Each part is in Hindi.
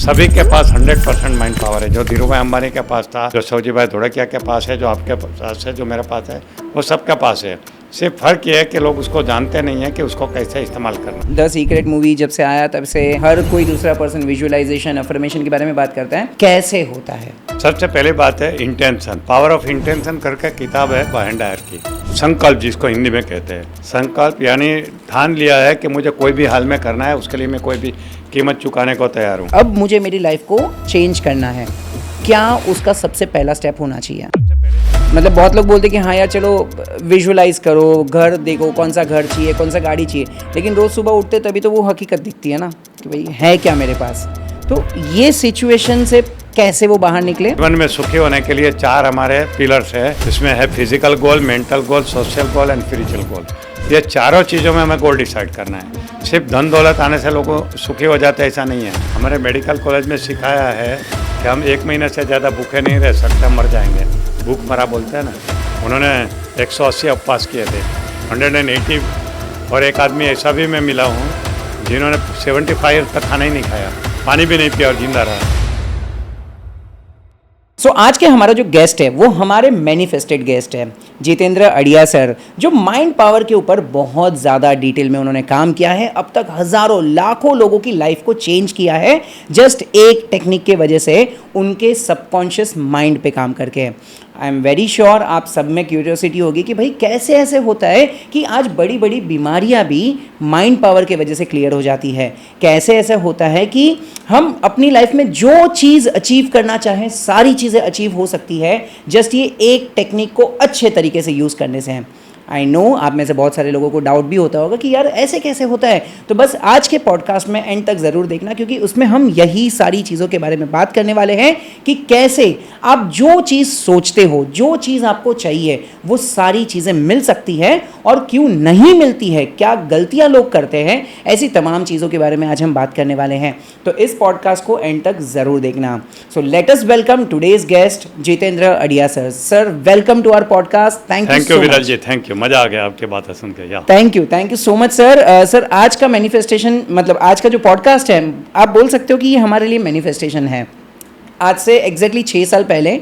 सभी के पास 100% माइंड पावर है। जो धीरू भाई अंबानी के पास था, जो शिवजी भाई धोड़किया के पास है, जो आपके पास है, जो मेरे पास है, वो सबके पास है। सिर्फ फर्क ये है कि लोग उसको जानते नहीं है कि उसको कैसे इस्तेमाल करना। द सीक्रेट मूवी जब से आया तब से हर कोई दूसरा पर्सन विजुअलाइजेशन अफर्मेशन के बारे में बात करता है। कैसे होता है? सबसे पहली बात है इंटेंशन। पावर ऑफ इंटेंशन करके किताब है बाहेन डायर की। संकल्प जिसको हिंदी में कहते हैं, संकल्प यानी ठान लिया है कि मुझे कोई भी हाल में करना है, उसके लिए मैं कोई भी कीमत चुकाने को तैयार हूँ। अब मुझे मेरी लाइफ को चेंज करना है, क्या उसका सबसे पहला स्टेप होना चाहिए? मतलब बहुत लोग बोलते हैं कि हाँ यार चलो विजुअलाइज करो, घर देखो, कौन सा घर चाहिए, कौन सा गाड़ी चाहिए, लेकिन रोज़ सुबह उठते तभी तो वो हकीकत दिखती है ना कि भाई है क्या मेरे पास। तो ये सिचुएशन से कैसे वो बाहर निकले? जीवन में सुखी होने के लिए 4 हमारे पिलर्स है, जिसमें है physical goal, mental goal, social goal and spiritual goal. ये चारों चीज़ों में हमें गोल डिसाइड करना है। सिर्फ धन दौलत आने से लोगों सुखी हो जाते ऐसा नहीं है। हमारे मेडिकल कॉलेज में सिखाया है कि हम 1 महीने से ज़्यादा भूखे नहीं रह सकते, मर जाएंगे। भूख मरा बोलते हैं ना। उन्होंने 180 उपवास किए थे, 180। और एक आदमी ऐसा भी मैं मिला हूँ जिन्होंने 75 तक खाना ही नहीं खाया, पानी भी नहीं पिया और जिंदा रहा। सो आज के हमारा जो गेस्ट है वो हमारे मैनिफेस्टेड गेस्ट है जितेंद्र अड़िया सर, जो माइंड पावर के ऊपर बहुत ज़्यादा डिटेल में उन्होंने काम किया है। अब तक हज़ारों लाखों लोगों की लाइफ को चेंज किया है जस्ट एक टेक्निक के वजह से, उनके सबकॉन्शियस माइंड पे काम करके। आई एम वेरी श्योर आप सब में क्यूरियोसिटी होगी कि भाई कैसे ऐसे होता है कि आज बड़ी बड़ी बीमारियां भी माइंड पावर के वजह से क्लियर हो जाती है। कैसे ऐसा होता है कि हम अपनी लाइफ में जो चीज़ अचीव करना चाहें सारी चीज़ें अचीव हो सकती है जस्ट ये एक टेक्निक को अच्छे तरीके से यूज़ करने से। आई नो आप में से बहुत सारे लोगों को डाउट भी होता होगा कि यार ऐसे कैसे होता है, तो बस आज के पॉडकास्ट में एंड तक ज़रूर देखना, क्योंकि उसमें हम यही सारी चीज़ों के बारे में बात करने वाले हैं कि कैसे आप जो चीज़ सोचते हो, जो चीज़ आपको चाहिए, वो सारी चीज़ें मिल सकती है और क्यों नहीं मिलती है, क्या गलतियाँ लोग करते हैं, ऐसी तमाम चीज़ों के बारे में आज हम बात करने वाले हैं। तो इस पॉडकास्ट को एंड तक ज़रूर देखना। So let us welcome today's guest Jitendra Adiya sir. Sir welcome to our podcast. Thank you Viral ji, thank you. मजा आ गया आपकी बातें सुन के। या thank you so much sir. Sir आज का मैनिफेस्टेशन, मतलब आज का जो पॉडकास्ट है, आप बोल सकते हो कि ये हमारे लिए मैनिफेस्टेशन है। आज से एग्जैक्टली 6 साल पहले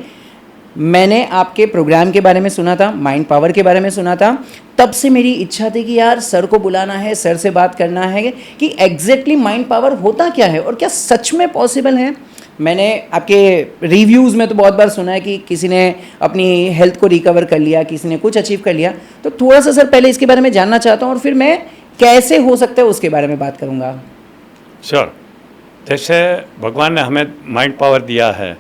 मैंने आपके प्रोग्राम के बारे में सुना था, माइंड पावर के बारे में सुना था। तब से मेरी इच्छा थी कि यार सर को बुलाना है, सर से बात करना है कि एग्जैक्टली माइंड पावर होता क्या है और क्या सच में पॉसिबल है। मैंने आपके रिव्यूज़ में तो बहुत बार सुना है कि किसी ने अपनी हेल्थ को रिकवर कर लिया, किसी ने कुछ अचीव कर लिया। तो थोड़ा सा सर पहले इसके बारे में जानना चाहता हूँ और फिर मैं कैसे हो सकता है उसके बारे में बात करूँगा। श्योर। जैसे भगवान ने हमें माइंड पावर दिया है,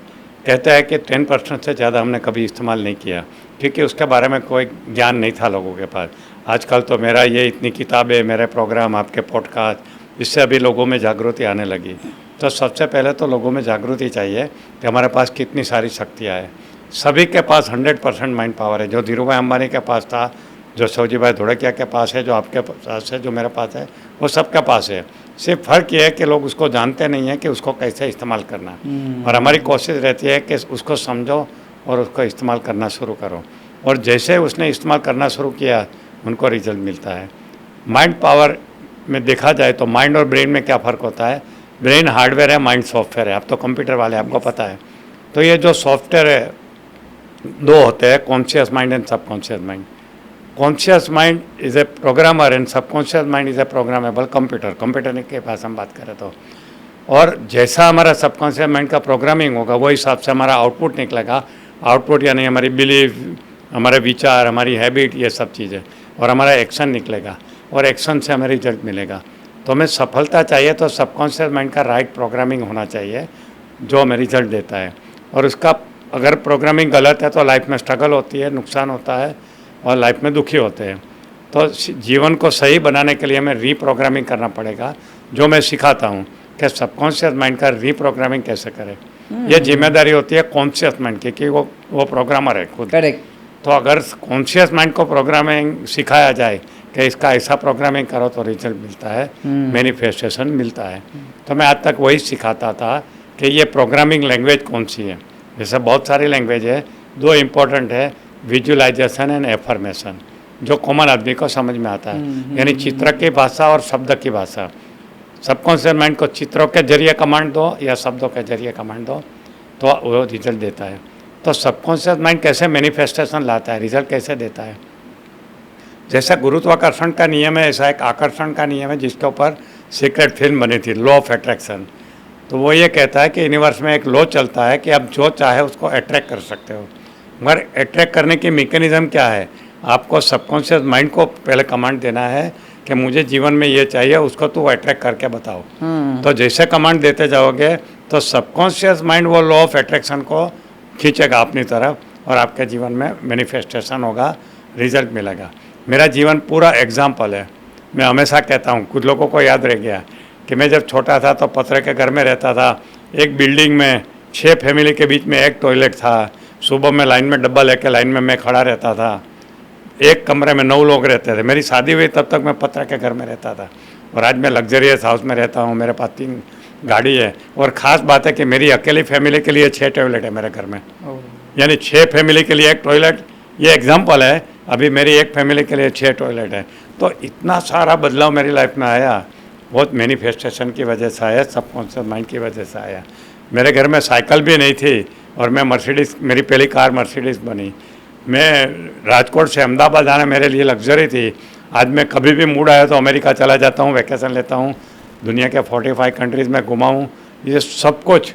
कहता है कि 10% से ज़्यादा हमने कभी इस्तेमाल नहीं किया, क्योंकि उसके बारे में कोई ज्ञान नहीं था लोगों के पास। आजकल तो मेरा ये इतनी किताबें, मेरे प्रोग्राम, आपके पॉडकास्ट, इससे अभी लोगों में जागृति आने लगी। तो सबसे पहले तो लोगों में जागृति चाहिए कि हमारे पास कितनी सारी शक्तियाँ हैं। सभी के पास 100% माइंड पावर है। जो धीरू भाई अंबानी के पास था, जो शिवजी भाई धोड़किया के पास है, जो आपके पास है, जो मेरे पास है, वो सबके पास है। सिर्फ फर्क ये है कि लोग उसको जानते नहीं हैं कि उसको कैसे इस्तेमाल करना है। और हमारी कोशिश रहती है कि उसको समझो और उसको इस्तेमाल करना शुरू करो। और जैसे उसने इस्तेमाल करना शुरू किया, उनको रिजल्ट मिलता है। माइंड पावर में देखा जाए तो माइंड और ब्रेन में क्या फ़र्क होता है? ब्रेन हार्डवेयर है, माइंड सॉफ्टवेयर है। आप तो कंप्यूटर वाले, आपको पता है। तो ये जो सॉफ्टवेयर है, 2 होते हैं, conscious mind and subconscious mind. Conscious mind is a programmer and subconscious mind is a programmable computer. Computer के पास हम बात करें तो, और जैसा हमारा सबकॉन्शियस माइंड का प्रोग्रामिंग होगा, वो हिसाब से हमारा आउटपुट निकलेगा। आउटपुट यानी हमारी बिलीफ, हमारे विचार, हमारी हैबिट, ये सब चीज़ें, और हमारा एक्शन निकलेगा, और एक्शन से हमें रिजल्ट मिलेगा। तो हमें सफलता चाहिए तो सबकॉन्शियस माइंड का राइट प्रोग्रामिंग होना चाहिए, जो हमें रिजल्ट देता है। और उसका अगर प्रोग्रामिंग गलत है तो लाइफ में स्ट्रगल होती है, नुकसान होता है, और लाइफ में दुखी होते हैं। तो जीवन को सही बनाने के लिए हमें रीप्रोग्रामिंग करना पड़ेगा, जो मैं सिखाता हूँ कि सबकॉन्शियस माइंड का रीप्रोग्रामिंग कैसे करें। ये जिम्मेदारी होती है कॉन्शियस माइंड की, कि वो प्रोग्रामर है खुद। करेक्ट। तो अगर कॉन्शियस माइंड को प्रोग्रामिंग सिखाया जाए कि इसका ऐसा प्रोग्रामिंग करो तो रिजल्ट मिलता है, मैनिफेस्टेशन मिलता है। तो मैं आज तक वही सिखाता था कि ये प्रोग्रामिंग लैंग्वेज कौन सी है। जैसे बहुत सारी लैंग्वेज है, 2 इम्पोर्टेंट है, विजुअलाइजेशन एंड एफर्मेशन, जो कॉमन आदमी को समझ में आता है। यानी चित्र की भाषा और शब्द की भाषा। सबकॉन्शियस माइंड को चित्रों के जरिए कमांड दो या शब्दों के जरिए कमांड दो तो वो रिजल्ट देता है। तो सबकॉन्शियस माइंड कैसे मैनिफेस्टेशन लाता है, रिजल्ट कैसे देता है? जैसा गुरुत्वाकर्षण का नियम है, ऐसा एक आकर्षण का नियम है जिसके ऊपर सीक्रेट फिल्म बनी थी, लॉ ऑफ अट्रैक्शन। तो वो ये कहता है कि यूनिवर्स में एक लॉ चलता है कि आप जो चाहे उसको अट्रैक्ट कर सकते हो, मगर अट्रैक्ट करने की मैकेनिज्म क्या है? आपको सबकॉन्शियस माइंड को पहले कमांड देना है कि मुझे जीवन में ये चाहिए, उसको तू अट्रैक्ट करके बताओ। तो जैसे कमांड देते जाओगे तो सबकॉन्शियस माइंड वो लॉ ऑफ अट्रैक्शन को खींचेगा अपनी तरफ और आपके जीवन में मैनिफेस्टेशन होगा, रिजल्ट मिलेगा। मेरा जीवन पूरा एग्जाम्पल है। मैं हमेशा कहता हूँ, कुछ लोगों को याद रह गया कि मैं जब छोटा था तो पत्थर के घर में रहता था। एक बिल्डिंग में 6 फैमिली के बीच में एक टॉयलेट था। सुबह में लाइन में डब्बा लेके लाइन में मैं खड़ा रहता था। एक कमरे में 9 लोग रहते थे। मेरी शादी हुई तब तक मैं पत्थर के घर में रहता था और आज मैं लग्जरियस हाउस में रहता हूँ। मेरे पास 3 गाड़ी है और ख़ास बात है कि मेरी अकेली फैमिली के लिए 6 टॉयलेट है मेरे घर में, यानी 6 फैमिली के लिए एक टॉयलेट। ये एग्जाम्पल है, अभी मेरी एक फैमिली के लिए 6 टॉयलेट है। तो इतना सारा बदलाव मेरी लाइफ में आया, बहुत मैनिफेस्टेशन की वजह से आया, सबकॉन्शियस माइंड की वजह से आया। मेरे घर में साइकिल भी नहीं थी और मैं मर्सिडीज़, मेरी पहली कार मर्सिडीज़ बनी। मैं राजकोट से अहमदाबाद आना मेरे लिए लग्जरी थी। आज मैं कभी भी मूड आया तो अमेरिका चला जाता हूँ, वैकेशन लेता हूँ, दुनिया के 45 कंट्रीज़ में घुमाऊँ। ये सब कुछ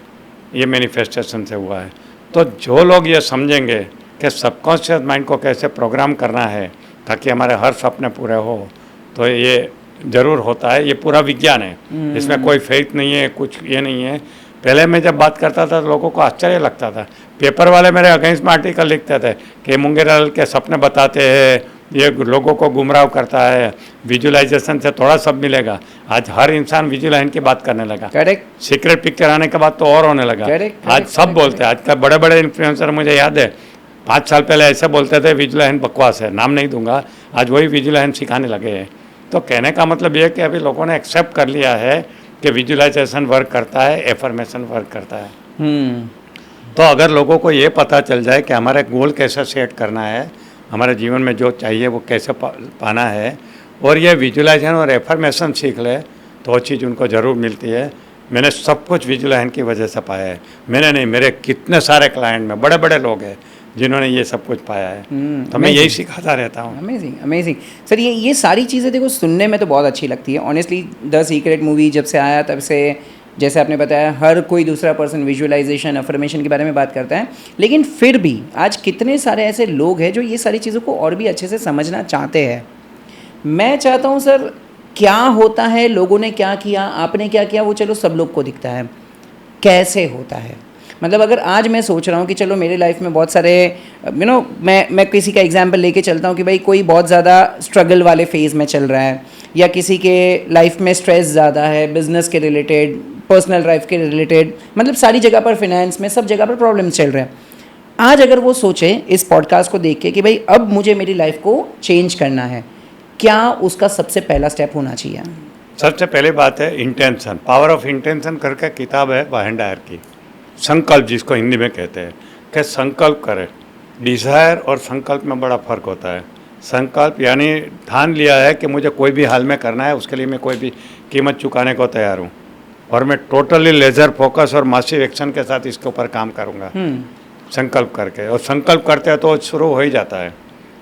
ये मैनिफेस्टेशन से हुआ है। तो जो लोग ये समझेंगे कि सबकॉन्शियस माइंड को कैसे प्रोग्राम करना है ताकि हमारे हर सपने पूरे हो, तो ये ज़रूर होता है। ये पूरा विज्ञान है, इसमें कोई फेथ नहीं है, कुछ ये नहीं है। पहले मैं जब बात करता था तो लोगों को आश्चर्य लगता था। पेपर वाले मेरे अगेंस्ट में आर्टिकल लिखते थे कि मुंगेरलाल के सपने बताते हैं, ये लोगों को गुमराह करता है, विजुअलाइजेशन से थोड़ा सब मिलेगा। आज हर इंसान विजुअलाइजेशन की बात करने लगा। करेक्ट। सीक्रेट पिक्चर आने के बाद तो और होने लगा। आज सब बोलते हैं। आज का बड़े बड़े इन्फ्लुएंसर, मुझे याद है 5 साल पहले ऐसे बोलते थे विजुअलाइजेशन बकवास है, नाम नहीं दूंगा, आज वही विजुअलाइजेशन सिखाने लगे हैं। तो कहने का मतलब ये है कि अभी लोगों ने एक्सेप्ट कर लिया है कि विजुअलाइजेशन वर्क करता है, एफर्मेशन वर्क करता है। तो अगर लोगों को ये पता चल जाए कि हमारे गोल कैसे सेट करना है, हमारे जीवन में जो चाहिए वो कैसे पाना है, और ये विजुअलाइजेशन और एफर्मेशन सीख ले तो वो चीज़ उनको ज़रूर मिलती है। मैंने सब कुछ विजुअलाइजेशन की वजह से पाया है। मैंने नहीं, मेरे कितने सारे क्लाइंट में बड़े बड़े लोग हैं जिन्होंने ये सब कुछ पाया है। तो मैं यही सिखाता रहता हूँ। Amazing amazing sir. ये सारी चीज़ें देखो सुनने में तो बहुत अच्छी लगती है। ऑनेस्टली द सीक्रेट मूवी जब से आया तब से, जैसे आपने बताया, हर कोई दूसरा पर्सन विजुअलाइजेशन अफर्मेशन के बारे में बात करता है, लेकिन फिर भी आज कितने सारे ऐसे लोग हैं जो ये सारी चीज़ों को और भी अच्छे से समझना चाहते हैं। मैं चाहता हूँ सर, क्या होता है, लोगों ने क्या किया, आपने क्या किया, वो चलो सब लोग को दिखता है, कैसे होता है। मतलब अगर आज मैं सोच रहा हूँ कि चलो मेरे लाइफ में बहुत सारे मैं किसी का एग्जांपल लेके चलता हूँ कि भाई कोई बहुत ज़्यादा स्ट्रगल वाले फेज़ में चल रहा है, या किसी के लाइफ में स्ट्रेस ज़्यादा है, बिजनेस के रिलेटेड, पर्सनल लाइफ के रिलेटेड, मतलब सारी जगह पर, फिनेंस में, सब जगह पर प्रॉब्लम्स चल रहे हैं। आज अगर वो सोचे इस पॉडकास्ट को देख के कि भाई अब मुझे मेरी लाइफ को चेंज करना है, क्या उसका सबसे पहला स्टेप होना चाहिए? सबसे पहली बात है इंटेंशन। पावर ऑफ इंटेंशन करके किताब है वाहेन डायर की। संकल्प जिसको हिंदी में कहते हैं, कि संकल्प करें। डिज़ायर और संकल्प में बड़ा फ़र्क होता है। संकल्प यानी ठान लिया है कि मुझे कोई भी हाल में करना है, उसके लिए मैं कोई भी कीमत चुकाने को तैयार हूँ और मैं टोटली लेज़र फोकस और मासिव एक्शन के साथ इसके ऊपर काम करूँगा संकल्प करके। और संकल्प करते हैं तो शुरू हो ही जाता है।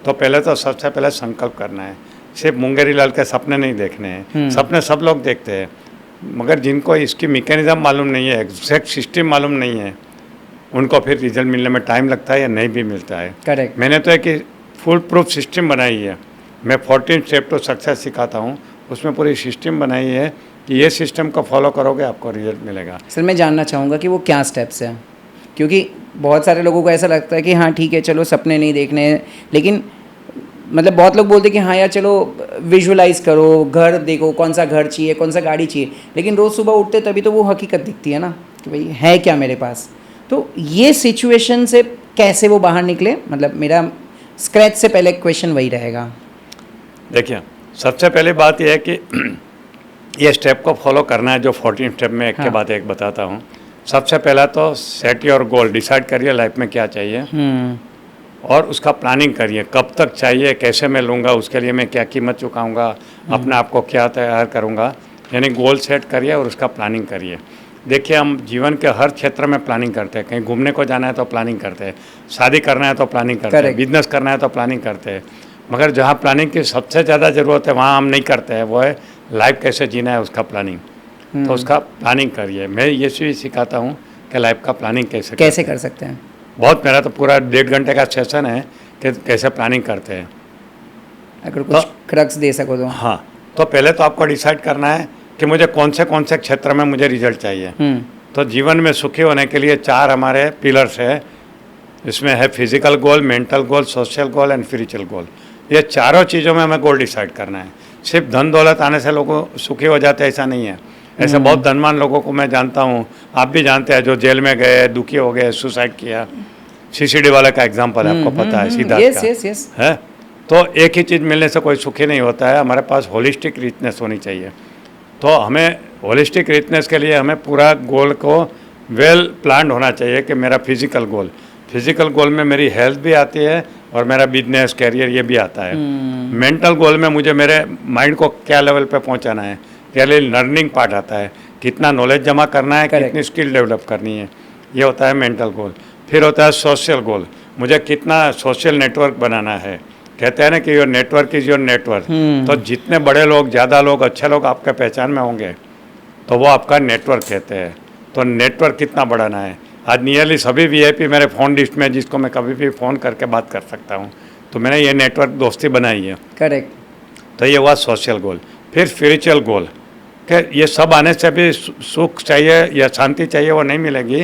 तो पहले तो सबसे पहले संकल्प करना है। सिर्फ मुंगेरी लाल के सपने नहीं देखने हैं। सपने सब लोग देखते हैं, मगर जिनको इसकी मैकेनिज्म मालूम नहीं है, एग्जैक्ट सिस्टम मालूम नहीं है, उनको फिर रिजल्ट मिलने में टाइम लगता है या नहीं भी मिलता है। करेक्ट। मैंने तो एक फुल प्रूफ सिस्टम बनाई है। मैं 14 स्टेप टू सक्सेस सिखाता हूँ, उसमें पूरी सिस्टम बनाई है कि ये सिस्टम को फॉलो करोगे आपको रिजल्ट मिलेगा। सर मैं जानना चाहूँगा कि वो क्या स्टेप्स हैं, क्योंकि बहुत सारे लोगों को ऐसा लगता है कि हाँ ठीक है चलो सपने नहीं देखने हैं, लेकिन मतलब बहुत लोग बोलते हैं कि हाँ यार चलो विजुअलाइज करो, घर देखो, कौन सा घर चाहिए, कौन सा गाड़ी चाहिए, लेकिन रोज़ सुबह उठते तभी तो वो हकीकत दिखती है ना कि भाई है क्या मेरे पास। तो ये सिचुएशन से कैसे वो बाहर निकले, मतलब मेरा स्क्रैच से पहले क्वेश्चन वही रहेगा। देखिए, सबसे पहले बात यह है कि ये स्टेप को फॉलो करना है, जो 14 स्टेप में एक के बाद एक बताता हूँ। सबसे पहला तो सेट योर गोल, डिसाइड करिए लाइफ में क्या चाहिए और उसका प्लानिंग करिए, कब तक चाहिए, कैसे मैं लूँगा, उसके लिए मैं क्या कीमत चुकाऊँगा, अपने आप को क्या तैयार करूँगा। यानी गोल सेट करिए और उसका प्लानिंग करिए। देखिए, हम जीवन के हर क्षेत्र में प्लानिंग करते हैं। कहीं घूमने को जाना है तो प्लानिंग करते हैं, शादी करना है तो प्लानिंग करते हैं, Correct. बिजनेस करना है तो प्लानिंग करते हैं। मगर जहाँ प्लानिंग की सबसे ज़्यादा ज़रूरत है वहाँ हम नहीं करते हैं, वो है लाइफ कैसे जीना है उसका प्लानिंग। तो उसका प्लानिंग करिए। मैं ये भी सिखाता हूँ कि लाइफ का प्लानिंग कैसे कर सकते हैं। बहुत, मेरा तो पूरा 1.5 घंटे का सेशन है कि कैसे प्लानिंग करते हैं। अगर कुछ क्रक्स दे सको तो। हाँ, तो पहले तो आपको डिसाइड करना है कि मुझे कौन से क्षेत्र में मुझे रिजल्ट चाहिए। तो जीवन में सुखी होने के लिए 4 हमारे पिलर्स है। इसमें है physical goal, mental goal, social goal and spiritual goal. ये चारों चीज़ों में हमें गोल डिसाइड करना है। सिर्फ धन दौलत आने से लोगों सुखी हो जाते हैं ऐसा नहीं है। ऐसे बहुत धनवान लोगों को मैं जानता हूँ, आप भी जानते हैं, जो जेल में गए, दुखी हो गए, सुसाइड किया। सीसीडी वाले का एग्जाम्पल है, आपको पता है, सिद्धार्थ का है। तो एक ही चीज़ मिलने से कोई सुखी नहीं होता है। हमारे पास होलिस्टिक रिचनेस होनी चाहिए। तो हमें होलिस्टिक रिचनेस के लिए हमें पूरा गोल को वेल प्लान्ड होना चाहिए कि मेरा फिजिकल गोल में मेरी हेल्थ भी आती है और मेरा बिजनेस कैरियर ये भी आता है। मेंटल गोल में मुझे मेरे माइंड को क्या लेवल पे पहुंचाना है, क्या लर्निंग पार्ट आता है, कितना नॉलेज जमा करना है, कितनी स्किल डेवलप करनी है, ये होता है मेंटल गोल। फिर होता है सोशल गोल, मुझे कितना सोशल नेटवर्क बनाना है। कहते हैं ना कि your network is your network. तो जितने बड़े लोग, ज़्यादा लोग, अच्छे लोग आपके पहचान में होंगे तो वो आपका नेटवर्क कहते हैं। तो नेटवर्क कितना बढ़ाना है। आज नियरली सभी वीआईपी मेरे फ़ोन लिस्ट में, जिसको मैं कभी भी फ़ोन करके बात कर सकता हूँ। तो मैंने ये नेटवर्क दोस्ती बनाई है। करेक्ट। तो ये हुआ सोशल गोल। फिर स्पिरिचुअल गोल, कि ये सब आने से भी सुख चाहिए या शांति चाहिए वो नहीं मिलेगी,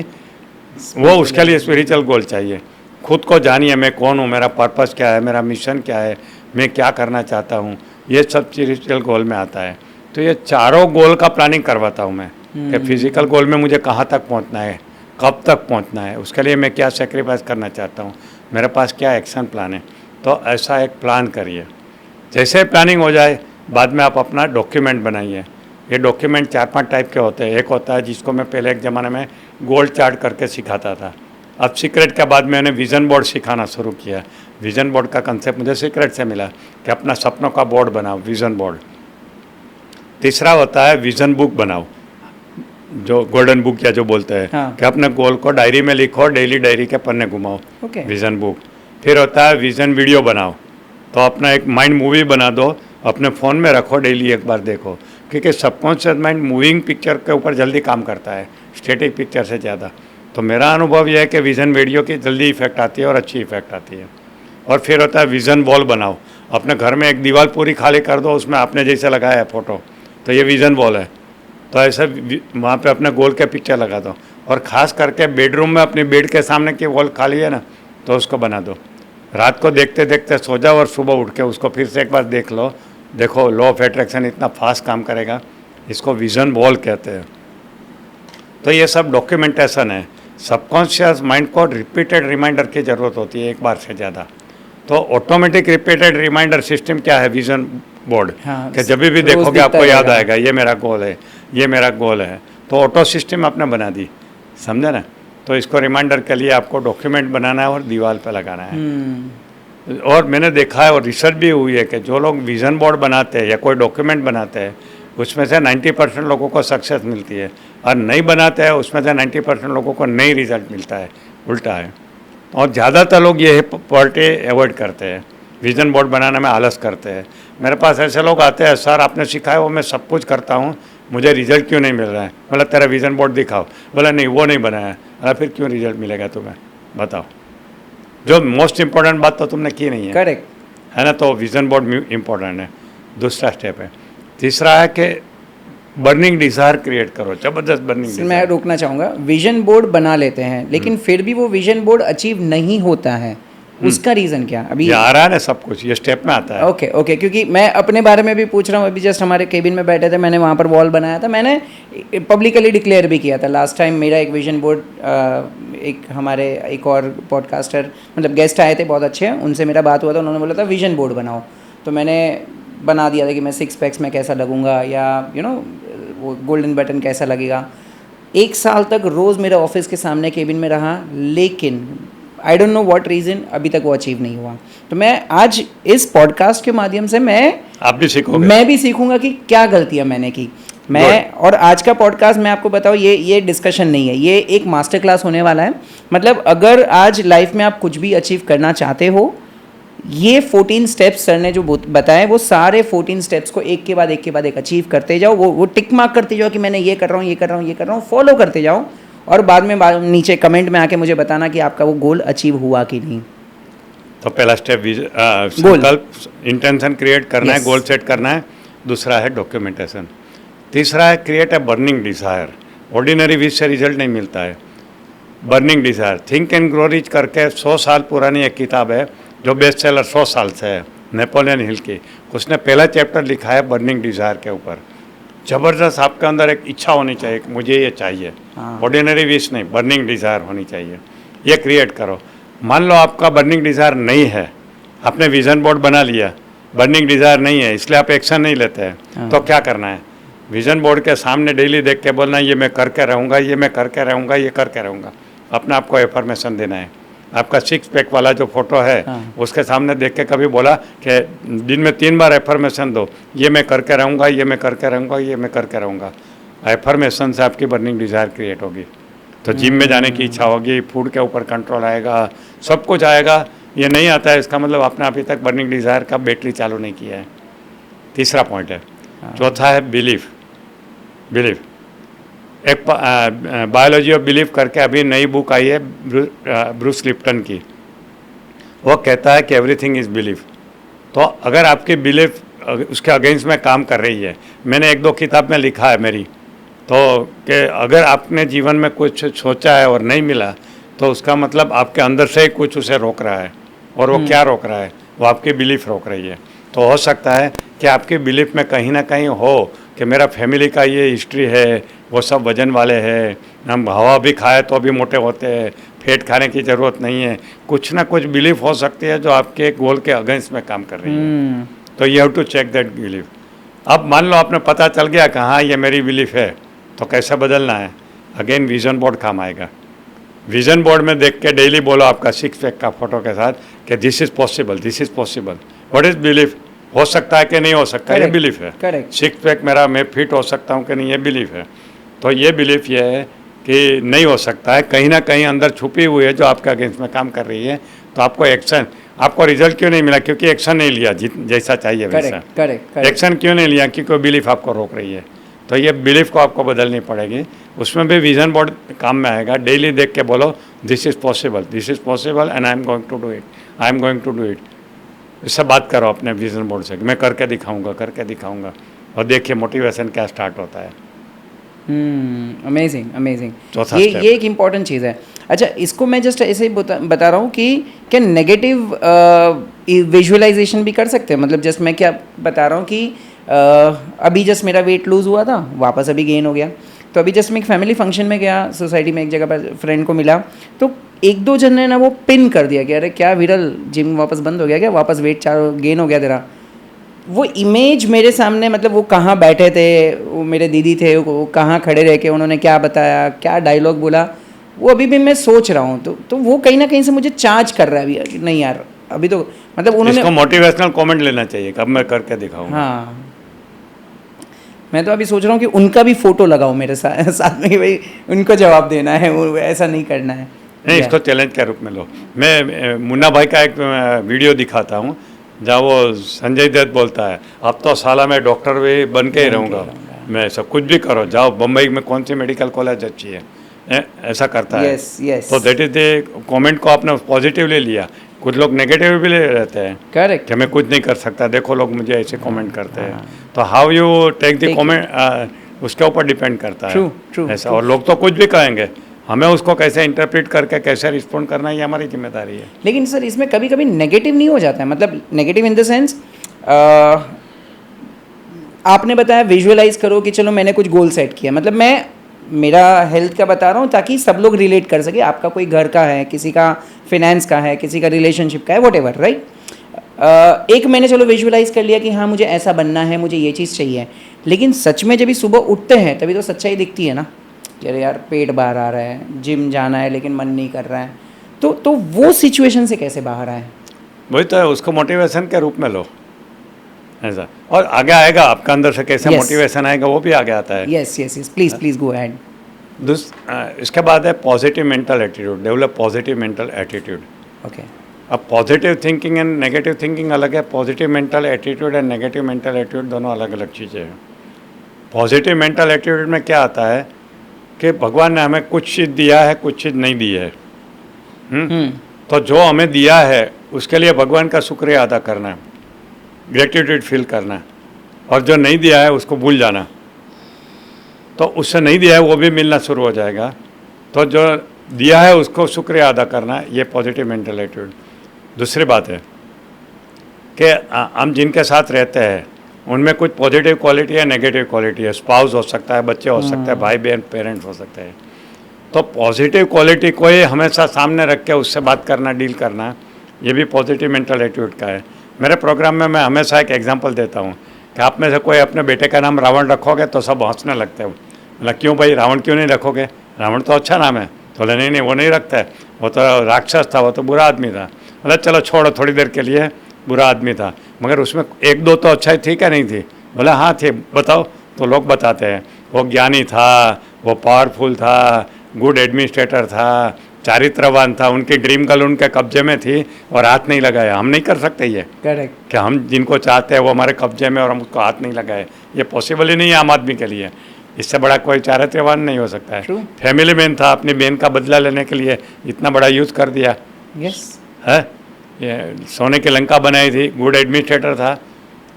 वो उसके लिए स्पिरिचुअल गोल चाहिए। खुद को जानिए, मैं कौन हूँ, मेरा पर्पस क्या है, मेरा मिशन क्या है, मैं क्या करना चाहता हूँ, ये सब स्पिरिचुअल गोल में आता है। तो ये चारों गोल का प्लानिंग करवाता हूँ मैं कि फिजिकल गोल में मुझे कहाँ तक पहुँचना है, कब तक पहुँचना है, उसके लिए मैं क्या सेक्रीफाइस करना चाहता हूँ, मेरे पास क्या एक्शन प्लान है। तो ऐसा एक प्लान करिए। जैसे प्लानिंग हो जाए, बाद में आप अपना डॉक्यूमेंट बनाइए। ये डॉक्यूमेंट 4-5 टाइप के होते हैं। एक होता है जिसको मैं पहले एक ज़माने में गोल चार्ट करके सिखाता था। अब सीक्रेट के बाद मैंने विज़न बोर्ड सिखाना शुरू किया। विज़न बोर्ड का कंसेप्ट मुझे सीक्रेट से मिला कि अपना सपनों का बोर्ड बनाओ, विज़न बोर्ड। तीसरा होता है विज़न बुक बनाओ, जो गोल्डन बुक या जो बोलते हैं। हाँ। कि अपने गोल को डायरी में लिखो, डेली डायरी के पन्ने घुमाओ। Vision book. फिर होता है विज़न वीडियो बनाओ। तो अपना एक माइंड मूवी बना दो, अपने फ़ोन में रखो, डेली एक बार देखो, क्योंकि सबकॉन्शियस माइंड मूविंग पिक्चर के ऊपर जल्दी काम करता है, स्टैटिक पिक्चर से ज़्यादा। तो मेरा अनुभव यह है कि विज़न वीडियो की जल्दी इफेक्ट आती है और अच्छी इफेक्ट आती है। और फिर होता है विज़न वॉल बनाओ। अपने घर में एक दीवार पूरी खाली कर दो, उसमें आपने जैसे लगाया है फ़ोटो, तो ये विज़न वॉल है। तो ऐसे वहाँ पे अपने गोल के पिक्चर लगा दो। और ख़ास करके बेडरूम में अपनी बेड के सामने की वॉल खाली है ना, तो उसको बना दो। रात को देखते देखते सो जाओ और सुबह उठ के उसको फिर से एक बार देख लो। देखो, लॉ ऑफ अट्रैक्शन इतना फास्ट काम करेगा। इसको विज़न वॉल कहते हैं। तो ये सब डॉक्यूमेंटेशन है। सबकॉन्शियस माइंड को रिपीटेड रिमाइंडर की ज़रूरत होती है, एक बार से ज़्यादा। तो ऑटोमेटिक रिपीटेड रिमाइंडर सिस्टम क्या है? Vision board. हाँ, कि जब भी देखोगे आपको याद आएगा, ये मेरा गोल है, ये मेरा गोल है। तो ऑटो सिस्टम आपने बना दी, समझे ना। तो इसको रिमाइंडर के लिए आपको डॉक्यूमेंट बनाना है और दीवार पर लगाना है। और मैंने देखा है और रिसर्च भी हुई है कि जो लोग विज़न बोर्ड बनाते हैं या कोई डॉक्यूमेंट बनाते हैं, उसमें से 90% लोगों को सक्सेस मिलती है, और नहीं बनाते हैं उसमें से 90% लोगों को नहीं रिजल्ट मिलता है, उल्टा है। और ज़्यादातर लोग ये पॉवर्टी अवॉइड करते हैं, विज़न बोर्ड बनाने में आलस करते हैं। मेरे पास ऐसे लोग आते हैं, सर आपने सिखाया वो मैं सब कुछ करता हूँ, मुझे रिजल्ट क्यों नहीं मिल रहा है? बोला तेरा विज़न बोर्ड दिखाओ। बोला नहीं, वो नहीं बनाया। अरे फिर क्यों रिजल्ट मिलेगा तुम्हें, बताओ? जो मोस्ट इम्पोर्टेंट बात तो तुमने की नहीं है। करेक्ट है ना। तो विज़न बोर्ड इम्पोर्टेंट है, दूसरा स्टेप है। तीसरा है कि बर्निंग डिज़ायर क्रिएट करो, ज़बरदस्त बर्निंग डिज़ायर। मैं रोकना चाहूँगा, विजन बोर्ड बना लेते हैं लेकिन फिर भी वो विजन बोर्ड अचीव नहीं होता है, उसका रीज़न क्या? अभी आ रहा है ना, सब कुछ ये स्टेप में आता है। ओके, क्योंकि मैं अपने बारे में भी पूछ रहा हूँ। अभी जस्ट हमारे केबिन में बैठे थे, मैंने वहाँ पर वॉल बनाया था, मैंने पब्लिकली डिक्लेयर भी किया था। लास्ट टाइम मेरा एक विजन बोर्ड, एक हमारे एक और पॉडकास्टर मतलब गेस्ट आए थे, बहुत अच्छे हैं, उनसे मेरा बात हुआ था, उन्होंने बोला था विजन बोर्ड बनाओ। तो मैंने बना दिया था कि मैं 6 पैक्स में कैसा लगूंगा, या वो गोल्डन बटन कैसा लगेगा। 1 साल तक रोज़ मेरे ऑफिस के सामने केबिन में रहा, लेकिन I don't know what reason अभी तक वो अचीव नहीं हुआ। तो मैं आज इस पॉडकास्ट के माध्यम से आप भी सीखोगे, मैं भी सीखूंगा कि क्या गलतियां मैंने की। मैं और आज का पॉडकास्ट मैं आपको बताऊँ, ये डिस्कशन नहीं है, ये एक मास्टर क्लास होने वाला है। मतलब अगर आज लाइफ में आप कुछ भी अचीव करना चाहते हो, ये 14 स्टेप्स सर ने जो बताए, वो सारे 14 स्टेप्स को एक के बाद एक अचीव करते जाओ। वो टिक मार्क करते जाओ कि मैंने ये कर रहा हूँ, ये कर रहा हूँ, ये कर रहा हूँ, फॉलो करते जाओ, और बाद में नीचे कमेंट में आके मुझे बताना कि आपका वो गोल अचीव हुआ कि नहीं। तो पहला स्टेप संकल्प, इंटेंशन क्रिएट करना है, गोल सेट करना है। दूसरा है डॉक्यूमेंटेशन। तीसरा है create a burning desire. Ordinary wish से रिजल्ट नहीं मिलता है। Burning desire, think and grow rich करके 100 साल पुरानी एक किताब है जो बेस्ट सेलर 100 साल से है, नेपोलियन हिल की। उसने पहला चैप्टर लिखा है बर्निंग डिज़ायर के ऊपर। ज़बरदस्त आपके अंदर एक इच्छा होनी चाहिए कि मुझे ये चाहिए। ऑर्डिनरी विश नहीं, बर्निंग डिज़ायर होनी चाहिए। ये क्रिएट करो। मान लो आपका बर्निंग डिज़ायर नहीं है, आपने विज़न बोर्ड बना लिया, बर्निंग डिज़ायर नहीं है, इसलिए आप एक्शन नहीं लेते हैं, तो क्या करना है? विज़न बोर्ड के सामने डेली देख के बोलना, ये मैं करके रहूँगा, ये मैं करके रहूँगा, ये करके रहूँगा। अपने आप को एफर्मेशन देना है। आपका 6 पैक वाला जो फोटो है, उसके सामने देख के कभी बोला कि दिन में 3 बार एफर्मेशन दो, ये मैं करके रहूँगा, ये मैं करके रहूँगा, ये मैं करके रहूँगा। एफर्मेशन से आपकी बर्निंग डिज़ायर क्रिएट होगी। तो जिम में जाने की इच्छा होगी, फूड के ऊपर कंट्रोल आएगा, सब कुछ आएगा। ये नहीं आता है, इसका मतलब आपने अभी तक बर्निंग डिज़ायर का बैटरी चालू नहीं किया है। तीसरा पॉइंट है। चौथा है बिलीफ। एक बायोलॉजी ऑफ बिलीफ करके अभी नई बुक आई है ब्रूस लिप्टन की। वो कहता है कि एवरीथिंग इज़ बिलीफ। तो अगर आपकी बिलीफ उसके अगेंस्ट में काम कर रही है, मैंने 1-2 किताब में लिखा है मेरी, तो कि अगर आपने जीवन में कुछ सोचा है और नहीं मिला, तो उसका मतलब आपके अंदर से ही कुछ उसे रोक रहा है। और वो क्या रोक रहा है? वो आपकी बिलीफ रोक रही है। तो हो सकता है कि आपकी बिलीफ में कहीं ना कहीं हो कि मेरा फैमिली का ये हिस्ट्री है, वो सब वजन वाले हैं, हम हवा भी खाए तो भी मोटे होते हैं, फेट खाने की ज़रूरत नहीं है। कुछ ना कुछ बिलीफ हो सकती है जो आपके गोल के अगेंस्ट में काम कर रही है। तो you have to check that belief. अब मान लो आपने पता चल गया कि हाँ ये मेरी बिलीफ है, तो कैसे बदलना है? अगेन विजन बोर्ड काम आएगा। विजन बोर्ड में देख के डेली बोलो आपका 6 पैक का फोटो के साथ कि this is possible, this is possible. What is belief? हो सकता है कि नहीं हो सकता, ये बिलीफ है। करेक्ट। 6 पैक मेरा, मैं फिट हो सकता हूँ कि नहीं, ये बिलीफ है। तो ये बिलीफ ये है कि नहीं हो सकता है, कहीं ना कहीं अंदर छुपी हुई है जो आपके अगेंस्ट में काम कर रही है। तो आपको एक्शन, आपको रिजल्ट क्यों नहीं मिला? क्योंकि एक्शन नहीं लिया जैसा चाहिए वैसा। करेक्ट। एक्शन क्यों नहीं लिया? क्योंकि बिलीफ आपको रोक रही है। तो ये बिलीफ को आपको बदलनी पड़ेगी। उसमें भी विजन बोर्ड काम में आएगा। डेली देख के बोलो this is possible and I am going to do it, I am going to do it. इससे बात करो अपने विजन बोर्ड से, मैं करके दिखाऊंगा। और देखिए मोटिवेशन क्या स्टार्ट होता है। अमेजिंग। चौथा ये एक इम्पॉर्टेंट चीज़ है। अच्छा, इसको मैं जस्ट ऐसे ही बता रहा हूँ कि क्या नेगेटिव विजुअलाइजेशन भी कर सकते हैं? मतलब जस्ट मैं क्या बता रहा हूँ कि अभी जस्ट मेरा वेट लूज़ हुआ था, वापस अभी गेन हो गया। तो अभी जस्ट मैं एक फैमिली फंक्शन में गया, सोसाइटी में एक जगह पर फ्रेंड को मिला, तो 1-2 जन ने ना वो पिन कर दिया कि अरे क्या विरल, जिम वापस बंद हो गया क्या, वापस वेट गेन हो गया तेरा। वो इमेज मेरे सामने, मतलब वो कहाँ बैठे थे, वो मेरे दीदी थे, वो कहाँ खड़े रह के उन्होंने क्या बताया, क्या डायलॉग बोला, वो अभी भी मैं सोच रहा हूँ। तो वो कहीं ना कहीं से मुझे चार्ज कर रहा है अभी, नहीं यार अभी तो मतलब उन्होंने इसको मोटिवेशनल कमेंट लेना चाहिए, कब मैं करके दिखाऊंगा। हाँ, मैं तो अभी सोच रहा हूँ कि उनका भी फोटो लगाऊं मेरे साथ में कि भाई उनको जवाब देना है, वो ऐसा नहीं करना है। नहीं, इसको चैलेंज के रूप में लो। मैं मुन्ना भाई का एक वीडियो दिखाता हूँ जहाँ वो संजय दत्त बोलता है, अब तो साला मैं डॉक्टर भी बन के ही रहूँगा, मैं सब कुछ भी करो, जाओ बम्बई में कौन सी मेडिकल कॉलेज अच्छी है, ऐसा करता है। yes. तो दैट इज द कमेंट को आपने पॉजिटिवली लिया। कुछ लोग नेगेटिव भी ले रहते हैं, करेक्ट, कि मैं कुछ नहीं कर सकता, देखो लोग मुझे ऐसे कमेंट करते हैं। तो how you take the comment उसके ऊपर डिपेंड करता है। ट्रू ऐसा, और लोग तो कुछ भी कहेंगे, हमें उसको कैसे इंटरप्रेट करके कैसे रिस्पॉन्ड करना है, ये हमारी जिम्मेदारी है। लेकिन सर इसमें कभी कभी नेगेटिव नहीं हो जाता है, मतलब नेगेटिव इन द सेंस आपने बताया विजुअलाइज करो कि चलो मैंने कुछ गोल सेट किया, मतलब मैं मेरा हेल्थ का बता रहा हूँ ताकि सब लोग रिलेट कर सके। आपका कोई घर का है, किसी का फिनेंस का है, किसी का रिलेशनशिप का है, वॉट एवर, राइट। एक मैंने चलो विजुअलाइज कर लिया कि हाँ मुझे ऐसा बनना है, मुझे ये चीज़ चाहिए, लेकिन सच में जब भी सुबह उठते हैं तभी तो सच्चाई दिखती है ना कि अरे यार पेट बाहर आ रहा है, जिम जाना है लेकिन मन नहीं कर रहा है। तो वो सिचुएशन से कैसे बाहर आए? वही तो है, उसको मोटिवेशन के रूप में लो, ऐसा। और आगे आएगा आपका अंदर से कैसे Yes. मोटिवेशन आएगा वो भी आगे आता है। Yes yes yes, please please go ahead. इसके बाद है positive mental attitude, develop positive mental attitude. Okay. अब positive thinking and negative thinking अलग है, positive mental attitude and negative mental attitude दोनों अलग अलग चीज़ें हैं। पॉजिटिव मेंटल एटीट्यूड में क्या आता है कि भगवान ने हमें कुछ चीज़ दिया है, कुछ चीज़ नहीं दी है। तो जो हमें दिया है उसके लिए भगवान का शुक्रिया अदा करना है, ग्रेटिट्यूड फील करना है, और जो नहीं दिया है उसको भूल जाना। तो उससे नहीं दिया है वो भी मिलना शुरू हो जाएगा। तो जो दिया है उसको शुक्रिया अदा करना, ये पॉजिटिव मेंटल एटीट्यूड। दूसरी बात है कि हम जिनके साथ रहते हैं उनमें कुछ पॉजिटिव क्वालिटी है, नेगेटिव क्वालिटी है। स्पाउस हो सकता है, बच्चे हो सकते हैं, भाई बहन पेरेंट्स हो सकते हैं। तो पॉजिटिव क्वालिटी को ही हमेशा सामने रख के उससे बात करना, डील करना, ये भी पॉजिटिव मेंटल एटीट्यूड का है। मेरे प्रोग्राम में मैं हमेशा एक एग्जांपल देता हूँ कि आप में से कोई अपने बेटे का नाम रावण रखोगे तो सब हंसने लगते हो। मतलब क्यों भाई रावण क्यों नहीं रखोगे, रावण तो अच्छा नाम है। तो बोले नहीं वो नहीं रखता है, वो तो राक्षस था, वो तो बुरा आदमी था। बोला चलो छोड़ो, थोड़ी देर के लिए बुरा आदमी था, मगर उसमें एक दो तो अच्छाई थी क्या नहीं थी। बोला हाँ थी, बताओ। तो लोग बताते हैं वो ज्ञानी था, वो पावरफुल था, गुड एडमिनिस्ट्रेटर था, चारित्रवान था, उनकी ड्रीम गर्ल उनके कब्जे में थी और हाथ नहीं लगाया। हम नहीं कर सकते ये, करेक्ट। कि हम जिनको चाहते हैं वो हमारे कब्जे में और हम उसको हाथ नहीं लगाए, ये पॉसिबल ही नहीं है आम आदमी के लिए। इससे बड़ा कोई चारित्रवान नहीं हो सकता है। True. फैमिली मैन था, अपनी बहन का बदला लेने के लिए इतना बड़ा यूज़ कर दिया यस। है। ये सोने की लंका बनाई थी, गुड एडमिनिस्ट्रेटर था,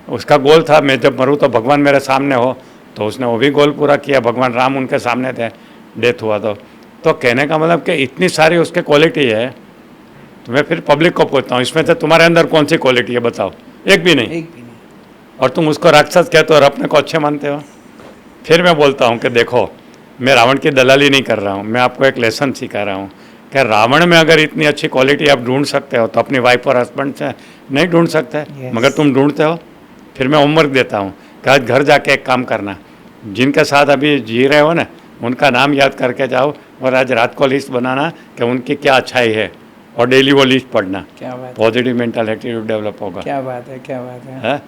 उसका गोल था मैं जब मरूँ तो भगवान मेरे सामने हो। तो उसने वो भी गोल पूरा किया, भगवान राम उनके सामने थे, डेथ हुआ। तो कहने का मतलब कि इतनी सारी उसके क्वालिटी है। तो मैं फिर पब्लिक को पूछता हूँ इसमें से तुम्हारे अंदर कौन सी क्वालिटी है बताओ, एक भी नहीं। एक भी नहीं। और तुम उसको राक्षस कहते हो और अपने को अच्छे मानते हो। फिर मैं बोलता हूँ कि देखो मैं रावण की दलाली नहीं कर रहा हूँ, मैं आपको एक लेसन सिखा रहा हूँ कि रावण में अगर इतनी अच्छी क्वालिटी आप ढूंढ सकते हो तो अपनी वाइफ और हस्बैंड से नहीं ढूंढ सकते। Yes. मगर तुम ढूंढते हो। फिर मैं होमवर्क देता हूँ कि आज घर जाके एक काम करना, जिनके साथ अभी जी रहे हो ना उनका नाम याद करके जाओ और आज रात को लिस्ट बनाना कि उनकी क्या अच्छाई है और डेली वो लिस्ट पढ़ना। क्या बात है, पॉजिटिव मेंटल एटीट्यूड डेवलप होगा। क्या बात है, क्या बात है। है।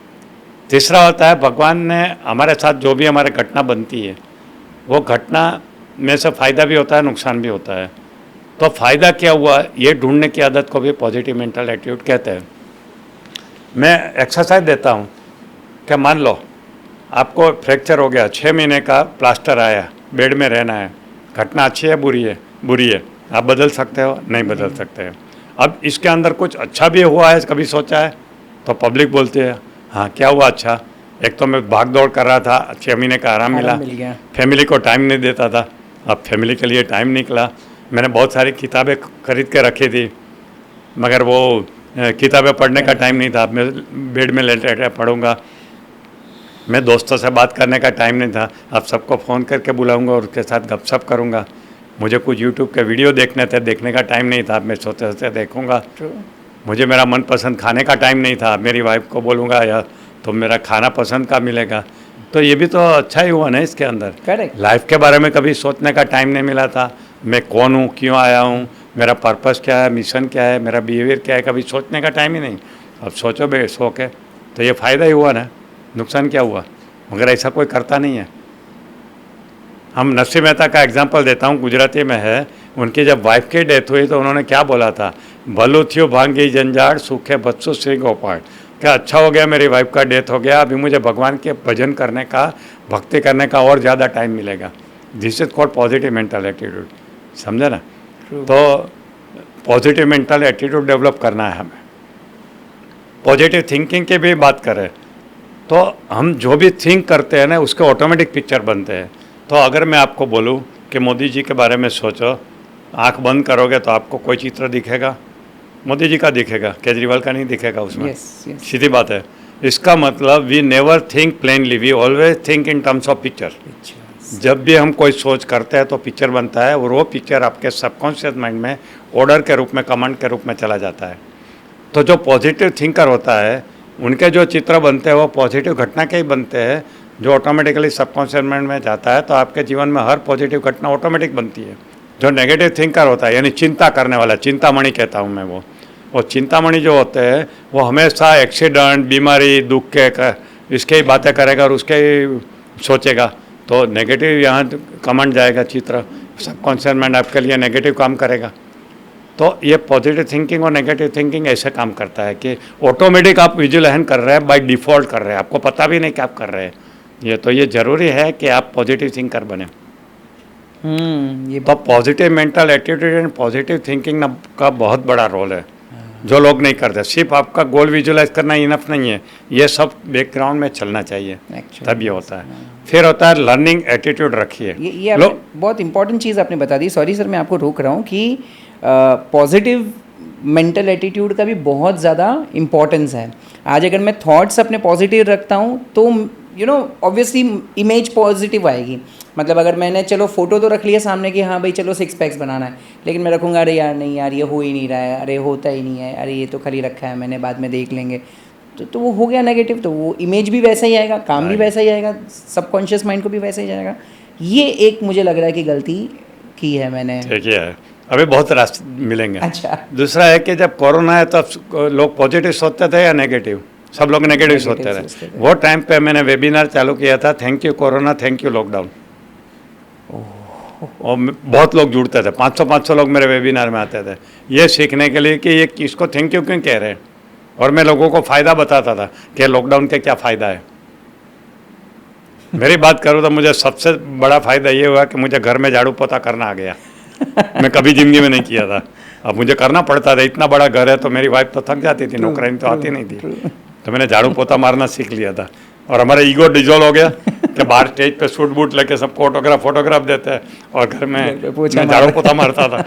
तीसरा होता है भगवान ने हमारे साथ जो भी हमारे घटना बनती है वो घटना में से फ़ायदा भी होता है, नुकसान भी होता है। तो फ़ायदा क्या हुआ ये ढूंढने की आदत को भी पॉजिटिव मेंटल एटीट्यूड कहते हैं। मैं एक्सरसाइज देता हूँ कि मान लो आपको फ्रैक्चर हो गया, 6 महीने का प्लास्टर आया, बेड में रहना है, घटना अच्छी है बुरी है, बुरी है, आप बदल सकते हो नहीं बदल सकते हो। अब इसके अंदर कुछ अच्छा भी हुआ है कभी सोचा है? तो पब्लिक बोलती है हाँ क्या हुआ अच्छा, एक तो मैं भाग दौड़ कर रहा था, 6 महीने का आराम मिला, मिल गया। फैमिली को टाइम नहीं देता था, अब फैमिली के लिए टाइम निकला। मैंने बहुत सारी किताबें खरीद के रखी थी मगर वो किताबें पढ़ने का टाइम नहीं था। मैं बेड में लेटे पढ़ूंगा, मैं दोस्तों से बात करने का टाइम नहीं था, अब सबको फ़ोन करके बुलाऊंगा और उसके साथ गपशप करूंगा। मुझे कुछ यूट्यूब के वीडियो देखने थे, देखने का टाइम नहीं था, मैं सोते सोते देखूंगा। मुझे मेरा मनपसंद खाने का टाइम नहीं था, मेरी वाइफ को बोलूँगा या तो मेरा खाना पसंद का मिलेगा। तो ये भी तो अच्छा ही हुआ ना इसके अंदर। करेक्ट। लाइफ के बारे में कभी सोचने का टाइम नहीं मिला था, मैं कौन हूँ, क्यों आया हूँ, मेरा पर्पस क्या है, मिशन क्या है, मेरा बिहेवियर क्या है, कभी सोचने का टाइम ही नहीं। अब सोचो बे सो के, तो ये फ़ायदा ही हुआ ना, नुकसान क्या हुआ? मगर ऐसा कोई करता नहीं है। हम नरसिंह मेहता का एग्जांपल देता हूँ, गुजराती में है। उनकी जब वाइफ की डेथ हुई तो उन्होंने क्या बोला था, भलू थियो भांगी जंजाड़ सूखे बच्चों श्री गोपाल। क्या अच्छा हो गया मेरी वाइफ का डेथ हो गया, अभी मुझे भगवान के भजन करने का, भक्ति करने का और ज़्यादा टाइम मिलेगा। This is called positive mental attitude, समझे ना। तो पॉजिटिव मेंटल एटीट्यूड डेवलप करना है हमें। पॉजिटिव थिंकिंग की भी बात करें तो हम जो भी थिंक करते हैं ना उसके ऑटोमेटिक पिक्चर बनते हैं। तो अगर मैं आपको बोलूं कि मोदी जी के बारे में सोचो, आंख बंद करोगे तो आपको कोई चित्र दिखेगा? मोदी जी का दिखेगा, केजरीवाल का नहीं दिखेगा उसमें। सीधी बात है। इसका मतलब we never think plainly, we always think in terms of picture. जब भी हम कोई सोच करते हैं तो पिक्चर बनता है और वो पिक्चर आपके सबकॉन्शियस माइंड में ऑर्डर के रूप में, कमांड के रूप में चला जाता है। तो जो पॉजिटिव थिंकर होता है उनके जो चित्र बनते हैं वो पॉजिटिव घटना के ही बनते हैं, जो ऑटोमेटिकली सबकॉन्शियस माइंड में जाता है। तो आपके जीवन में हर पॉजिटिव घटना ऑटोमेटिक बनती है। जो नेगेटिव थिंकर होता है यानी चिंता करने वाला, चिंतामणि कहता हूँ मैं वो चिंतामणि जो होते हैं वो हमेशा एक्सीडेंट, बीमारी, दुख के इसके ही बातें करेगा और उसके ही सोचेगा, तो नेगेटिव यहाँ कमांड जाएगा, चित्र सबकॉन्शियस माइंड आपके लिए नेगेटिव काम करेगा। तो ये पॉजिटिव थिंकिंग और नेगेटिव थिंकिंग ऐसे काम करता है कि ऑटोमेटिक आप विजुअलाइज कर रहे हैं, बाय डिफ़ॉल्ट कर रहे हैं, आपको पता भी नहीं कि आप कर रहे हैं। ये ज़रूरी है कि आप पॉजिटिव थिंकर बने। ये तो positive mental attitude and positive thinking का बहुत बड़ा रोल है, जो लोग नहीं करते। सिर्फ आपका गोल विजुअलाइज करना इनफ नहीं है, ये सब बैकग्राउंड में चलना चाहिए, तब ये होता है। फिर होता है लर्निंग एटीट्यूड रखिए। ये बहुत इंपॉर्टेंट चीज़ आपने बता दी। सॉरी सर, मैं आपको रोक रहा हूँ कि पॉजिटिव मेंटल एटीट्यूड का भी बहुत ज़्यादा इम्पोर्टेंस है। आज अगर मैं थॉट्स अपने पॉजिटिव रखता हूँ तो ऑब्वियसली इमेज पॉजिटिव आएगी। मतलब अगर मैंने चलो फोटो तो रख लिया सामने कि हाँ भाई चलो 6 पैक्स बनाना है, लेकिन मैं रखूँगा अरे यार नहीं यार ये हो ही नहीं रहा है, अरे होता ही नहीं है, अरे ये तो खाली रखा है मैंने, बाद में देख लेंगे, तो वो हो गया नेगेटिव। तो वो इमेज भी वैसा ही आएगा, काम भी वैसा ही आएगा, सबकॉन्शियस माइंड को भी वैसा ही जाएगा। ये एक मुझे लग रहा है कि गलती की है मैंने। ठीक है, अभी बहुत रास्ते मिलेंगे। अच्छा, दूसरा है कि जब कोरोना है तब लोग पॉजिटिव सोचते थे या नेगेटिव? सब लोग नेगेटिव सोचते थे। वो टाइम पे मैंने वेबिनार चालू किया था, thank you corona, thank you lockdown. और बहुत लोग जुड़ते थे, 500 लोग मेरे वेबिनार में आते थे ये सीखने के लिए कि ये किसको थैंक यू क्यों कह रहे हैं। और मैं लोगों को फ़ायदा बताता था कि लॉकडाउन के क्या फ़ायदा है। मेरी बात करूँ तो मुझे सबसे बड़ा फ़ायदा ये हुआ कि मुझे घर में झाड़ू पोता करना आ गया। मैं कभी ज़िंदगी में नहीं किया था, अब मुझे करना पड़ता था। इतना बड़ा घर है तो मेरी वाइफ तो थक जाती थी, नौकरानी तो आती नहीं थी, तो मैंने झाड़ू पोता मारना सीख लिया था। और हमारा ईगो डिजोल्व हो गया कि बाहर स्टेज पे सूट बूट लेके सबको फोटोग्राफ देते हैं और घर में मैं झाड़ू पोता मारता था।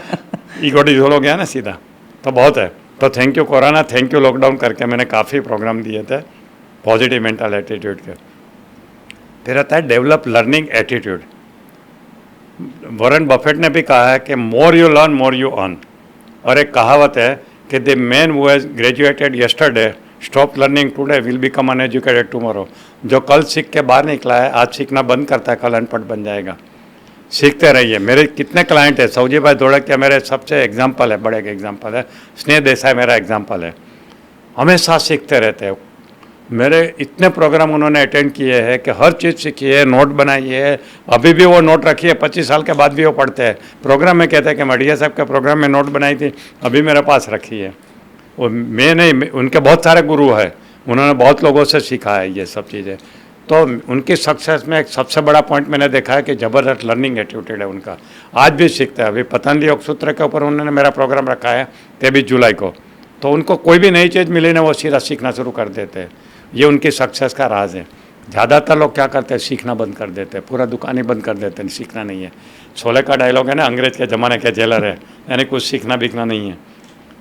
ईगो डिजोल्व हो गया ना सीधा, तो बहुत है। तो thank you corona, thank you lockdown करके मैंने काफ़ी प्रोग्राम दिए थे पॉजिटिव मेंटल एटीट्यूड के। फिर आता है develop learning attitude. Warren Buffett ने भी कहा है कि more you learn more you earn. और एक कहावत है कि the man who has graduated yesterday stop learning today will become uneducated tomorrow. जो कल सीख के बाहर निकला है, आज सीखना बंद करता है, कल अनपढ़ बन जाएगा। सीखते रहिए। मेरे कितने क्लाइंट है, सौजी भाई धोड़किया मेरे सबसे एग्जाम्पल है, बड़े एग्जाम्पल है, स्नेह देसाई मेरा एग्जाम्पल है। हमेशा सीखते रहते हैं। मेरे इतने प्रोग्राम उन्होंने अटेंड किए हैं कि हर चीज़ सीखी है, नोट बनाई है, अभी भी वो नोट रखी है, 25 साल के बाद भी वो पढ़ते हैं। प्रोग्राम में कहते हैं कि मडिया साहब के प्रोग्राम में नोट बनाई थी, अभी मेरे पास रखी है। वो मैं नहीं, उनके बहुत सारे गुरु हैं, उन्होंने बहुत लोगों से सीखा है ये सब चीज़ें। तो उनकी सक्सेस में एक सबसे बड़ा पॉइंट मैंने देखा है कि ज़बरदस्त लर्निंग एटीट्यूड है उनका। आज भी सीखते हैं। अभी पतंजलि योग सूत्र के ऊपर उन्होंने मेरा प्रोग्राम रखा है 23 जुलाई को। तो उनको कोई भी नई चीज़ मिली ना, वो सीधा सीखना शुरू कर देते हैं। ये उनकी सक्सेस का राज है। ज़्यादातर लोग क्या करते हैं, सीखना बंद कर देते हैं, पूरा दुकान ही बंद कर देते हैं, सीखना नहीं है। शोले का डायलॉग है ना, अंग्रेज के ज़माने के जेलर है, यानी कुछ सीखना बीखना नहीं है।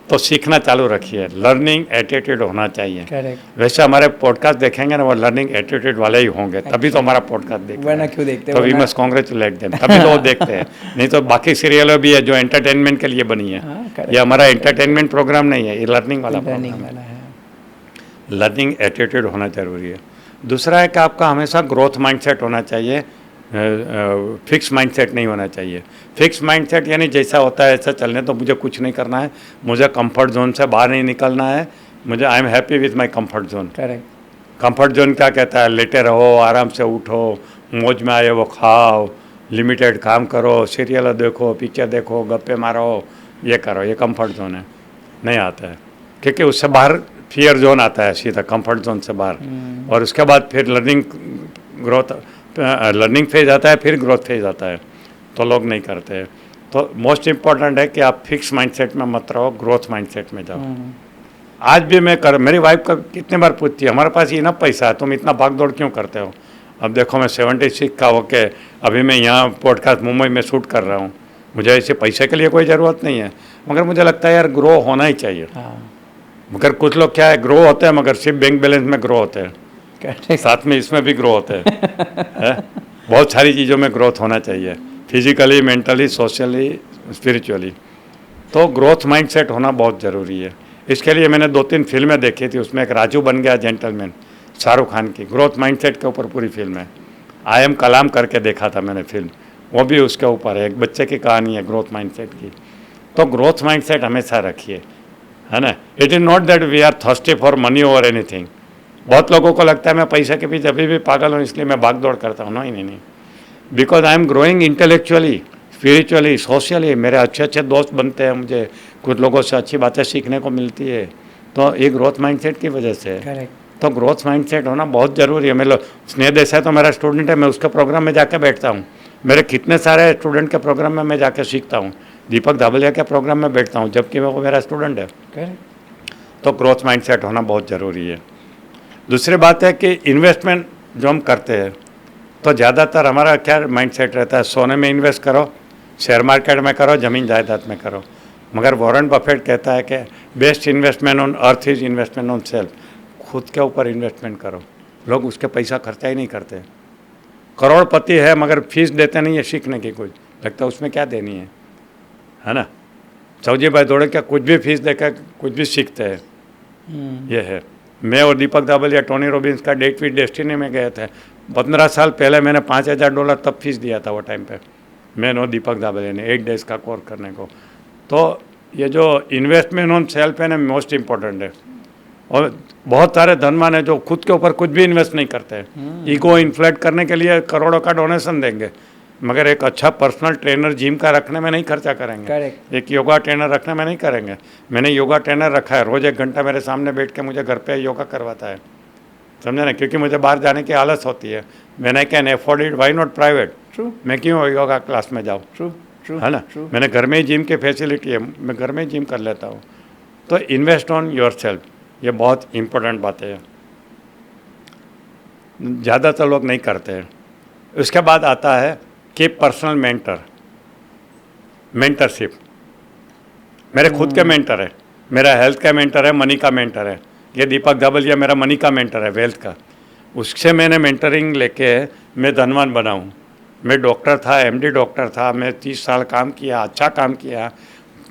तो सीखना चालू रखिए, लर्निंग एटीट्यूड होना चाहिए। करेक्ट। वैसे हमारे पॉडकास्ट देखेंगे ना, वो लर्निंग एटीट्यूड वाले ही होंगे, तभी तो हमारा पॉडकास्ट देखेंगे, वरना क्यों देखते तो वी मस्ट कांग्रेचुलेट देम, तभी तो वो देखते हैं। नहीं तो बाकी सीरियलें भी है जो एंटरटेनमेंट के लिए बनी है। ये हमारा एंटरटेनमेंट प्रोग्राम नहीं है, ये लर्निंग वाला प्रोग्राम है। लर्निंग एटीट्यूड होना जरूरी है। दूसरा है कि आपका हमेशा ग्रोथ माइंडसेट होना चाहिए, फिक्स माइंडसेट नहीं होना चाहिए। फिक्स माइंडसेट यानी जैसा होता है ऐसा चलने, तो मुझे कुछ नहीं करना है, मुझे कंफर्ट जोन से बाहर नहीं निकलना है, मुझे I am happy with my comfort zone. Correct. Comfort zone क्या कहता है, लेटे रहो, आराम से उठो, मौज में आए वो खाओ, लिमिटेड काम करो, सीरियल देखो, पिक्चर देखो, गप्पे मारो, ये करो, ये कंफर्ट जोन है। नहीं आता है, क्योंकि उससे बाहर फियर जोन आता है, सीधा कंफर्ट जोन से बाहर। और उसके बाद फिर लर्निंग फेज आता है, फिर ग्रोथ फेज आता है, तो लोग नहीं करते। तो मोस्ट इम्पॉर्टेंट है कि आप फिक्स माइंडसेट में मत रहो, ग्रोथ माइंडसेट में जाओ। आज भी मेरी वाइफ का कितने बार पूछती है, हमारे पास इनफ पैसा है, तुम इतना भाग दौड़ क्यों करते हो। अब देखो मैं 76 का होके अभी मैं यहाँ पॉडकास्ट मुंबई में शूट कर रहा हूँ, मुझे ऐसे पैसे के लिए कोई ज़रूरत नहीं है, मगर मुझे लगता है यार ग्रो होना ही चाहिए। मगर कुछ लोग क्या है, ग्रो होते हैं मगर सिर्फ बैंक बैलेंस में ग्रो होते हैं, साथ में इसमें भी ग्रो होते हैं। बहुत सारी चीज़ों में ग्रोथ होना चाहिए, फिजिकली, मेंटली, सोशली, स्पिरिचुअली। तो ग्रोथ माइंडसेट होना बहुत ज़रूरी है। इसके लिए मैंने 2-3 फिल्में देखी थी, उसमें एक राजू बन गया जेंटलमैन, शाहरुख खान की, ग्रोथ माइंडसेट के ऊपर पूरी फिल्म है। आई एम कलाम करके देखा था मैंने फिल्म, वो भी उसके ऊपर है, एक बच्चे की कहानी है ग्रोथ माइंडसेट की। तो ग्रोथ माइंडसेट हमेशा रखिए, है ना। It is not that we are thirsty for money और एनीथिंग, बहुत लोगों को लगता है मैं पैसे के पीछे अभी भी पागल हूँ इसलिए मैं भाग दौड़ करता हूँ। नहीं, because I am growing intellectually, spiritually, socially. मेरे अच्छे अच्छे दोस्त बनते हैं, मुझे कुछ लोगों से अच्छी बातें सीखने को मिलती है, तो ये ग्रोथ माइंडसेट की वजह से है। करेक्ट। तो ग्रोथ माइंडसेट होना बहुत ज़रूरी है। मतलब स्नेह देसाई तो मेरा स्टूडेंट है, मैं उसके प्रोग्राम में जाके बैठता हूँ। मेरे कितने सारे स्टूडेंट के प्रोग्राम में मैं जाके सीखता हूँ। दीपक धाबलिया के प्रोग्राम में बैठता हूँ, जबकि वो मेरा स्टूडेंट है। करेक्ट। तो ग्रोथ माइंडसेट होना बहुत ज़रूरी है। दूसरी बात है कि इन्वेस्टमेंट जो हम करते हैं, तो ज़्यादातर हमारा क्या माइंडसेट रहता है, सोने में इन्वेस्ट करो, शेयर मार्केट में करो, ज़मीन जायदाद में करो। मगर वॉरेन बफेट कहता है कि best investment on earth is investment on self. खुद के ऊपर इन्वेस्टमेंट करो। लोग उसके पैसा खर्चा ही नहीं करते। करोड़पति है मगर फीस देते नहीं है सीखने की, कुछ लगता है उसमें क्या देनी है ना। सौजी भाई दौड़े क्या कुछ भी फीस देकर कुछ भी सीखते हैं। ये है। मैं और दीपक धाबलिया टोनी रॉबिन्स का डेट विद डेस्टिनी में गए थे 15 साल पहले। मैंने $5,000 तब फीस दिया था वो टाइम पे, मैं और दीपक धाबलिया ने 8 डेज़ का कोर्स करने को। तो ये जो इन्वेस्टमेंट ऑन सेल्फ है ना, मोस्ट इम्पोर्टेंट है। और बहुत सारे धनवान है जो खुद के ऊपर कुछ भी इन्वेस्ट नहीं करते हैं। ईगो इन्फ्लेट करने के लिए करोड़ों का डोनेशन देंगे, मगर एक अच्छा पर्सनल ट्रेनर जिम का रखने में नहीं खर्चा करेंगे। करेक्ट। एक योगा ट्रेनर रखने में नहीं करेंगे। मैंने योगा ट्रेनर रखा है, रोज़ 1 घंटा मेरे सामने बैठ के मुझे घर पे योगा करवाता है, समझे ना, क्योंकि मुझे बाहर जाने की आलस होती है। When I can afford it, why not private. True. मैं क्यों योगा क्लास में जाऊँ, ट्रू। ट्रू है ना। मैंने घर में ही जिम की फैसिलिटी है, मैं घर में ही जिम कर लेता हूँ। तो इन्वेस्ट ऑन योर सेल्फ, ये बहुत इम्पोर्टेंट बात है, ज़्यादातर लोग नहीं करते हैं। उसके बाद आता है कि पर्सनल मेंटरशिप। मेरे खुद के मेंटर है, मेरा हेल्थ का मेंटर है, मनी का मेंटर है। ये दीपक धाबलिया मेरा मनी का मेंटर है, वेल्थ का। उससे मैंने मेंटरिंग लेके मैं धनवान बना हूँ। मैं डॉक्टर था, MD डॉक्टर था, मैं 30 साल काम किया, अच्छा काम किया,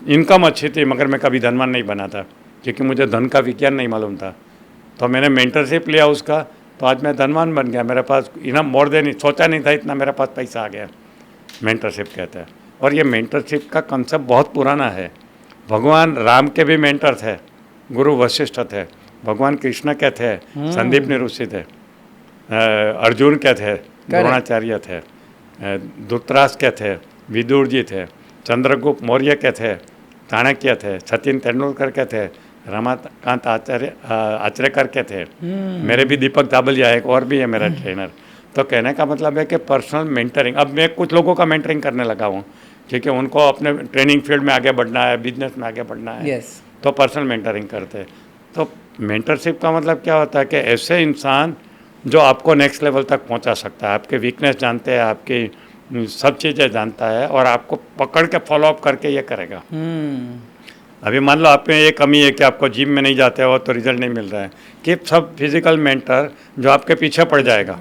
इनकम अच्छी थी, मगर मैं कभी धनवान नहीं बना था क्योंकि मुझे धन का विज्ञान नहीं मालूम था। तो मैंने मेंटरशिप लिया उसका, तो आज मैं धनवान बन गया। मेरे पास इनफ मोर देन, सोचा नहीं था इतना मेरे पास पैसा आ गया। मेंटरशिप कहते हैं। और ये मेंटरशिप का कंसेप्ट बहुत पुराना है। भगवान राम के भी मेंटर थे, गुरु वशिष्ठ थे। भगवान कृष्ण के थे, संदीप निरुषि थे। अर्जुन के थे, द्रोणाचार्य थे। धृतराष्ट्र के थे, विदुर जी थे। चंद्रगुप्त मौर्य के थे, चाणक्य थे। सचिन तेंदुलकर के थे, रमाकांत आचरेकर के थे। मेरे भी दीपक धाबलिया, एक और भी है मेरा ट्रेनर। तो कहने का मतलब है कि पर्सनल मेंटरिंग, अब मैं कुछ लोगों का मेंटरिंग करने लगा हूँ क्योंकि उनको अपने ट्रेनिंग फील्ड में आगे बढ़ना है, बिजनेस में आगे बढ़ना है। Yes. तो पर्सनल मेंटरिंग करते हैं। तो मेंटरशिप का मतलब क्या होता है कि ऐसे इंसान जो आपको नेक्स्ट लेवल तक पहुंचा सकता है, आपके वीकनेस जानते हैं, आपकी सब चीज़ें जानता है और आपको पकड़ के फॉलो अप करके ये करेगा। अभी मान लो आप में ये कमी है कि आपको जिम में नहीं जाते हो तो रिजल्ट नहीं मिल रहा है, कि सब फिजिकल मेंटर जो आपके पीछे पड़ जाएगा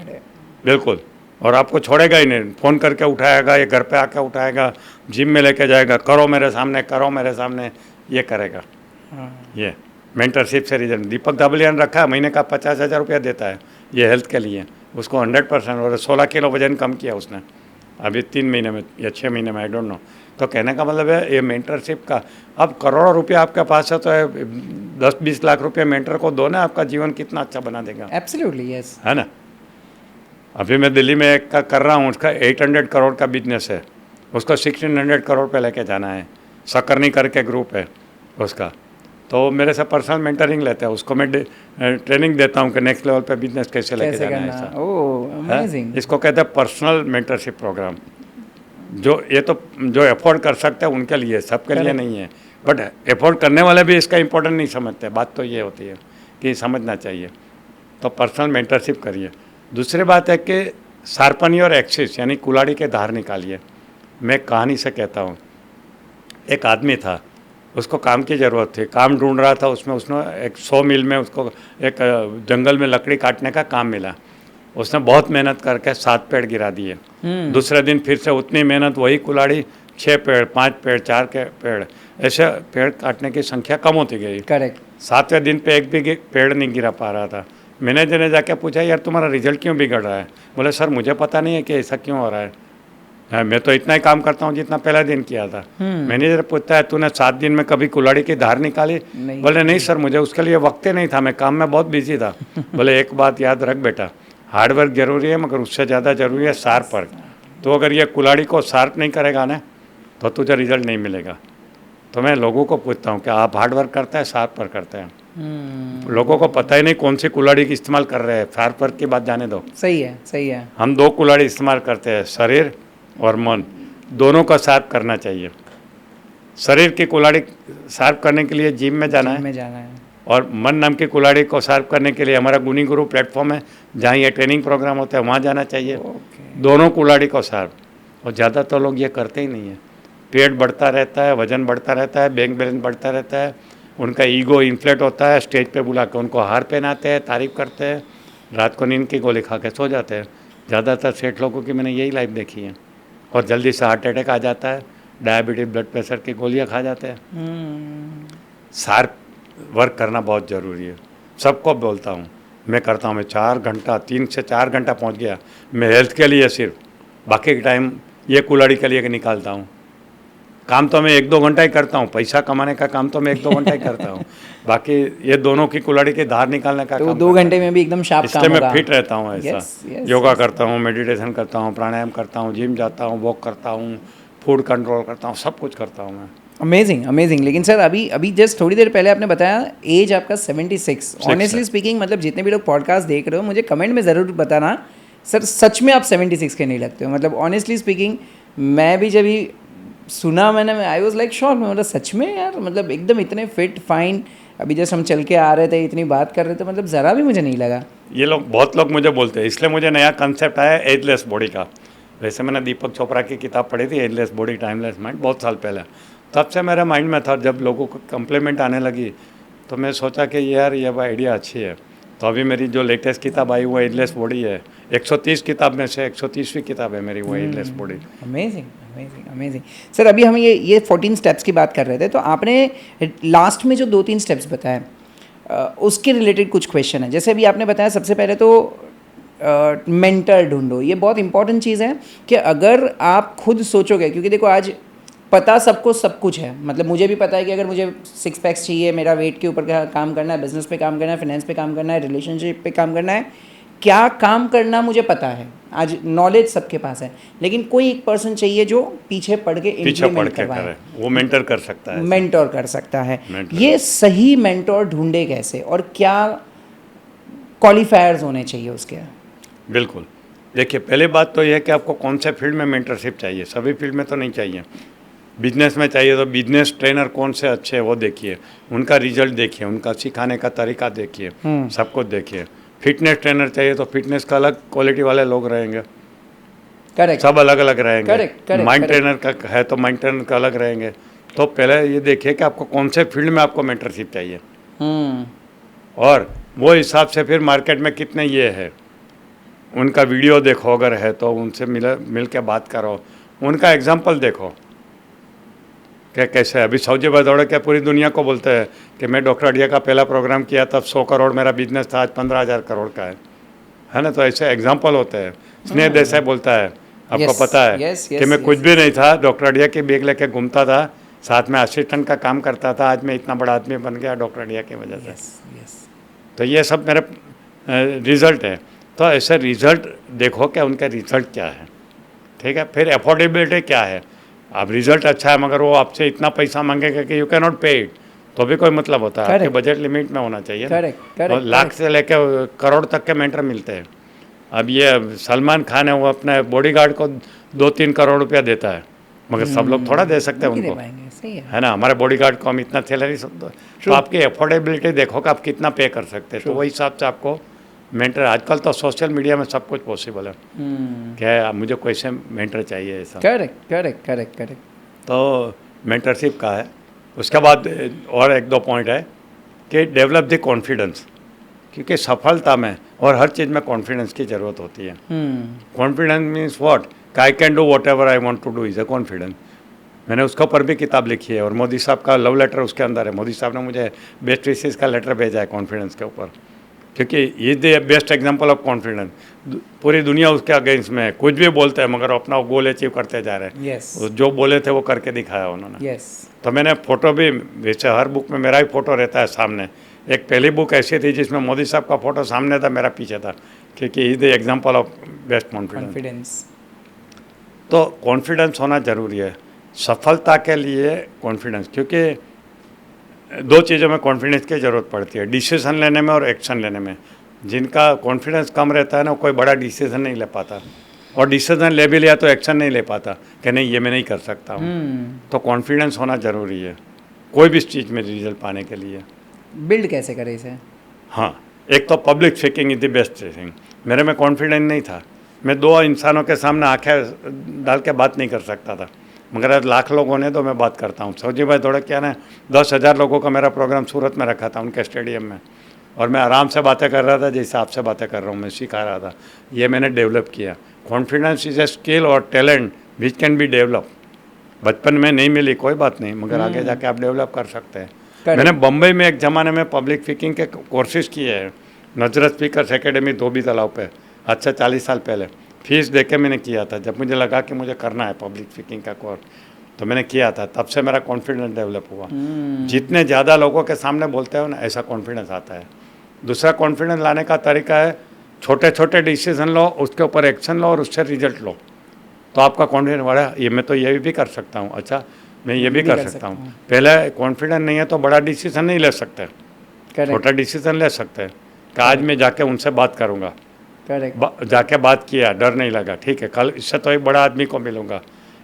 बिल्कुल, और आपको छोड़ेगा ही नहीं। फ़ोन करके उठाएगा, ये घर पे आके उठाएगा, जिम में लेके जाएगा, करो मेरे सामने, करो मेरे सामने, ये करेगा। ये मेंटरशिप से रिजल्ट। दीपक धाबलिया ने रखा है, महीने का 50,000 रुपया देता है ये हेल्थ के लिए। उसको 100% और 16 किलो वजन कम किया उसने अभी 3 महीने में या 6 महीने में, आई डोंट नो। तो कहने का मतलब है ये मेंटरशिप का, अब करोड़ों रुपया आपके पास है तो 10-20 लाख रुपये मेंटर को दो ना, आपका जीवन कितना अच्छा बना देगा। Absolutely yes. है ना। अभी मैं दिल्ली में एक का कर रहा हूँ, उसका 800 करोड़ का बिजनेस है, उसको 1600 करोड़ पे लेके जाना है। सकरनी करके ग्रुप है उसका, तो मेरे से पर्सनल मेंटरिंग लेता है। उसको मैं ट्रेनिंग देता हूँ कि नेक्स्ट लेवल पे बिजनेस कैसे लेके जाना है ऐसा। ओह अमेजिंग। इसको कहते हैं पर्सनल मेंटरशिप प्रोग्राम। जो ये तो जो अफोर्ड कर सकते हैं उनके लिए, सबके लिए नहीं है, बट अफोर्ड करने वाले भी इसका इम्पोर्टेंट नहीं समझते। बात तो ये होती है कि समझना चाहिए। तो पर्सनल मेंटरशिप करिए। दूसरी बात है कि शार्पन योर एक्सिस, यानी कुल्हाड़ी के धार निकालिए। मैं कहानी से कहता हूँ, एक आदमी था, उसको काम की ज़रूरत थी, काम ढूंढ रहा था। उसमें उसने एक 100 मील में उसको एक जंगल में लकड़ी काटने का काम मिला। उसने बहुत मेहनत करके 7 पेड़ गिरा दिए। दूसरे दिन फिर से उतनी मेहनत, वही कुल्हाड़ी, 6 पेड़, 5 पेड़, 4 के पेड़, ऐसे पेड़ काटने की संख्या कम होती गई। करेक्ट। 7वें दिन पे एक भी पेड़ नहीं गिरा पा रहा था। मैनेजर ने जाके पूछा, यार तुम्हारा रिजल्ट क्यों बिगड़ रहा है? बोले सर मुझे पता नहीं है कि ऐसा क्यों हो रहा हाँ, मैं तो इतना ही काम करता हूँ जितना पहला दिन किया था। मैनेजर पूछता है तूने 7 दिन में कभी कुल्हाड़ी की धार निकाली? नहीं। बोले नहीं सर, मुझे उसके लिए वक्त ही नहीं था, मैं काम में बहुत बिजी था। बोले एक बात याद रख बेटा, हार्डवर्क जरूरी है मगर उससे ज़्यादा ज़रूरी है शार्प वर्क। तो अगर ये कुल्हाड़ी को शार्प नहीं करेगा ना तो तुझे रिजल्ट नहीं मिलेगा। तो मैं लोगों को पूछता हूँ कि आप हार्ड वर्क करते हैं शार्प वर्क करते हैं? लोगों को पता ही नहीं कौन सी कुल्हाड़ी की इस्तेमाल कर रहे हैं। शार्प वर्क की बात जाने दो। सही है, सही है। हम 2 कुल्हाड़ी इस्तेमाल करते हैं, शरीर और मन, दोनों का शार्प करना चाहिए। शरीर की कुल्हाड़ी शार्प करने के लिए जिम में जाना जिम है में जाना है। और मन नाम की कुल्हाड़ी को शार्प करने के लिए हमारा गुनी गुरु प्लेटफॉर्म है जहाँ ये ट्रेनिंग प्रोग्राम होता है, वहाँ जाना चाहिए। दोनों कुल्हाड़ी को शार्प। और ज़्यादातर लोग ये करते ही नहीं है। पेट बढ़ता रहता है, वजन बढ़ता रहता है, बैंक बैलेंस बढ़ता रहता है, उनका ईगो इन्फ्लेट होता है, स्टेज पे बुला के उनको हार पहनाते हैं, तारीफ करते हैं, रात को नींद की गोली खा के सो जाते हैं। ज़्यादातर सेठ लोगों की मैंने यही लाइफ देखी है। और जल्दी से हार्ट अटैक आ जाता है, डायबिटीज ब्लड प्रेशर की गोलियां खा जाते हैं। शार्प वर्क करना बहुत ज़रूरी है। सबको बोलता हूँ, मैं करता हूँ। मैं 4 घंटा 3 से 4 घंटा पहुँच गया मैं हेल्थ के लिए, सिर्फ बाकी के टाइम ये कुल्हाड़ी के लिए निकालता हूँ। काम तो मैं 1-2 घंटा ही करता हूँ, पैसा कमाने का काम तो मैं 1-2 घंटा ही करता हूँ, बाकी ये दोनों की कुल्हाड़ी की धार निकालने का तो काम 2 घंटे में भी एकदम शार्प काम इसलिए होगा। मैं फिट रहता हूँ ऐसा। Yes, yes, yoga yes. करता हूँ, मेडिटेशन करता हूँ, प्राणायाम करता हूँ, जिम जाता हूँ, वॉक करता हूँ, फूड कंट्रोल करता हूँ, सब कुछ करता हूँ मैं। Amazing, amazing. लेकिन सर अभी अभी जस्ट थोड़ी देर पहले आपने बताया एज आपका 76। ऑनेस्टली स्पीकिंग, मतलब जितने भी लोग पॉडकास्ट देख रहे हो मुझे कमेंट में ज़रूर बताना सर सच में आप 76 के नहीं लगते हो। मतलब ऑनेस्टली स्पीकिंग मैं भी जब ही सुना मैंने, आई वॉज लाइक शॉक। मैं मतलब सच में यार, मतलब एकदम इतने फिट फाइन। अभी जस्ट हम चल के आ रहे थे, इतनी बात कर रहे थे, मतलब ज़रा भी मुझे नहीं लगा। ये लोग बहुत लोग मुझे बोलते हैं, इसलिए मुझे नया कंसेप्ट आया एजलेस बॉडी का। वैसे मैंने दीपक चोपड़ा की किताब पढ़ी थी एजलेस बॉडी टाइमलेस माइंड, बहुत साल पहले। तब से मेरे माइंड में था। जब लोगों को कम्प्लीमेंट आने लगी तो मैं सोचा कि यार ये आइडिया अच्छी है। तो अभी मेरी जो लेटेस्ट किताब आई वो एजलेस बॉडी है। 130 किताब में से 130वीं किताब है मेरी वो ageless body. Amazing, amazing, amazing. Sir अभी हम ये 14 स्टेप्स की बात कर रहे थे, तो आपने लास्ट में जो 2-3 स्टेप्स बताए उसके रिलेटेड कुछ क्वेश्चन है। जैसे अभी आपने बताया सबसे पहले तो मेंटर ढूंढो। ये बहुत इंपॉर्टेंट चीज़ है कि अगर आप खुद सोचोगे, क्योंकि देखो आज पता सबको सब कुछ है। मतलब मुझे भी पता है कि अगर मुझे 6 पैक्स चाहिए, मेरा वेट के ऊपर काम करना है, बिजनेस पे काम करना है, फाइनेंस पे काम करना है, रिलेशनशिप पे काम करना है, क्या काम करना मुझे पता है। आज नॉलेज सबके पास है, लेकिन कोई एक पर्सन चाहिए जो पीछे पढ़ के इम्प्लीमेंट करवाए। वो मेंटर कर सकता है, मेंटोर कर सकता है। ये सही मेंटोर ढूंढे कैसे और क्या क्वालिफायर्स होने चाहिए उसके? बिल्कुल, देखिए पहली बात तो यह है कि आपको कौन से फील्ड में मेंटरशिप चाहिए। सभी फील्ड में तो नहीं चाहिए। बिजनेस में चाहिए तो बिजनेस ट्रेनर कौन से अच्छे हैं वो देखिए, उनका रिजल्ट देखिए, उनका सिखाने का तरीका देखिए, सब कुछ देखिए। फिटनेस ट्रेनर चाहिए तो फिटनेस का अलग क्वालिटी वाले लोग रहेंगे। करेक्ट, सब अलग अलग रहेंगे। करेक्ट, माइंड ट्रेनर का है तो माइंड ट्रेनर का अलग रहेंगे। तो पहले ये देखिए कि आपको कौन से फील्ड में आपको मेंटरशिप चाहिए, और वो हिसाब से फिर मार्केट में कितने ये है उनका वीडियो देखो, अगर है तो उनसे मिल के बात करो, उनका एग्जाम्पल देखो क्या कैसे है। अभी सौजी भदौड़े क्या पूरी दुनिया को बोलते हैं कि मैं डॉक्टर अडिया का पहला प्रोग्राम किया तब 100 करोड़ मेरा बिजनेस था, आज 15,000 करोड़ का है ना। तो ऐसे एग्जाम्पल होते हैं। स्नेह देसाई बोलता है, आपको पता है कि मैं कुछ भी नहीं था, डॉक्टर अडिया की बैग लेके घूमता था, साथ में असिस्टेंट का काम करता था, आज मैं इतना बड़ा आदमी बन गया डॉक्टर अडिया की वजह से। तो ये सब मेरे रिजल्ट है। तो ऐसे रिजल्ट देखो कि उनका रिजल्ट क्या है, ठीक है। फिर अफोर्डेबिलिटी क्या है। अब रिजल्ट अच्छा है मगर वो आपसे इतना पैसा मांगेगा कि यू कैन नॉट पे इट, तो भी कोई मतलब होता है। आपके बजट लिमिट में होना चाहिए। करेक्ट। लाख से लेके करोड़ तक के मेंटर मिलते हैं। अब ये सलमान खान है, वो अपने बॉडीगार्ड को 2-3 करोड़ रुपया देता है, मगर सब लोग थोड़ा दे सकते हैं उनको, है ना। हमारे बॉडीगार्ड को हम इतना सैलरी तो आपकी अफोर्डेबिलिटी देखो कि आप कितना पे कर सकते हैं, तो वही हिसाब से आपको मेंटर। आजकल तो सोशल मीडिया में सब कुछ पॉसिबल है। क्या मुझे कोई से मेंटर चाहिए ऐसा। करेक्ट। तो मेंटरशिप का है। उसके बाद और 1-2 पॉइंट है कि डेवलप द कॉन्फिडेंस, क्योंकि सफलता में और हर चीज़ में कॉन्फिडेंस की ज़रूरत होती है। Confidence means what, I can do whatever I want to do is a confidence. मैंने उसके ऊपर भी किताब लिखी है, और मोदी साहब का लव लेटर उसके अंदर है। मोदी साहब ने मुझे बेस्ट विशेस का लेटर भेजा है कॉन्फिडेंस के ऊपर। क्योंकि ये the best example of confidence. पूरी दुनिया उसके अगेंस्ट में है, कुछ भी बोलते हैं मगर अपना गोल अचीव करते जा रहे हैं। यस जो बोले थे वो करके दिखाया उन्होंने। यस तो मैंने फ़ोटो भी, वैसे हर बुक में मेरा ही फ़ोटो रहता है सामने। एक पहली बुक ऐसी थी जिसमें मोदी साहब का फ़ोटो सामने था, मेरा पीछे था, क्योंकि is the example of best confidence. Confidence. तो कॉन्फिडेंस होना ज़रूरी है सफलता के लिए। कॉन्फिडेंस, क्योंकि दो चीज़ों में कॉन्फिडेंस की ज़रूरत पड़ती है, डिसीजन लेने में और एक्शन लेने में। जिनका कॉन्फिडेंस कम रहता है ना, कोई बड़ा डिसीजन नहीं ले पाता, और डिसीजन ले भी लिया तो एक्शन नहीं ले पाता कि नहीं ये मैं नहीं कर सकता हूँ। तो कॉन्फिडेंस होना ज़रूरी है कोई भी चीज़ में रिजल्ट पाने के लिए। बिल्ड कैसे करें इसे? हाँ, एक तो public speaking is the best thing. मेरे में कॉन्फिडेंस नहीं था, मैं दो इंसानों के सामने आंखें डाल के बात नहीं कर सकता था, मगर आज लाख लोगों ने तो मैं बात करता हूँ। सौजी भाई थोड़ा क्या ना, 10,000 लोगों का मेरा प्रोग्राम सूरत में रखा था उनके स्टेडियम में, और मैं आराम से बातें कर रहा था जैसे आपसे बातें कर रहा हूँ, मैं सिखा रहा था। ये मैंने डेवलप किया। कॉन्फिडेंस इज ए स्किल और talent which can be develop. बचपन में नहीं मिली कोई बात नहीं, मगर आगे जाके आप डेवलप कर सकते हैं। मैंने बम्बई में एक ज़माने में पब्लिक स्पीकिंग के कोर्सेज किए हैं, नजरत स्पीकर्स एकेडमी धोबी तालाब पे, अच्छा 40 साल पहले फीस दे के मैंने किया था। जब मुझे लगा कि मुझे करना है पब्लिक स्पीकिंग का कोर्स, तो मैंने किया था, तब से मेरा कॉन्फिडेंस डेवलप हुआ। जितने ज़्यादा लोगों के सामने बोलते हो ना, ऐसा कॉन्फिडेंस आता है। दूसरा कॉन्फिडेंस लाने का तरीका है, छोटे छोटे डिसीजन लो, उसके ऊपर एक्शन लो और उससे रिजल्ट लो, तो आपका कॉन्फिडेंस बढ़ा। ये मैं तो ये भी कर सकता हूँ, अच्छा मैं ये भी कर सकता हूँ। पहले कॉन्फिडेंस नहीं है तो बड़ा डिसीजन नहीं ले सकते, छोटा डिसीजन ले सकते हैं कि आज मैं जाके उनसे बात करूँगा। जाके बात किया, डर नहीं लगा, ठीक है कल इससे तो एक बड़ा आदमी को मिलूंगा।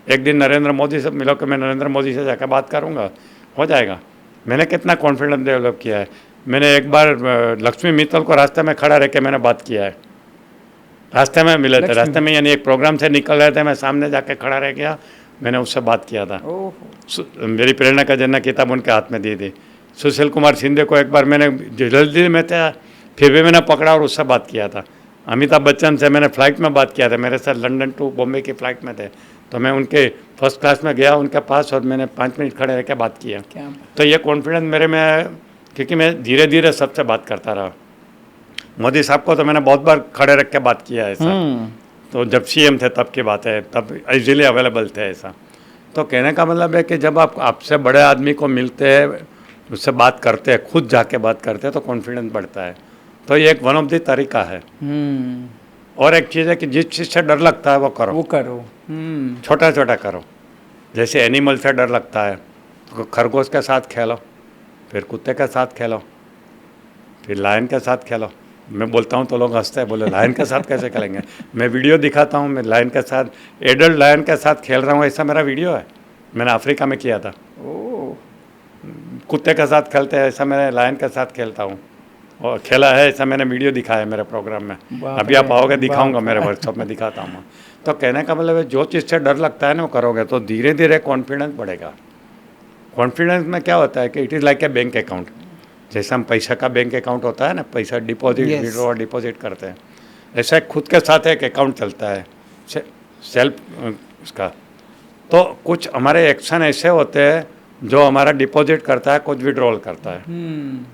एक दिन नरेंद्र मोदी से मिलो कि मैं नरेंद्र मोदी से जाकर बात करूंगा, हो जाएगा। मैंने कितना कॉन्फिडेंस डेवलप किया है। मैंने एक बार लक्ष्मी मित्तल को रास्ते में खड़ा रह के मैंने बात किया है। रास्ते में मिले थे, रास्ते में यानी एक प्रोग्राम से निकल रहे थे, मैं सामने जाके खड़ा रह गया, मैंने उससे बात किया था। मेरी प्रेरणा का जन्नत किताब उनके हाथ में दी थी। सुशील कुमार शिंदे को एक बार मैंने जल्दी में था, फिर भी मैंने पकड़ा और उससे बात किया था। अमिताभ बच्चन से मैंने फ़्लाइट में बात किया था, मेरे साथ लंदन टू बॉम्बे की फ़्लाइट में थे, तो मैं उनके फर्स्ट क्लास में गया उनके पास और मैंने 5 मिनट खड़े रह के बात किया। तो ये कॉन्फिडेंस मेरे में है, क्योंकि मैं धीरे धीरे सबसे बात करता रहा। मोदी साहब को तो मैंने बहुत बार खड़े रख के बात किया है ऐसा, तो जब सीएम थे तब की बात है, तब इजीली अवेलेबल थे ऐसा। तो कहने का मतलब है कि जब आप आपसे बड़े आदमी को मिलते हैं, उससे बात करते हैं, खुद जाके बात करते हैं, तो कॉन्फिडेंस बढ़ता है। तो ये एक वन ऑफ द तरीका है। और एक चीज़ है कि जिस चीज़ से डर लगता है वो करो, छोटा छोटा करो। जैसे एनिमल से डर लगता है तो खरगोश के साथ खेलो, फिर कुत्ते के साथ खेलो, फिर लायन के साथ खेलो। मैं बोलता हूँ तो लोग हंसते हैं, बोले लायन के साथ कैसे खेलेंगे। मैं वीडियो दिखाता हूँ, मैं लायन के साथ, एडल्ट लायन के साथ खेल रहा हूँ, ऐसा मेरा वीडियो है, मैंने अफ्रीका में किया था। कुत्ते के साथ खेलते हैं, ऐसा मैं लायन के साथ खेलता हूँ और खेला है, ऐसा मैंने वीडियो दिखाया है मेरे प्रोग्राम में। अभी आप आओगे दिखाऊंगा, मेरे वर्कशॉप में दिखाता हूँ मैं। तो कहने का मतलब है जो चीज़ से डर लगता है ना वो करोगे तो धीरे धीरे कॉन्फिडेंस बढ़ेगा। कॉन्फिडेंस में क्या होता है कि it is like a bank account. जैसे हम पैसा का बैंक अकाउंट होता है ना, पैसा डिपॉजिट विड्रॉ डिपॉजिट करते हैं, ऐसा खुद के साथ एक अकाउंट चलता है सेल्फ उसका। तो कुछ हमारे एक्शन ऐसे होते हैं जो हमारा डिपॉजिट करता है, कुछ विड्रॉल करता है।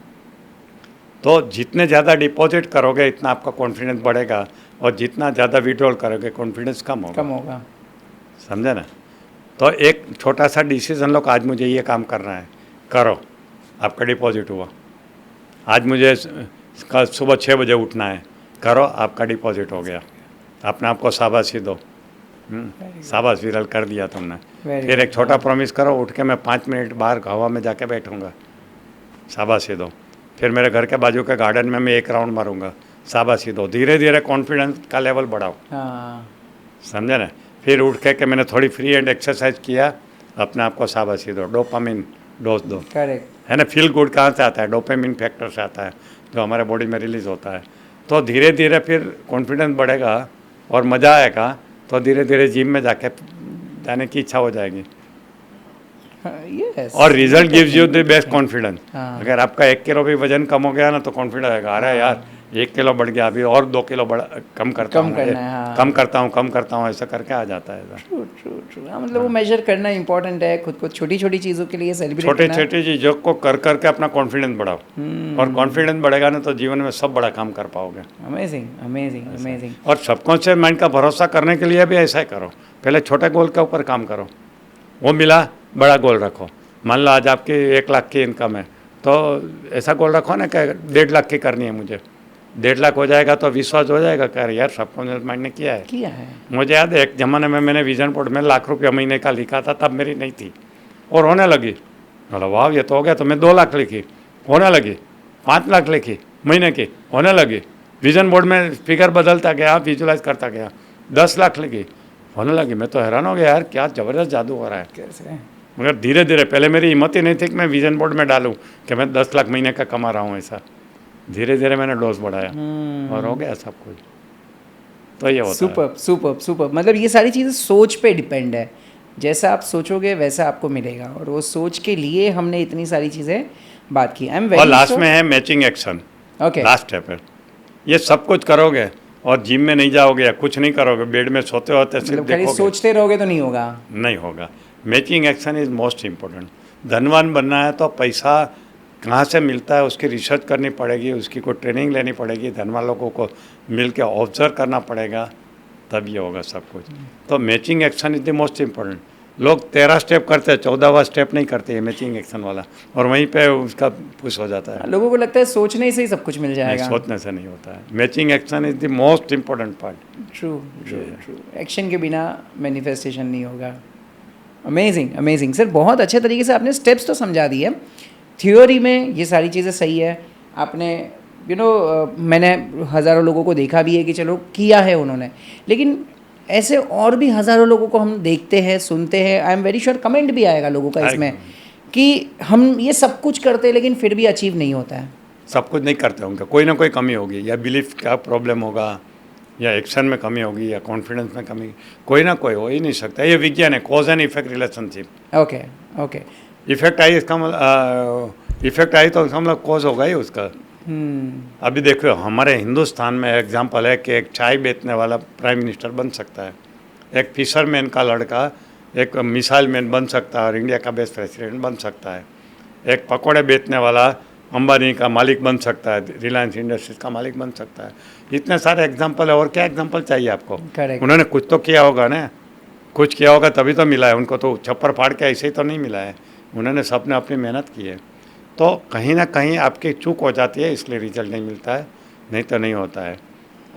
तो जितने ज़्यादा डिपॉजिट करोगे इतना आपका कॉन्फिडेंस बढ़ेगा, और जितना ज़्यादा विड्रॉल करोगे कॉन्फिडेंस कम होगा। समझे ना। तो एक छोटा सा डिसीजन लो, आज मुझे ये काम करना है, करो, आपका डिपॉजिट हुआ। आज मुझे कल सुबह 6 बजे उठना है, करो, आपका डिपॉजिट हो गया। अपने आप को शाबाशी दो, शाबाश विरल कर दिया तुमने। फिर एक छोटा प्रॉमिस करो, उठ के मैं 5 मिनट बाहर हवा में जाके बैठूंगा, शाबाशी दो। फिर मेरे घर के बाजू के गार्डन में मैं 1 राउंड मारूंगा, शाबाशी दो। धीरे धीरे कॉन्फिडेंस का लेवल बढ़ाओ, समझे ना। फिर उठ के मैंने थोड़ी फ्री एंड एक्सरसाइज किया, अपने आप को शाबाशी दो, डोपामिन डोज दो। है ना। फील गुड कहाँ से आता है? डोपामिन फैक्टर से आता है, जो हमारे बॉडी में रिलीज होता है। तो धीरे धीरे फिर कॉन्फिडेंस बढ़ेगा और मज़ा आएगा, तो धीरे धीरे जिम में जाके जाने की इच्छा हो जाएगी। और result gives you the best confidence. अगर आपका 1 किलो भी वजन कम हो गया ना, तो कॉन्फिडेंस आएगा, अरे यार 1 किलो बढ़ गया, अभी और 2 किलो कम करना है, कम करता हूँ ऐसा करके आ जाता है इधर। ट्रू हाँ, मतलब वो मेजर करना इंपॉर्टेंट है खुद को, छोटी छोटी चीज़ों के लिए सेलिब्रेट छोटे करना। छोटे चीज़ों को कर करके अपना कॉन्फिडेंस बढ़ाओ, और कॉन्फिडेंस बढ़ेगा ना तो जीवन में सब बड़ा काम कर पाओगे। Amazing amazing amazing. और सबकॉन्शियस माइंड का भरोसा करने के लिए भी ऐसा ही करो, पहले छोटे गोल के ऊपर काम करो, वो मिला बड़ा गोल रखो। मान लो आज आपकी 1 लाख की इनकम है, तो ऐसा गोल रखो ना कि 1.5 लाख की करनी है मुझे। 1.5 लाख हो जाएगा तो विश्वास हो जाएगा कि यार सबकॉन्शियस माइंड ने किया है। मुझे याद है एक ज़माने में मैंने विजन बोर्ड में ₹1,00,000 महीने का लिखा था, तब मेरी नहीं थी और होने लगी। बोला वाह ये तो हो गया, तो मैं 2 लाख लिखी, होने लगी। 5 लाख लिखी महीने की, होने लगी। विजन बोर्ड में फिगर बदलता गया, विजुलाइज करता गया। 10 लाख लिखी, होने लगी। मैं तो हैरान हो गया यार, क्या ज़बरदस्त जादू हो रहा है। कैसे? मगर धीरे धीरे, पहले मेरी हिम्मत ही नहीं थी कि मैं विजन बोर्ड में डालूं कि मैं 10 लाख महीने का कमा रहा हूँ ऐसा। धीरे धीरे मैंने डोज बढ़ाया और हो गया सब कुछ। तो ये होता है। सुपर। मतलब ये सारी चीज़ें सोच पे डिपेंड है, जैसा आप सोचोगे वैसा आपको मिलेगा, और वो सोच के लिए हमने इतनी सारी चीज़ें बात की। आई एम वेरी और लास्ट में है matching action. Okay, last step है, ये सब कुछ करोगे और जिम में नहीं जाओगे या कुछ नहीं करोगे, बेड में सोते होते सिर्फ मतलब खाली देखोगे, सोचते रहोगे तो नहीं होगा। नहीं होगा। Matching action is most important. धनवान बनना है तो पैसा कहाँ से मिलता है उसकी रिसर्च करनी पड़ेगी, उसकी कोई ट्रेनिंग लेनी पड़ेगी, धनवान लोगों को मिल के ऑब्जर्व करना पड़ेगा, तब ये होगा सब कुछ। तो matching action is the most important. लोग 13 स्टेप करते हैं, 14वां स्टेप नहीं करते हैं मैचिंग एक्शन वाला, और वहीं पे उसका पुश हो जाता है। लोगों को लगता है सोचने से ही सब कुछ मिल नहीं, जाएगा। सोचने से नहीं होता है। Matching action is the most important part. True. Action के बिना मैनिफेस्टेशन नहीं होगा। अमेजिंग सर, बहुत अच्छे तरीके से आपने स्टेप्स तो समझा दिए। थ्योरी में ये सारी चीज़ें सही है, आपने मैंने हज़ारों लोगों को देखा भी है कि चलो किया है उन्होंने, लेकिन ऐसे और भी हज़ारों लोगों को हम देखते हैं, सुनते हैं। आई एम वेरी श्योर कमेंट भी आएगा लोगों का इसमें कि हम ये सब कुछ करते हैं लेकिन फिर भी अचीव नहीं होता है। सब कुछ नहीं करते होंगे, कोई ना कोई कमी होगी, या बिलीफ का प्रॉब्लम होगा, या एक्शन में कमी होगी, या कॉन्फिडेंस में कमी, कोई ना कोई हो ही नहीं सकता। ये विज्ञान है, cause and effect relationship. Okay. Effect I इसका मतलब इफेक्ट आई तो इसका मतलब कॉज होगा ही उसका। अभी देखो हमारे हिंदुस्तान में एग्जांपल है कि एक चाय बेचने वाला प्राइम मिनिस्टर बन सकता है, एक फिशरमैन का लड़का एक मिसाइल मैन बन सकता है और इंडिया का बेस्ट प्रेसिडेंट बन सकता है, एक पकौड़े बेचने वाला अंबानी का मालिक बन सकता है, रिलायंस इंडस्ट्रीज का मालिक बन सकता है। इतने सारे एग्जांपल है, और क्या एग्जांपल चाहिए आपको। Correct. उन्होंने कुछ तो किया होगा ना, कुछ किया होगा तभी तो मिला है उनको, तो छप्पर फाड़ के ऐसे ही तो नहीं मिला है। उन्होंने सबने अपनी मेहनत की है। तो कहीं ना कहीं आपकी चूक हो जाती है, इसलिए रिजल्ट नहीं मिलता है, नहीं तो नहीं होता है।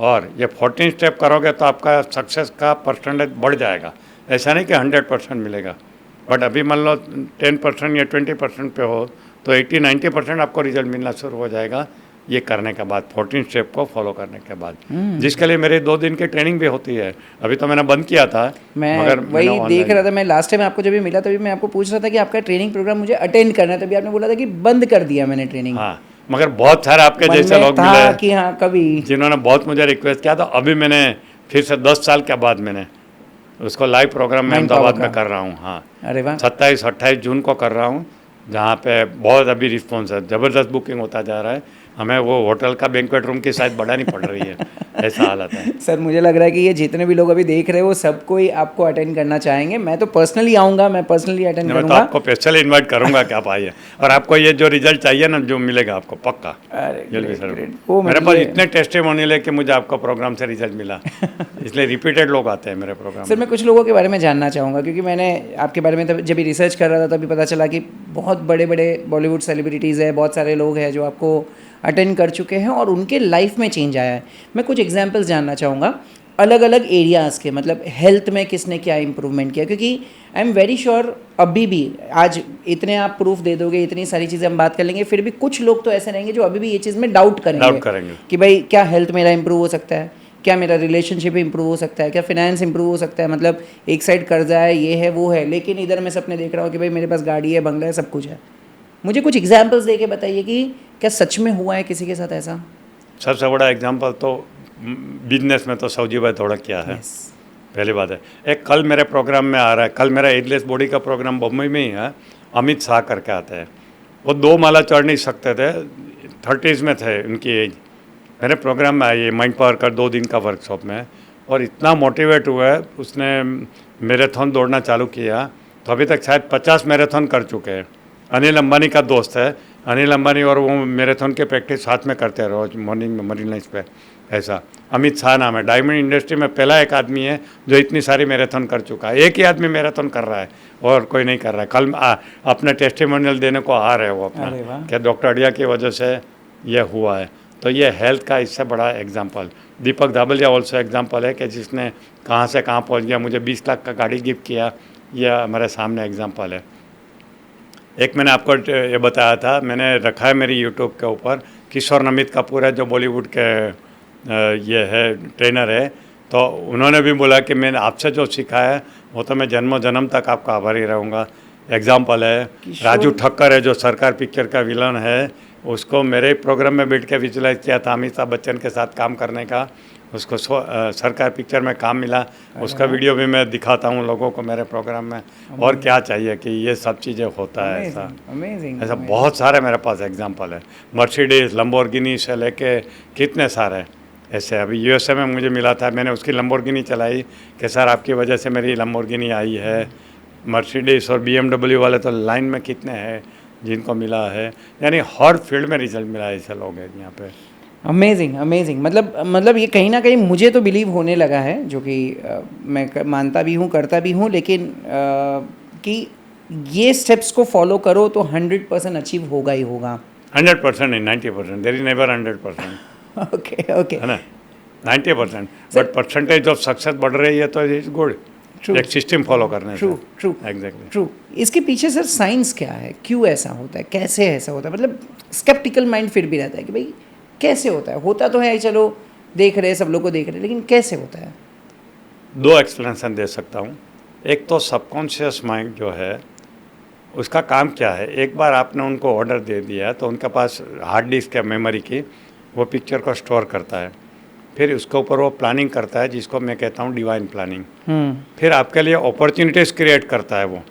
और ये 14 स्टेप करोगे तो आपका सक्सेस का परसेंटेज बढ़ जाएगा। ऐसा नहीं कि 100% मिलेगा, बट अभी मान लो 10% या 20% पे हो तो 80-90% आपको रिजल्ट मिलना शुरू हो जाएगा, ये करने के बाद, 14 स्टेप को फॉलो करने के बाद। जिसके लिए मेरे 2 दिन की ट्रेनिंग भी होती है। अभी तो मैंने बंद किया था, मगर वही देख रहा था मैं लास्ट टाइम आपको जब भी मिला तभी मैं आपको पूछ रहा था कि आपका ट्रेनिंग प्रोग्राम मुझे अटेंड करना है, तभी आपने बोला था कि बंद कर दिया मैंने ट्रेनिंग। हाँ, मगर बहुत सारे आपके जैसे लोग था मिले कि हाँ कभी, जिन्होंने बहुत मुझे रिक्वेस्ट किया, तो अभी मैंने फिर से 10 साल के बाद मैंने उसको लाइव प्रोग्राम में अहमदाबाद में कर रहा हूँ। हाँ, अरे वाह, 27-28 जून को कर रहा हूँ, जहाँ पे बहुत अभी रिस्पॉन्स है, ज़बरदस्त बुकिंग होता जा रहा है। हमें वो होटल का बैंक्वेट रूम की साइज बढ़ानी पड़ रही है, ऐसा हालत है। सर मुझे लग रहा है कि ये जितने भी लोग अभी देख रहे हो सबको ही आपको अटेंड करना चाहेंगे। मैं तो पर्सनली आऊँगा, मैं पर्सनली अटेंड मैं तो करूँगा। आपको स्पेशली इन्वाइट करूँगा कि आप आइए, और आपको ये जो रिजल्ट चाहिए ना, जो मिलेगा आपको पक्का। वो मेरे पास इतने टेस्टिमोनियल है कि मुझे आपका प्रोग्राम से रिजल्ट मिला, इसलिए रिपीटेड लोग आते हैं मेरे प्रोग्राम। सर मैं कुछ लोगों के बारे में जानना चाहूँगा, क्योंकि मैंने आपके बारे में जब भी रिसर्च कर रहा था तभी पता चला कि बहुत बड़े बड़े बॉलीवुड सेलिब्रिटीज़ है, बहुत सारे लोग हैं जो आपको अटेंड कर चुके हैं और उनके लाइफ में चेंज आया है। मैं कुछ एग्जांपल्स जानना चाहूँगा अलग अलग एरियाज़ के, मतलब हेल्थ में किसने क्या इंप्रूवमेंट किया, क्योंकि आई एम वेरी श्योर अभी भी आज इतने आप प्रूफ दे दोगे, इतनी सारी चीज़ें हम बात कर लेंगे, फिर भी कुछ लोग तो ऐसे रहेंगे जो अभी भी ये चीज़ में डाउट करेंगे कि भाई क्या हेल्थ मेरा इंप्रूव हो सकता है, क्या मेरा रिलेशनशिप इंप्रूव हो सकता है, क्या फिनेंस इंप्रूव हो सकता है। मतलब एक साइड कर्जा है, ये है वो है, लेकिन इधर मैं सपने देख रहा हूँ कि भाई मेरे पास गाड़ी है, बंगला है, सब कुछ है। मुझे कुछ एग्जाम्पल्स दे के बताइए कि क्या सच में हुआ है किसी के साथ ऐसा। सबसे बड़ा एग्जाम्पल तो बिजनेस में तो सऊजी भाई थोड़ा क्या है, पहली बात है। एक कल मेरे प्रोग्राम में आ रहा है, कल मेरा एजलेस बॉडी का प्रोग्राम बम्बई में ही है, अमित शाह करके आते हैं। वो 2 माला चढ़ नहीं सकते थे, 30s में थे उनकी एज। मेरे प्रोग्राम में आइए, माइंड पावर का 2 दिन का वर्कशॉप में, और इतना मोटिवेट हुआ है, उसने मैराथन दौड़ना चालू किया तो अभी तक शायद 50 मैराथन कर चुके हैं। अनिल अंबानी का दोस्त है, अनिल अंबानी और वो मैराथन के प्रैक्टिस साथ में करते हैं रोज मॉर्निंग में मरीन लाइन्स पे। ऐसा अमित शाह नाम है, डायमंड इंडस्ट्री में पहला एक आदमी है जो इतनी सारी मैराथन कर चुका है। एक ही आदमी मैराथन कर रहा है और कोई नहीं कर रहा है। कल अपने टेस्टिमोनियल देने को आ रहे हैं वो अपना, क्या डॉक्टर अडिया की वजह से ये हुआ है। तो ये हेल्थ का इससे बड़ा एग्जाम्पल। दीपक धाबलिया ऑल्सो एग्जाम्पल है कि जिसने कहाँ से कहाँ पहुँच गया, मुझे 20 लाख का गाड़ी गिफ्ट किया, यह हमारे सामने एग्जाम्पल है। एक मैंने आपको ये बताया था, मैंने रखा है मेरी यूट्यूब के ऊपर, किशोर नमित कपूर है जो बॉलीवुड के ये है ट्रेनर है, तो उन्होंने भी बोला कि मैंने आपसे जो सीखा है वो तो मैं जन्मों जन्म तक आपका आभारी रहूँगा। एग्जाम्पल है राजू ठक्कर है जो सरकार पिक्चर का विलन है, उसको मेरे प्रोग्राम में बैठ के विजुलाइज किया था अमिताभ बच्चन के साथ काम करने का, उसको सरकार पिक्चर में काम मिला, उसका वीडियो भी मैं दिखाता हूँ लोगों को मेरे प्रोग्राम में। और क्या चाहिए कि ये सब चीज़ें होता है। ऐसा बहुत सारे मेरे पास एग्जांपल है। मर्सिडीज, लंबोर्गिनी से लेके कितने सारे ऐसे। अभी यूएसए में मुझे मिला था, मैंने उसकी लंबोर्गिनी चलाई कि सर आपकी वजह से मेरी लंबोर्गिनी आई है। मर्सिडीज और बीएमडब्ल्यू वाले तो लाइन में कितने हैं जिनको मिला है, यानी हर फील्ड में रिजल्ट मिला है। ऐसे लोग हैं यहाँ पे। Amazing amazing. मतलब ये कहीं ना कहीं मुझे तो बिलीव होने लगा है, जो कि मैं मानता भी हूँ, करता भी हूँ, लेकिन कि ये स्टेप्स को फॉलो करो तो 100% अचीव होगा ही होगा। 100% नहीं, 90%। There is never 100%। Okay okay, है ना, 90%। बट परसेंटेज ऑफ सक्सेस बढ़ रही है तो इज गुड। एक सिस्टम फॉलो करने से। True exactly true. इसके पीछे सर साइंस क्या है, क्यों ऐसा होता है, कैसे ऐसा होता है? मतलब स्केप्टिकल माइंड फिर भी रहता है कि भाई कैसे होता है। होता तो है, चलो देख रहे, सब लोग को देख रहे, लेकिन कैसे होता है? दो एक्सप्लेनेशन दे सकता हूँ। एक तो सबकॉन्शियस माइंड जो है उसका काम क्या है, एक बार आपने उनको ऑर्डर दे दिया तो उनके पास हार्ड डिस्क है मेमोरी की, वो पिक्चर को स्टोर करता है, फिर उसके ऊपर वो प्लानिंग करता है जिसको मैं कहता हूँ डिवाइन प्लानिंग। फिर आपके लिए अपॉर्चुनिटीज़ क्रिएट करता है वो,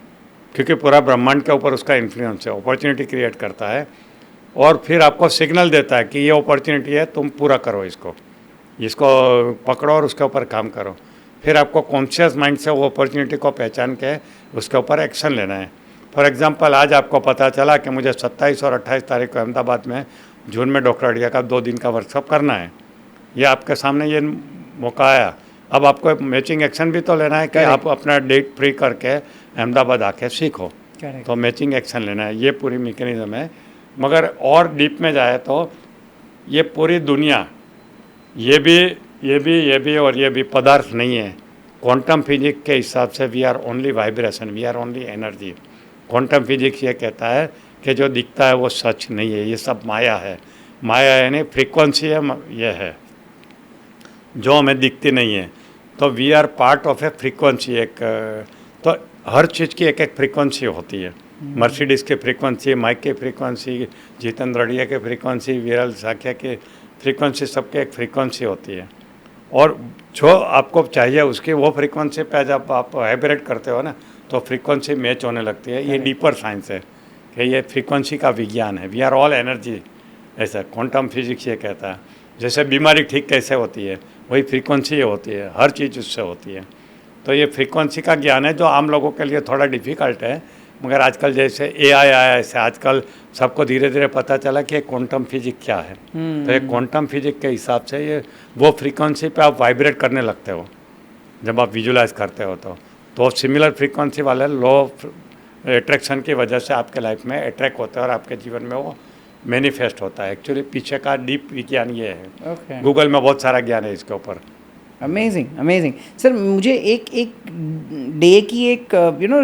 क्योंकि पूरा ब्रह्मांड के ऊपर उसका इन्फ्लुएंस है, अपॉर्चुनिटी क्रिएट करता है और फिर आपको सिग्नल देता है कि ये अपॉर्चुनिटी है, तुम पूरा करो इसको पकड़ो और उसके ऊपर काम करो। फिर आपको कॉन्शियस माइंड से वो अपॉर्चुनिटी को पहचान के उसके ऊपर एक्शन लेना है। फॉर एग्जांपल आज आपको पता चला कि मुझे 27 और 28 तारीख को अहमदाबाद में जून में डॉक्टर अडिया का 2 दिन का वर्कशॉप करना है। ये आपके सामने ये मौका आया, अब आपको मैचिंग एक्शन भी तो लेना है कि आप अपना डेट फ्री करके अहमदाबाद आके सीखो। तो मैचिंग एक्शन लेना है, ये पूरी मैकेनिज्म है। मगर और डीप में जाए तो ये पूरी दुनिया, ये भी और ये भी पदार्थ नहीं है। क्वांटम फिजिक्स के हिसाब से we are only vibration, we are only energy. Quantum physics ये कहता है कि जो दिखता है वो सच नहीं है, ये सब माया है। माया यानी फ्रीक्वेंसी है, ये है जो हमें दिखती नहीं है। तो we are part of a frequency. तो हर चीज़ की एक एक फ्रीक्वेंसी होती है। मर्सिडीज़ की फ्रीक्वेंसी, माइक की फ्रीक्वेंसी, जितेंद्र अडिया की फ्रीक्वेंसी, विरल साखिया की फ्रीक्वेंसी, सबके एक फ्रीक्वेंसी होती है। और जो आपको चाहिए उसकी वो फ्रीक्वेंसी पे जब आप वाइब्रेट करते हो ना तो फ्रीक्वेंसी मैच होने लगती है। ये डीपर साइंस है कि ये फ्रीक्वेंसी का विज्ञान है। वी आर ऑल एनर्जी, ऐसा क्वांटम फिजिक्स ये कहता है। जैसे बीमारी ठीक कैसे होती है, वही फ्रीक्वेंसी होती है, हर चीज़ उससे होती है। तो ये फ्रीक्वेंसी का ज्ञान है जो आम लोगों के लिए थोड़ा डिफ़िकल्ट है, मगर आजकल जैसे एआई आया ऐसे आजकल सबको धीरे धीरे पता चला कि क्वांटम फिजिक्स क्या है। तो ये क्वांटम फिजिक्स के हिसाब से ये वो फ्रीक्वेंसी पे आप वाइब्रेट करने लगते हो जब आप विजुलाइज करते हो। तो सिमिलर फ्रीक्वेंसी वाले लॉ अट्रैक्शन की वजह से आपके लाइफ में अट्रैक्ट होता है और आपके जीवन में वो मैनिफेस्ट होता है। एक्चुअली पीछे का डीप विज्ञान ये है। गूगल में बहुत सारा ज्ञान है इसके ऊपर। Amazing amazing. सर मुझे एक डे की एक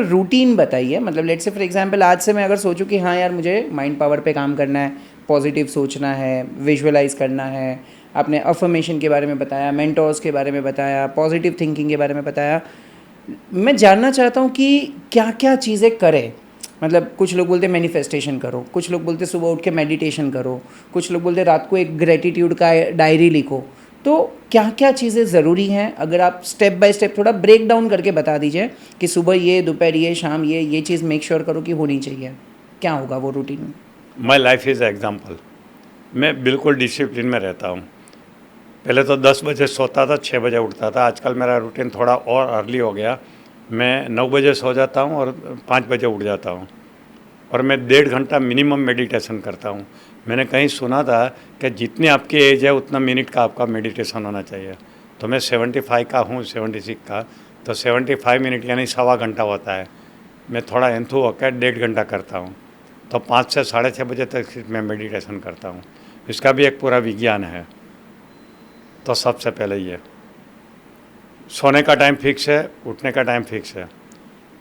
रूटीन बताइए। मतलब लेट्स से फॉर एग्जांपल आज से मैं अगर सोचूं कि हाँ यार मुझे माइंड पावर पे काम करना है, पॉजिटिव सोचना है, विजुअलाइज करना है, आपने अफर्मेशन के बारे में बताया, मेंटोर्स के बारे में बताया, पॉजिटिव थिंकिंग के बारे में बताया। मैं जानना चाहता हूँ कि क्या क्या चीज़ें करें। मतलब कुछ लोग बोलते मैनिफेस्टेशन करो, कुछ लोग बोलते सुबह उठ के मेडिटेशन करो, कुछ लोग बोलते रात को एक ग्रेटिट्यूड का डायरी लिखो। तो क्या क्या चीज़ें ज़रूरी हैं, अगर आप स्टेप बाय स्टेप थोड़ा ब्रेक डाउन करके बता दीजिए कि सुबह ये, दोपहर ये, शाम ये चीज़ मेक श्योर करो कि होनी चाहिए, क्या होगा वो routine? My life is example. मैं बिल्कुल डिसिप्लिन में रहता हूँ। पहले तो 10 बजे सोता था, 6 बजे उठता था। आजकल मेरा रूटीन थोड़ा और अर्ली हो गया। मैं 9 बजे सो जाता हूँ और 5 बजे उठ जाता हूँ, और मैं 1.5 घंटा मिनिमम मेडिटेशन करता हूँ। मैंने कहीं सुना था कि जितनी आपकी एज है उतना मिनट का आपका मेडिटेशन होना चाहिए। तो मैं 75 का हूँ, 76 का, तो 75 मिनट यानी 1.25 घंटा होता है। मैं थोड़ा एंथू होकर 1.5 घंटा करता हूँ, तो 5 से 6:30 बजे तक मैं मेडिटेशन करता हूँ। इसका भी एक पूरा विज्ञान है। तो सबसे पहले ये सोने का टाइम फिक्स है, उठने का टाइम फिक्स है।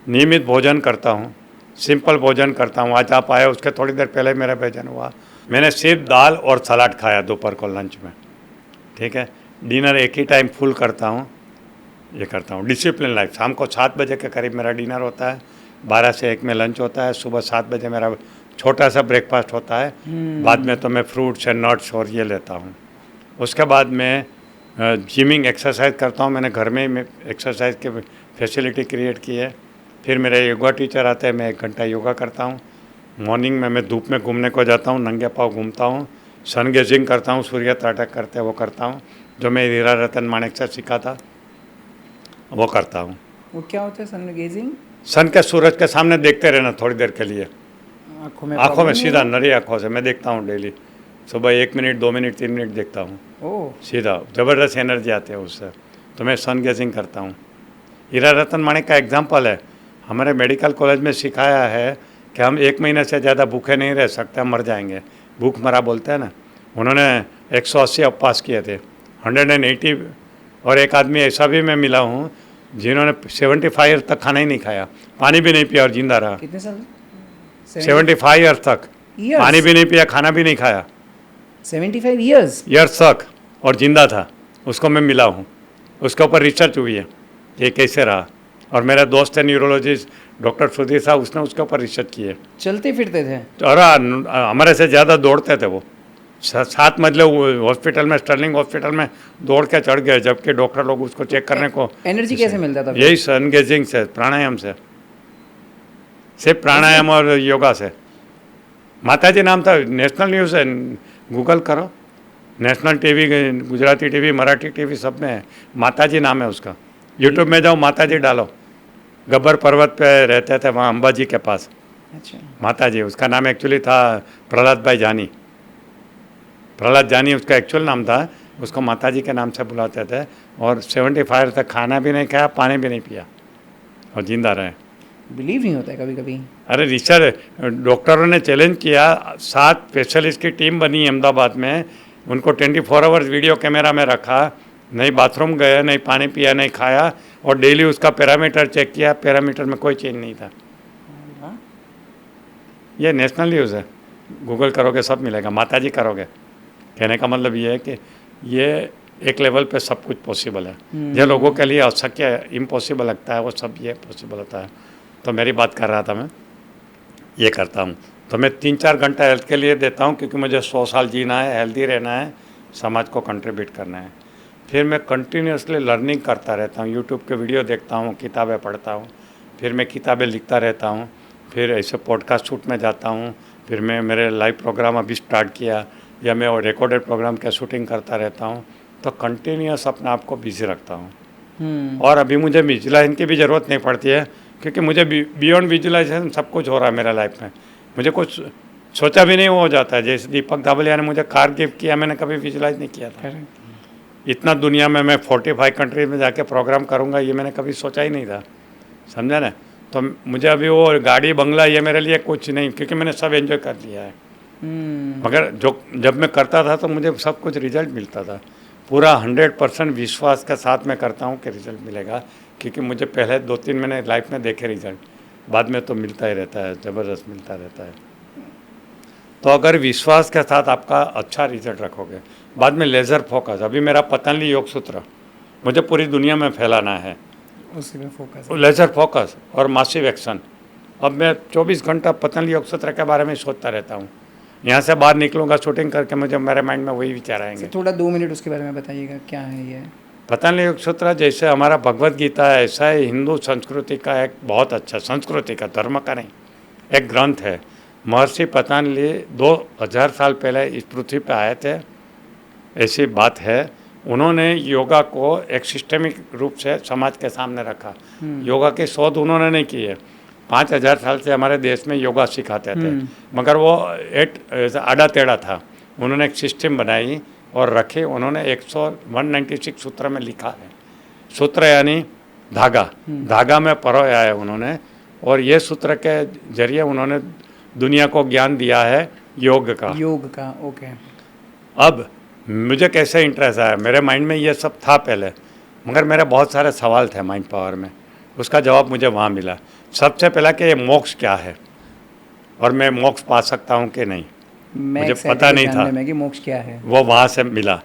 नियमित भोजन करता हूँ, सिंपल भोजन करता हूँ। आज आप आए उसके थोड़ी देर पहले मेरा भोजन हुआ। मैंने सिर्फ दाल और सलाद खाया दोपहर को लंच में, ठीक है। डिनर एक ही टाइम फुल करता हूँ, ये करता हूँ। Discipline life. शाम को 7 बजे के करीब मेरा डिनर होता है, 12 से 1 में लंच होता है, सुबह 7 बजे मेरा छोटा सा ब्रेकफास्ट होता है। बाद में तो मैं फ्रूट्स एंड नट्स और ये लेता हूँ। उसके बाद मैं जिमिंग एक्सरसाइज करता हूँ। मैंने घर में ही एक्सरसाइज की फैसिलिटी क्रिएट की है। फिर मेरे योगा टीचर आते हैं, मैं 1 घंटा योगा करता हूँ। मॉर्निंग में मैं धूप में घूमने को जाता हूँ, नंगे पाँव घूमता हूँ। सन गेजिंग करता हूँ, सूर्य त्राटक करते हैं वो करता हूँ, जो मैं हीरा रतन माणिक से सीखा था, वो करता हूँ। वो क्या होता है सन गेजिंग? सन के सूरज के सामने देखते रहना थोड़ी देर के लिए, आँखों में आँखों में problem सीधा, है नरी आँखों से। मैं देखता हूँ डेली, सुबह 1 मिनट, 2 मिनट, 3 मिनट देखता हूँ, वो? ओह, सीधा ज़बरदस्त एनर्जी आती है उससे। तो मैं सन गेजिंग करता हूँ। हीरा रतन माणिक का एग्जाम्पल है। हमारे मेडिकल कॉलेज में सिखाया है कि हम 1 महीने से ज़्यादा भूखे नहीं रह सकते, हम मर जाएंगे। भूख मरा बोलते हैं ना। उन्होंने 180 उपवास किए थे, 180। और एक आदमी ऐसा भी मैं मिला हूँ जिन्होंने 75 ईयर तक खाना ही नहीं खाया, पानी भी नहीं पिया और जिंदा रहा। कितने साल? 75 ईयर तक पानी भी नहीं पिया, खाना भी नहीं खाया, 75 ईयर्स? ईयर्स तक, और जिंदा था। उसको मैं मिला हूँ। उसके ऊपर रिसर्च हुई है ये कैसे रहा। और मेरा दोस्त है न्यूरोलॉजिस्ट डॉक्टर सुधीर साहब, उसने उसके ऊपर रिसर्च की है। चलते फिरते थे? तो और हमारे से ज़्यादा दौड़ते थे वो। 7 मंजिले हॉस्पिटल में, स्टर्लिंग हॉस्पिटल में दौड़ के चढ़ गए, जबकि डॉक्टर लोग उसको चेक करने को। एनर्जी कैसे मिलता था फिर? यही सन गेजिंग से, प्राणायाम से, सिर्फ प्राणायाम और योगा से। माताजी नाम था, नेशनल न्यूज़ है, गूगल करो, national TV, Gujarati TV, Marathi TV, सब में है। माताजी नाम है उसका। यूट्यूब में जाओ, माताजी डालो। गब्बर पर्वत पे रहते थे वहाँ अंबाजी के पास। अच्छा, माताजी, उसका नाम एक्चुअली था प्रहलाद भाई जानी। प्रहलाद जानी उसका एक्चुअल नाम था, उसको माताजी के नाम से बुलाते थे। और 75 तक खाना भी नहीं खाया, पानी भी नहीं पिया, और जिंदा रहे। बिलीव नहीं होता है कभी कभी। अरे रिसर्च, डॉक्टरों ने चैलेंज किया, 7 स्पेशलिस्ट की टीम बनी अहमदाबाद में। उनको 24 आवर्स वीडियो कैमरा में रखा, नहीं बाथरूम गए, नहीं पानी पिया, नहीं खाया, और डेली उसका पैरामीटर चेक किया। पैरामीटर में कोई चेंज नहीं था। ये नेशनल न्यूज़ है, गूगल करोगे सब मिलेगा। माताजी करोगे, कहने का मतलब ये है कि ये एक लेवल पे सब कुछ पॉसिबल है। जो लोगों के लिए अशक्य, इम्पॉसिबल लगता है, वो सब ये पॉसिबल होता है। तो मेरी बात कर रहा था मैं, ये करता हूँ। तो मैं 3-4 घंटा हेल्थ के लिए देता हूँ, क्योंकि मुझे 100 साल जीना है, हेल्दी रहना है, समाज को कंट्रीब्यूट करना है। फिर मैं कंटिन्यूसली लर्निंग करता रहता हूँ, यूट्यूब के वीडियो देखता हूँ, किताबें पढ़ता हूँ, फिर मैं किताबें लिखता रहता हूँ, फिर ऐसे पॉडकास्ट शूट में जाता हूँ, फिर मैं मेरे लाइव प्रोग्राम अभी स्टार्ट किया, या मैं रिकॉर्डेड प्रोग्राम का शूटिंग करता रहता हूँ। तो कंटिन्यूस अपने आप को बिजी रखता हूँ। और अभी मुझे विजुलाइजेशन की भी ज़रूरत नहीं पड़ती है, क्योंकि मुझे बियॉन्ड विजुलाइजेशन सब कुछ हो रहा है मेरा लाइफ में। मुझे कुछ सोचा भी नहीं हो जाता है। जैसे दीपक दाबलिया ने मुझे कार गिफ्ट किया, मैंने कभी विजुलाइज नहीं किया था। इतना दुनिया में मैं 45 कंट्रीज में जाके प्रोग्राम करूँगा, ये मैंने कभी सोचा ही नहीं था, समझा ना। तो मुझे अभी वो गाड़ी बंगला ये मेरे लिए कुछ नहीं, क्योंकि मैंने सब एंजॉय कर लिया है। मगर जब मैं करता था तो मुझे सब कुछ रिजल्ट मिलता था। पूरा 100% विश्वास के साथ मैं करता हूँ कि रिजल्ट मिलेगा, क्योंकि मुझे पहले 2-3 महीने लाइफ में देखे रिजल्ट, बाद में तो मिलता ही रहता है, ज़बरदस्त मिलता रहता है। तो अगर विश्वास के साथ आपका अच्छा रिजल्ट रखोगे, बाद में लेज़र फोकस। अभी मेरा पतंजलि योग सूत्र मुझे पूरी दुनिया में फैलाना है, उसी में फोकस, लेज़र फोकस और मासिव एक्शन। अब मैं 24 घंटा पतंजलि योग सूत्र के बारे में सोचता रहता हूँ। यहाँ से बाहर निकलूँगा शूटिंग करके, मुझे मेरे माइंड में वही विचार आएंगे। थोड़ा 2 मिनट उसके बारे में बताइएगा, क्या है ये? पतंजलि योग सूत्र जैसे हमारा भगवत गीता है, ऐसा ही हिंदू संस्कृति का एक बहुत अच्छा, संस्कृति का, धर्म का नहीं, एक ग्रंथ है। महर्षि पतंजलि 2000 साल पहले इस पृथ्वी पे आए थे, ऐसी बात है। उन्होंने योगा को एक सिस्टमिक रूप से समाज के सामने रखा। योगा की शोध उन्होंने नहीं की है। 5000 साल से हमारे देश में योगा सिखाते थे, मगर वो आड़ा टेढ़ा था। उन्होंने एक सिस्टम बनाई और रखे। उन्होंने 196 सूत्र में लिखा है। सूत्र यानी धागा, धागा में परोया है उन्होंने, और ये सूत्र के जरिए उन्होंने दुनिया को ज्ञान दिया है योग का। ओके। अब मुझे कैसे इंटरेस्ट आया, मेरे माइंड में ये सब था पहले, मगर मेरे बहुत सारे सवाल थे माइंड पावर में। उसका जवाब मुझे वहाँ मिला। सबसे पहला कि ये मोक्ष क्या है और मैं मोक्ष पा सकता हूँ कि नहीं, मुझे पता नहीं था कि मोक्ष क्या है, वो वहाँ से मिला।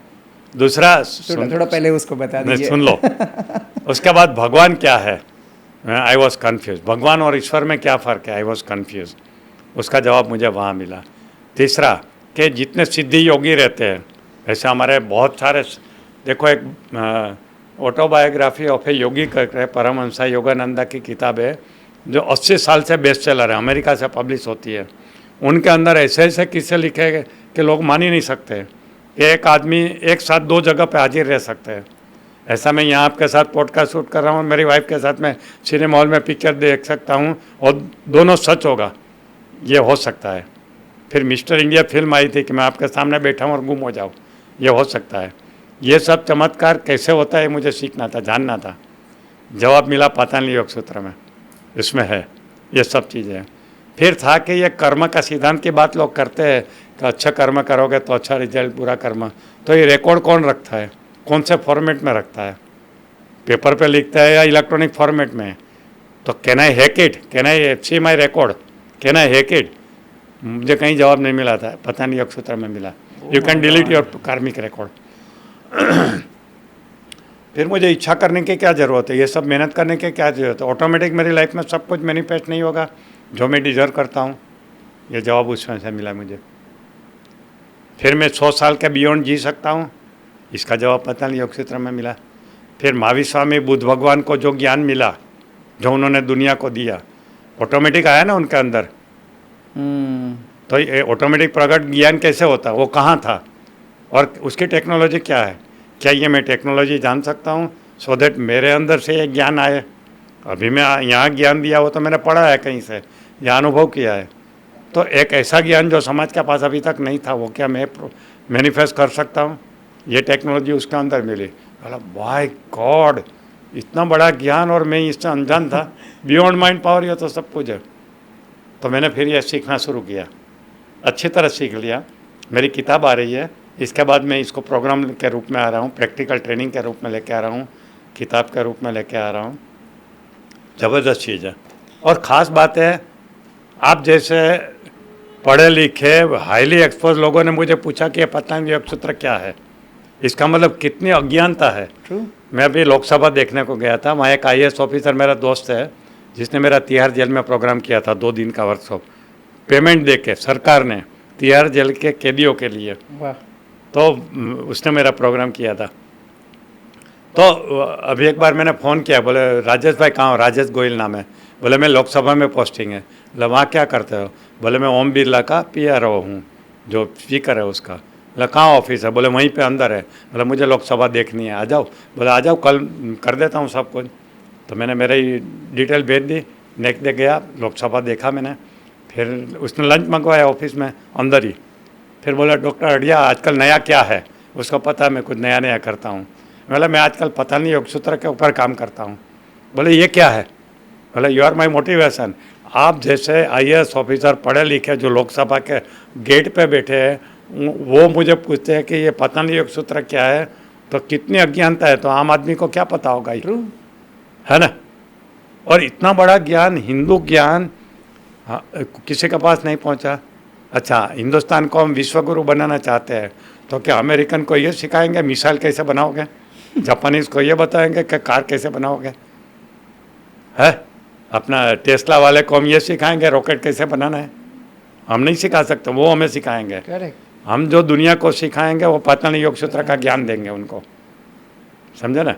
दूसरा थोड़ा पहले उसको बता दीजिए। सुन लो। उसके बाद भगवान क्या है, आई वॉज कन्फ्यूज। भगवान और ईश्वर में क्या फ़र्क है, आई वॉज कन्फ्यूज। उसका जवाब मुझे वहाँ मिला। तीसरा कि जितने सिद्धि योगी रहते हैं, ऐसे हमारे बहुत सारे, देखो एक ऑटोबायोग्राफी ऑफ ए योगी करके परमहंस योगानंदा की किताब है जो 80 साल से बेस्ट सेलर है, अमेरिका से पब्लिश होती है। उनके अंदर ऐसे ऐसे किस्से लिखे गए कि लोग मान ही नहीं सकते कि एक आदमी एक साथ दो जगह पे हाजिर रह सकते हैं। ऐसा मैं यहाँ आपके साथ पॉडकास्ट शूट कर रहा हूँ, मेरी वाइफ के साथ मैं सिनेमा हॉल में पिक्चर देख सकता हूँ और दोनों सच होगा, ये हो सकता है। फिर मिस्टर इंडिया फिल्म आई थी कि मैं आपके सामने बैठा हूँ और गुम हो जाऊँ, ये हो सकता है। ये सब चमत्कार कैसे होता है मुझे सीखना था, जानना था। जवाब मिला पतंजलि योग सूत्र में, इसमें है ये सब चीज़ें। फिर था कि ये कर्म का सिद्धांत की बात लोग करते हैं कि अच्छा कर्म करोगे तो अच्छा रिजल्ट, बुरा कर्म, तो ये रिकॉर्ड कौन रखता है, कौन से फॉर्मेट में रखता है, पेपर पे लिखता है या इलेक्ट्रॉनिक फॉर्मेट में? तो can I hack it, can I see my record, can I hack it? मुझे कहीं जवाब नहीं मिला था, पतंजलि योग सूत्र में मिला। यू कैन डिलीट योर कार्मिक रिकॉर्ड। फिर मुझे इच्छा करने की क्या ज़रूरत है, ये सब मेहनत करने की क्या ज़रूरत है? ऑटोमेटिक मेरी लाइफ में सब कुछ मैनिफेस्ट नहीं होगा जो मैं डिज़र्व करता हूँ? ये जवाब उसमें से मिला मुझे। फिर मैं 100 साल के बियॉन्ड जी सकता हूँ, इसका जवाब पतंजलि योग सूत्र में मिला। फिर महावीर स्वामी बुद्ध भगवान को जो ज्ञान मिला, जो उन्होंने दुनिया को दिया, ऑटोमेटिक आया ना उनके अंदर। तो ये ऑटोमेटिक प्रकट ज्ञान कैसे होता, वो कहाँ था और उसकी टेक्नोलॉजी क्या है? क्या ये मैं टेक्नोलॉजी जान सकता हूँ सो दैट मेरे अंदर से ये ज्ञान आए? अभी मैं यहाँ ज्ञान दिया हो तो मैंने पढ़ा है कहीं से या अनुभव किया है। तो एक ऐसा ज्ञान जो समाज के पास अभी तक नहीं था, वो क्या मैं मैनिफेस्ट कर सकता हूँ? ये टेक्नोलॉजी उसके अंदर मिली। बोला बाय गॉड, इतना बड़ा ज्ञान और मैं इससे अनजान था। बियॉन्ड माइंड पावर, ये तो सब कुछ है। तो मैंने फिर ये सीखना शुरू किया, अच्छी तरह सीख लिया। मेरी किताब आ रही है, इसके बाद मैं इसको प्रोग्राम के रूप में आ रहा हूँ, प्रैक्टिकल ट्रेनिंग के रूप में लेके आ रहा हूँ, किताब के रूप में लेके आ रहा हूँ। ज़बरदस्त चीज़ है। और ख़ास बात है, आप जैसे पढ़े लिखे हाईली एक्सपोज लोगों ने मुझे पूछा कि ये पतंजलि योग सूत्र क्या है, इसका मतलब कितनी अज्ञानता है। मैं अभी लोकसभा देखने को गया था, वहाँ एक IAS ऑफिसर मेरा दोस्त है जिसने मेरा तिहाड़ जेल में प्रोग्राम किया था, 2 दिन का वर्कशॉप, पेमेंट दे के सरकार ने तिहाड़ जेल के कैदियों के लिए। तो उसने मेरा प्रोग्राम किया था। तो अभी एक बार मैंने फ़ोन किया, बोले राजेश भाई कहाँ हो? राजेश गोयल नाम है। बोले मैं लोकसभा में पोस्टिंग है। बोले वहाँ क्या करते हो? बोले मैं ओम बिरला का PRO हूँ, जो स्पीकर है उसका। बोले कहाँ ऑफिस है? बोले वहीं पे अंदर है। बोले मुझे लोकसभा देखनी है, आ जाओ। बोले आ जाओ, कल कर देता हूँ सब कुछ। तो मैंने मेरी डिटेल भेज दी, नेक्स्ट डे गया, लोकसभा देखा मैंने। फिर उसने लंच मंगवाया ऑफिस में अंदर ही। फिर बोला डॉक्टर अड़िया आजकल नया क्या है? उसको पता है मैं कुछ नया नया करता हूँ। बोला मैं आजकल पतंजलि योग सूत्र के ऊपर काम करता हूँ। बोले ये क्या है? बोले यू आर माई मोटिवेशन। आप जैसे IAS ऑफिसर पढ़े लिखे जो लोकसभा के गेट पे बैठे हैं, वो मुझे पूछते हैं कि ये पतंजलि योग सूत्र क्या है, तो कितनी अज्ञानता है। तो आम आदमी को क्या पता होगा, है ना? और इतना बड़ा ज्ञान, हिंदू ज्ञान किसी के पास नहीं पहुंचा। अच्छा, हिंदुस्तान को हम विश्वगुरु बनाना चाहते हैं, तो क्या अमेरिकन को ये सिखाएंगे मिसाइल कैसे बनाओगे? जापानीज़ को ये बताएंगे कि कार कैसे बनाओगे? है अपना टेस्ला वाले को हम ये सिखाएंगे रॉकेट कैसे बनाना है? हम नहीं सिखा सकते, वो हमें सिखाएंगे। हम जो दुनिया को सिखाएंगे वो पतंजलि योग सूत्र का ज्ञान देंगे उनको, समझे ना?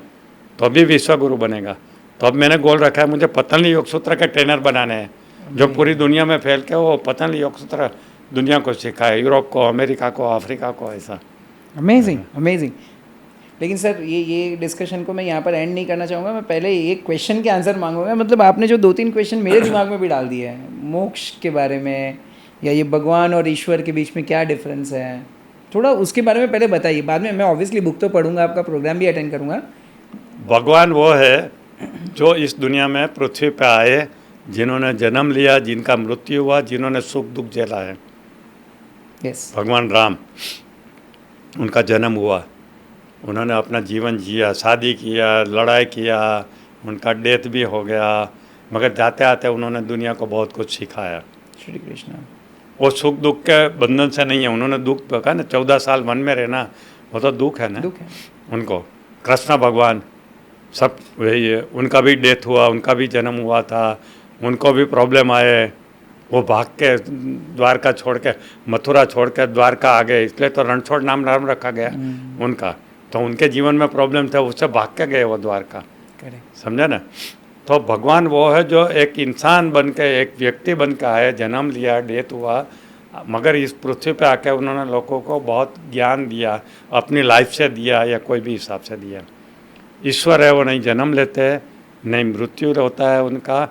तो अभी विश्वगुरु बनेगा। तो अब मैंने गोल रखा है, मुझे पतंजलि योग सूत्र के ट्रेनर बनाने हैं जो पूरी दुनिया में फैल के वो पतंजलि योग सूत्र दुनिया को सिखाए, यूरोप को, अमेरिका को, अफ्रीका को, ऐसा। Amazing amazing. लेकिन सर ये डिस्कशन को मैं यहाँ पर एंड नहीं करना चाहूँगा, मैं पहले एक क्वेश्चन के आंसर मांगूंगा। मतलब आपने जो 2-3 क्वेश्चन मेरे दिमाग में भी डाल दिए हैं, मोक्ष के बारे में या ये भगवान और ईश्वर के बीच में क्या डिफरेंस है, थोड़ा उसके बारे में पहले बताइए। बाद में मैं ऑब्वियसली बुक तो पढ़ूंगा, आपका प्रोग्राम भी अटेंड करूँगा। भगवान वो है जो इस दुनिया में पृथ्वी पे आए, जिन्होंने जन्म लिया, जिनका मृत्यु हुआ, जिन्होंने सुख दुख झेला है। यस। भगवान राम, उनका जन्म हुआ, उन्होंने अपना जीवन जिया, शादी किया, लड़ाई किया, उनका डेथ भी हो गया, मगर जाते आते उन्होंने दुनिया को बहुत कुछ सिखाया। श्री कृष्ण। वो सुख दुख के बंधन से नहीं है, उन्होंने दुख कहा ना, 14 साल वन में रहना, वो तो दुख है ना दुख है। उनको। कृष्ण भगवान सब वही है, उनका भी डेथ हुआ, उनका भी जन्म हुआ था, उनको भी प्रॉब्लम आए, वो भाग के द्वारका छोड़ के, मथुरा छोड़ के द्वारका आ गए, इसलिए तो रणछोड़ नाम रखा गया उनका। तो उनके जीवन में प्रॉब्लम था, उससे भाग के गए वो द्वारका, समझे ना। तो भगवान वो है जो एक इंसान बन के, एक व्यक्ति बन के आए, जन्म लिया, डेथ हुआ, मगर इस पृथ्वी पे आके उन्होंने लोगों को बहुत ज्ञान दिया, अपनी लाइफ से दिया या कोई भी हिसाब से दिया। ईश्वर है, वो नहीं जन्म लेते, नहीं मृत्यु होता है उनका,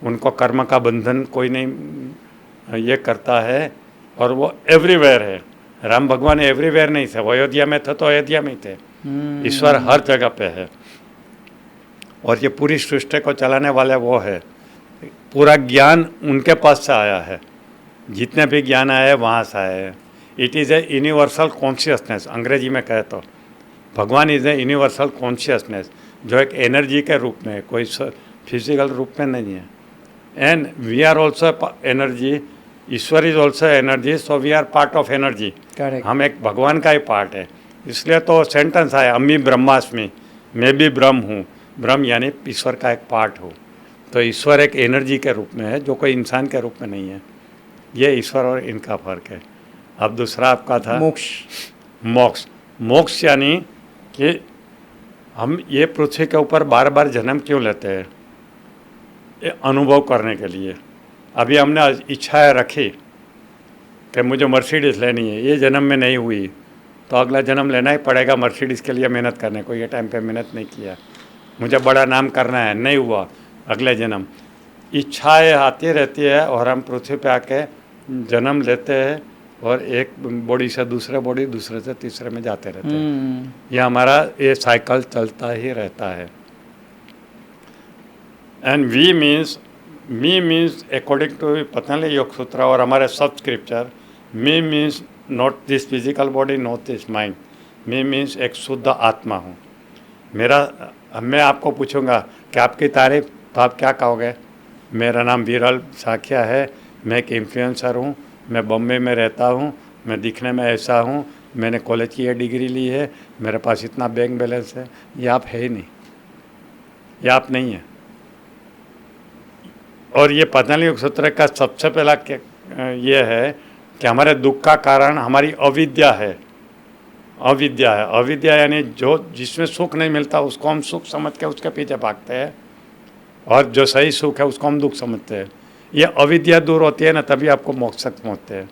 उनको कर्म का बंधन कोई नहीं ये करता है, और वो एवरीवेयर है। राम भगवान एवरीवेयर नहीं थे, वो अयोध्या में थे तो अयोध्या में ही थे। ईश्वर हर जगह पे है, और ये पूरी सृष्टि को चलाने वाले वो है। पूरा ज्ञान उनके पास से आया है, जितने भी ज्ञान आए हैं वहाँ से आए हैं। It is a universal consciousness, अंग्रेजी में कहे तो भगवान इज़ ए यूनिवर्सल कॉन्शियसनेस, जो एक एनर्जी के रूप में, कोई फिजिकल रूप में नहीं है। And we are also energy, ईश्वर is also energy, so we are part of energy. हम एक भगवान का ही पार्ट है, इसलिए तो सेंटेंस आया, अम्मी ब्रह्मास्मि, मैं भी ब्रह्म हूँ। ब्रह्म यानी ईश्वर का एक पार्ट हो। तो ईश्वर एक एनर्जी के रूप में है, जो कोई इंसान के रूप में नहीं है। ये ईश्वर और इनका फर्क है। अब दूसरा आपका था मोक्ष। मोक्ष। मोक्ष यानी कि हम ये पृथ्वी के ऊपर बार बार जन्म क्यों लेते हैं? ये अनुभव करने के लिए। अभी हमने इच्छाएं रखी कि मुझे मर्सिडीज़ लेनी है, ये जन्म में नहीं हुई, तो अगला जन्म लेना ही पड़ेगा मर्सिडीज़ के लिए मेहनत करने को। ये टाइम पे मेहनत नहीं किया। मुझे बड़ा नाम करना है, नहीं हुआ, अगले जन्म। इच्छाएं आती रहती है और हम पृथ्वी पे आके जन्म लेते हैं, और एक बॉडी से दूसरे बॉडी, दूसरे से तीसरे में जाते रहते हैं। ये हमारा ये साइकिल चलता ही रहता है। And we means according to Patanjali Yoga Sutra और हमारे सब scripture, me means not this physical body, not this mind. Me means एक शुद्ध आत्मा हूँ। मैं आपको पूछूंगा कि आपकी तारीफ, तो आप क्या कहोगे? मेरा नाम विरल साखिया है, मैं एक इन्फ्लुएंसर हूँ, मैं बॉम्बे में रहता हूँ, मैं दिखने में ऐसा हूँ, मैंने कॉलेज की ये डिग्री ली है, मेरे पास इतना बैंक बैलेंस है। ये आप है ही नहीं, ये आप नहीं है। और ये पतंजलि योग सूत्र का सबसे पहला ये है कि हमारे दुख का कारण हमारी अविद्या है। अविद्या है, अविद्या यानी जो जिसमें सुख नहीं मिलता उसको हम सुख समझ के उसके पीछे भागते हैं, और जो सही सुख है उसको हम दुख समझते हैं। ये अविद्या दूर होती है ना, तभी आपको मोक्ष तक पहुँचते हैं।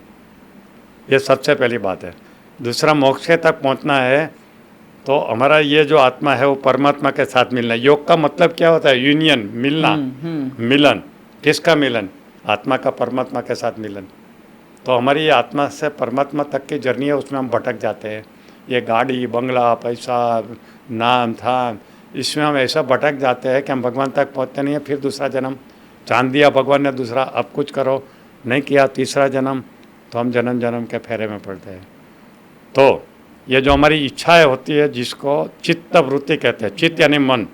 ये सबसे पहली बात है। दूसरा, मोक्ष तक पहुँचना है तो हमारा ये जो आत्मा है वो परमात्मा के साथ मिलना है। योग का मतलब क्या होता है? यूनियन, मिलना। मिलन, किसका मिलन? आत्मा का परमात्मा के साथ मिलन। तो हमारी ये आत्मा से परमात्मा तक की जर्नी है, उसमें हम भटक जाते हैं। ये गाड़ी, बंगला, पैसा, नाम था, इसमें हम ऐसा भटक जाते हैं कि हम भगवान तक पहुँचते नहीं हैं। फिर दूसरा जन्म, चांद दिया भगवान ने दूसरा, अब कुछ करो, नहीं किया, तीसरा जन्म, तो हम जन्म जन्म के फेरे में पड़ते हैं। तो ये जो हमारी इच्छाएं होती है, जिसको चित्त वृत्ति कहते हैं, चित्त यानी मन।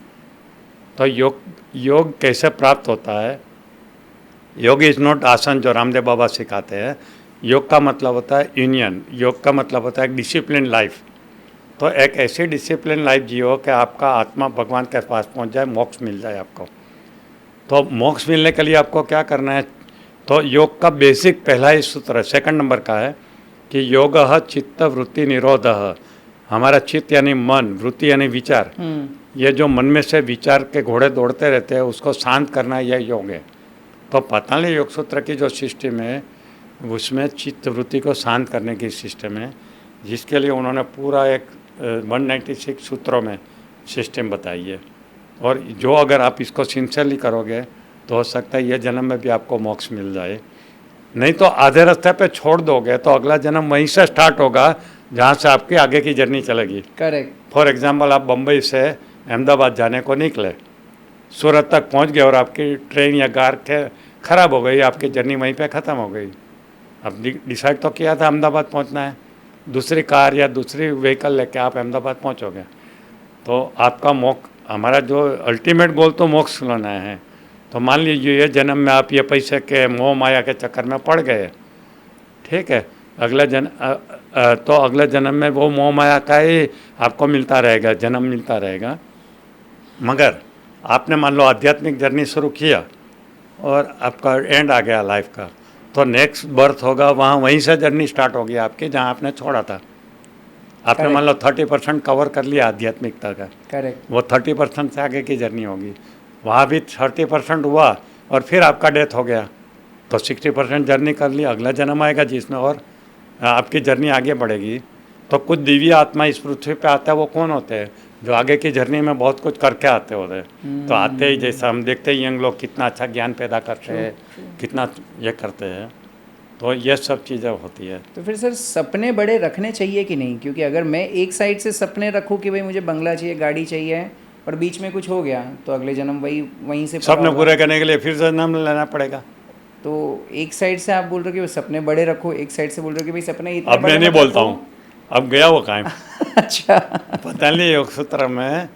तो योग कैसे प्राप्त होता है? योग इज़ नॉट आसन जो रामदेव बाबा सिखाते हैं। योग का मतलब होता है यूनियन। योग का मतलब होता है डिसिप्लिन लाइफ। तो एक ऐसी डिसिप्लिन लाइफ जियो कि आपका आत्मा भगवान के पास पहुंच जाए, मोक्ष मिल जाए आपको। तो मोक्ष मिलने के लिए आपको क्या करना है? तो योग का बेसिक पहला ही सूत्र, सेकंड नंबर का है कि योगः चित्त वृत्ति निरोधः। हमारा चित्त यानी मन, वृत्ति यानी विचार, ये जो मन में से विचार के घोड़े दौड़ते रहते हैं, उसको शांत करना, यह योग है। तो पतंजलि योग सूत्र की जो सिस्टम है, उसमें चित्त वृत्ति को शांत करने की सिस्टम है, जिसके लिए उन्होंने पूरा एक 196 सूत्रों में सिस्टम बताई है। और जो अगर आप इसको सिंसियरली करोगे तो हो सकता है ये जन्म में भी आपको मोक्ष मिल जाए। नहीं तो आधे रास्ते पे छोड़ दोगे तो अगला जन्म वहीं से स्टार्ट होगा जहाँ से आपकी आगे की जर्नी चलेगी। करेक्ट। फॉर एग्जांपल, आप बम्बई से अहमदाबाद जाने को निकले, सूरत तक पहुँच गए और आपकी ट्रेन या कार ख़राब हो गई, आपकी जर्नी वहीं पे ख़त्म हो गई। अब डिसाइड तो किया था अहमदाबाद पहुँचना है, दूसरी कार या दूसरी व्हीकल लेके आप अहमदाबाद पहुँचोगे तो आपका हमारा जो अल्टीमेट गोल तो मोक्ष लाना है। तो मान लीजिए ये जन्म में आप ये पैसे के मोह माया के चक्कर में पड़ गए, ठीक है, तो अगले जन्म में वो मोह माया का ही आपको मिलता रहेगा, जन्म मिलता रहेगा। मगर आपने मान लो आध्यात्मिक जर्नी शुरू किया और आपका एंड आ गया लाइफ का, तो नेक्स्ट बर्थ होगा वहाँ वहीं से जर्नी स्टार्ट होगी आपकी जहाँ आपने छोड़ा था। आपने मान लो 30% कवर कर लिया आध्यात्मिकता का, करेक्ट। वो 30% से आगे की जर्नी होगी। वहाँ भी 30% हुआ और फिर आपका डेथ हो गया तो 60% जर्नी कर ली, अगला जन्म आएगा जिसमें और आपकी जर्नी आगे बढ़ेगी। तो कुछ दिव्य आत्मा इस पृथ्वी पे आता है, वो कौन होते हैं? जो आगे की जर्नी में बहुत कुछ करके आते होते हैं। तो आते ही जैसा हम देखते हैं यंग लोग कितना अच्छा ज्ञान पैदा करते हैं, कितना ये करते हैं, तो ये सब चीज़ें होती है। तो फिर सर सपने बड़े रखने चाहिए कि नहीं? क्योंकि अगर मैं एक साइड से सपने रखूँ कि भाई मुझे बंगला चाहिए, गाड़ी चाहिए, और बीच में कुछ हो गया तो अगले जन्म वहीं से सपने पूरे करने के लिए फिर जन्म लेना पड़ेगा। तो एक साइड से आप बोल रहे हो कि वो सपने बड़े रखो, एक साइड से बोल रहे हो कि भाई सपने इतने अब मैं नहीं बोलता हूँ, अब गया वो कायम। अच्छा। पतंजलि योग सूत्र में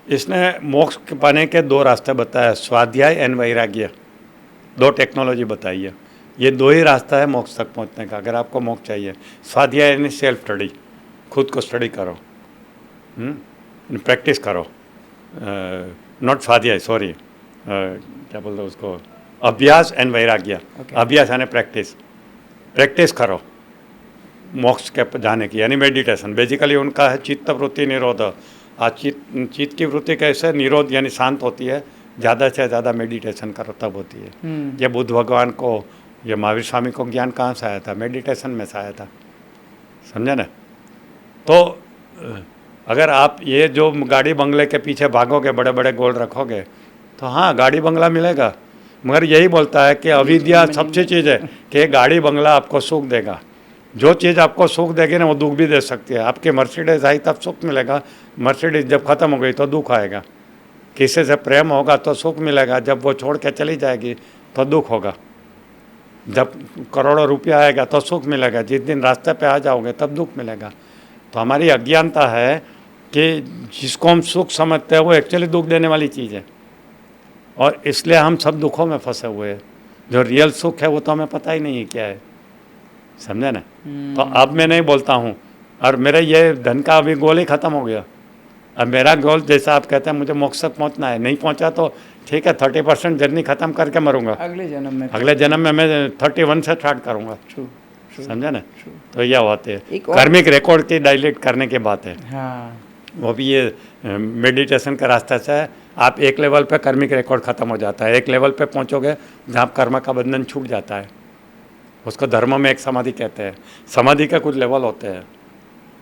इसने मोक्ष पाने के 2 रास्ते बताया, स्वाध्याय एंड वैराग्य, 2 टेक्नोलॉजी बताई है। ये 2 ही रास्ता है मोक्ष तक पहुंचने का। अगर आपको मोक्ष चाहिए, स्वाध्याय यानी सेल्फ स्टडी, खुद को स्टडी करो, प्रैक्टिस करो, नॉट स्वाध्याय, सॉरी, क्या बोलते हैं उसको, अभ्यास एंड वैराग्य। अभ्यास यानी प्रैक्टिस करो मोक्ष के जाने की, यानी मेडिटेशन। बेसिकली उनका है चित्त वृत्ति निरोध। आज चित्त की वृत्ति कैसे निरोध यानी शांत होती है, ज़्यादा से ज़्यादा मेडिटेशन करो तब होती है। ये बुद्ध भगवान को, ये महावीर स्वामी को ज्ञान कहाँ से आया था? मेडिटेशन में से आया था, समझे ना? तो अगर आप ये जो गाड़ी बंगले के पीछे भागोगे, बड़े बड़े गोल रखोगे, तो हाँ गाड़ी बंगला मिलेगा, मगर यही बोलता है कि अविद्या सबसे चीज़ है कि गाड़ी बंगला आपको सुख देगा। जो चीज़ आपको सुख देगी ना वो दुख भी दे सकती है। आपके मर्सिडीज आई तब सुख मिलेगा, मर्सिडीज जब ख़त्म हो गई तो दुख आएगा। किसी से प्रेम होगा तो सुख मिलेगा, जब वो छोड़ के चली जाएगी तो दुख होगा। जब करोड़ों रुपया आएगा तो सुख मिलेगा, जिस दिन रास्ते पे आ जाओगे तब दुख मिलेगा। तो हमारी अज्ञानता है कि जिसको हम सुख समझते हैं वो एक्चुअली दुख देने वाली चीज़ है, और इसलिए हम सब दुखों में फंसे हुए हैं। जो रियल सुख है वो तो हमें पता ही नहीं है क्या है, समझे ना? तो अब मैं नहीं बोलता हूँ, और मेरा ये धन का अभी गोल ही ख़त्म हो गया। अब मेरा गोल जैसा आप कहते हैं मुझे मोक्ष तक पहुँचना है, नहीं पहुँचा तो ठीक है, 30% जर्नी ख़त्म करके मरूंगा। अगले जन्म में मैं 31 से स्टार्ट करूँगा, समझे ना? तो यह बात है, एक और कार्मिक रिकॉर्ड की डायलेट करने की बात है। हाँ, वो भी ये मेडिटेशन का रास्ता से है। आप एक लेवल पे कार्मिक रिकॉर्ड ख़त्म हो जाता है, एक लेवल पे पहुँचोगे जहाँ कर्म का बंधन छूट जाता है। उसको धर्म में एक समाधि कहते हैं। समाधि के कुछ लेवल होते हैं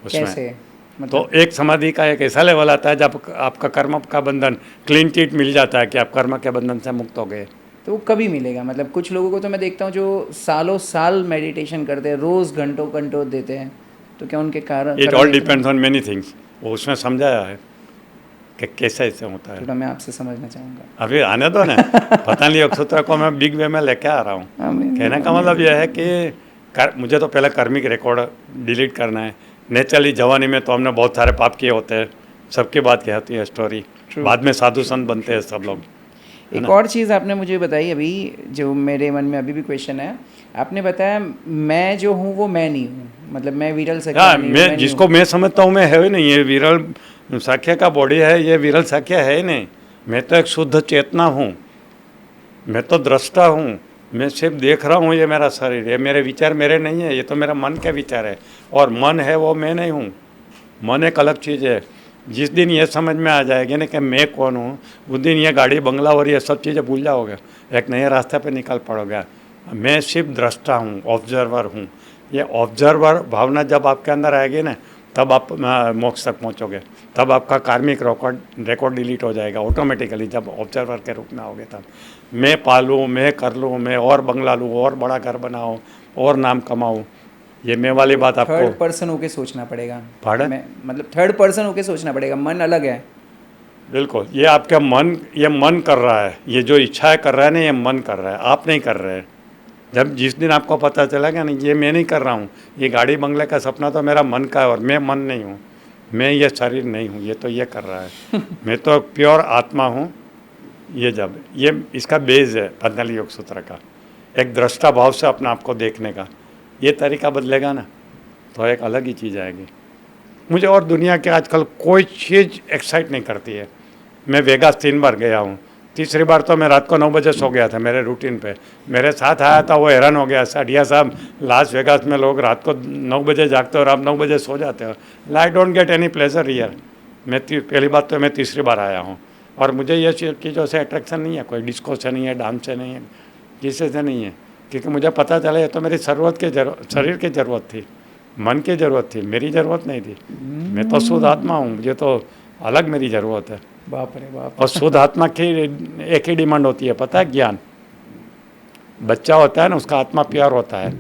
उसमें। कैसे? तो एक समाधि का एक ऐसा लेवल आता है जब आपका कर्म का बंधन क्लीन चिट मिल जाता है कि आप कर्म के बंधन से मुक्त हो गए। तो वो कभी मिलेगा? मतलब कुछ लोगों को तो मैं देखता हूँ जो सालों साल मेडिटेशन करते हैं, रोज़ घंटों घंटों देते हैं, तो क्या उनके कारण? It all depends on many things. वो उसमें समझाया है कि कैसे ऐसे होता है। थोड़ा मैं आपसे समझना चाहूँगा। अभी आने दो ना। पतंजलि योग सूत्र को मैं बिग वे में लेके आ रहा हूँ। कहने का मतलब यह है कि मुझे तो पहले कार्मिक रिकॉर्ड डिलीट करना है। नेचुरली जवानी में तो हमने बहुत सारे पाप किए होते हैं, सबकी बात क्या होती है स्टोरी, बाद में साधु संत बनते हैं सब लोग। एक और चीज़ आपने मुझे बताई अभी, जो मेरे मन में अभी भी क्वेश्चन है। आपने बताया मैं जो हूँ वो मैं नहीं हूँ, मतलब मैं विरल सख्या नहीं हूँ, मैं जिसको मैं समझता हूँ मैं है ही नहीं। ये विरल सख्या का बॉडी है, ये विरल सख्या है ही नहीं। मैं तो एक शुद्ध चेतना हूँ, मैं तो दृष्टा हूँ, मैं सिर्फ देख रहा हूँ। ये मेरा शरीर है, मेरे विचार मेरे नहीं है, ये तो मेरा मन के विचार है, और मन है वो मैं नहीं हूँ। मन एक अलग चीज़ है। जिस दिन ये समझ में आ जाएगी ना कि मैं कौन हूँ, उस दिन ये गाड़ी बंगला और ये सब चीज़ें भूल जाओगे, एक नए रास्ते पे निकल पड़ोगे। मैं सिर्फ दृष्टा हूँ, ऑब्जर्वर हूँ। ये ऑब्जर्वर भावना जब आपके अंदर आएगी ना, तब आप मोक्ष तक पहुंचोगे। तब आपका कार्मिक रिकॉर्ड डिलीट हो जाएगा ऑटोमेटिकली, जब ऑब्जर्वर के रूप में आओगे तब। मैं पालूँ, मैं कर लूँ, मैं और बंगला लूँ, और बड़ा घर बनाऊँ, और नाम कमाऊँ, ये मैं वाली बात आपको थर्ड पर्सन होके सोचना पड़ेगा। पहाड़ मतलब थर्ड पर्सन होके सोचना पड़ेगा, मन अलग है। बिल्कुल। ये आपका मन, ये मन कर रहा है, ये जो इच्छाएं कर रहा है ना, ये मन कर रहा है, आप नहीं कर रहे हैं। जब जिस दिन आपको पता चलेगा नहीं ये मैं नहीं कर रहा हूँ, ये गाड़ी बंगले का सपना तो मेरा मन का है और मैं मन नहीं हूँ, मैं ये शरीर नहीं हूँ, ये तो ये कर रहा है मैं तो प्योर आत्मा हूँ। ये जब ये इसका बेस है पतंजलि योग सूत्र का, एक दृष्टा भाव से अपने आप को देखने का, ये तरीका बदलेगा ना तो एक अलग ही चीज़ आएगी। मुझे और दुनिया के आजकल कोई चीज़ एक्साइट नहीं करती है। मैं वेगास 3 बार गया हूँ, तीसरी बार तो मैं रात को 9 बजे सो गया था मेरे रूटीन पे। मेरे साथ आया था वो हैरान हो गया, साडिया साहब लास वेगास में लोग रात को 9 बजे जागते हो और आप 9 बजे सो जाते हो। I don't get any pleasure here. मैं पहली बात तो मैं तीसरी बार आया हूँ और मुझे ये चीज़ों से अट्रैक्शन नहीं है, कोई डिस्को से नहीं है, डांस से नहीं है, किसी से नहीं है, क्योंकि मुझे पता चला ये तो मेरी शरीर की ज़रूरत थी, मन की ज़रूरत थी, मेरी ज़रूरत नहीं थी। मैं तो शुद्ध आत्मा हूँ, मुझे तो अलग मेरी ज़रूरत है। बाप रे बाप। और शुद्ध आत्मा की एक ही डिमांड होती है, पता है, ज्ञान। बच्चा होता है ना, उसका आत्मा प्यार होता है,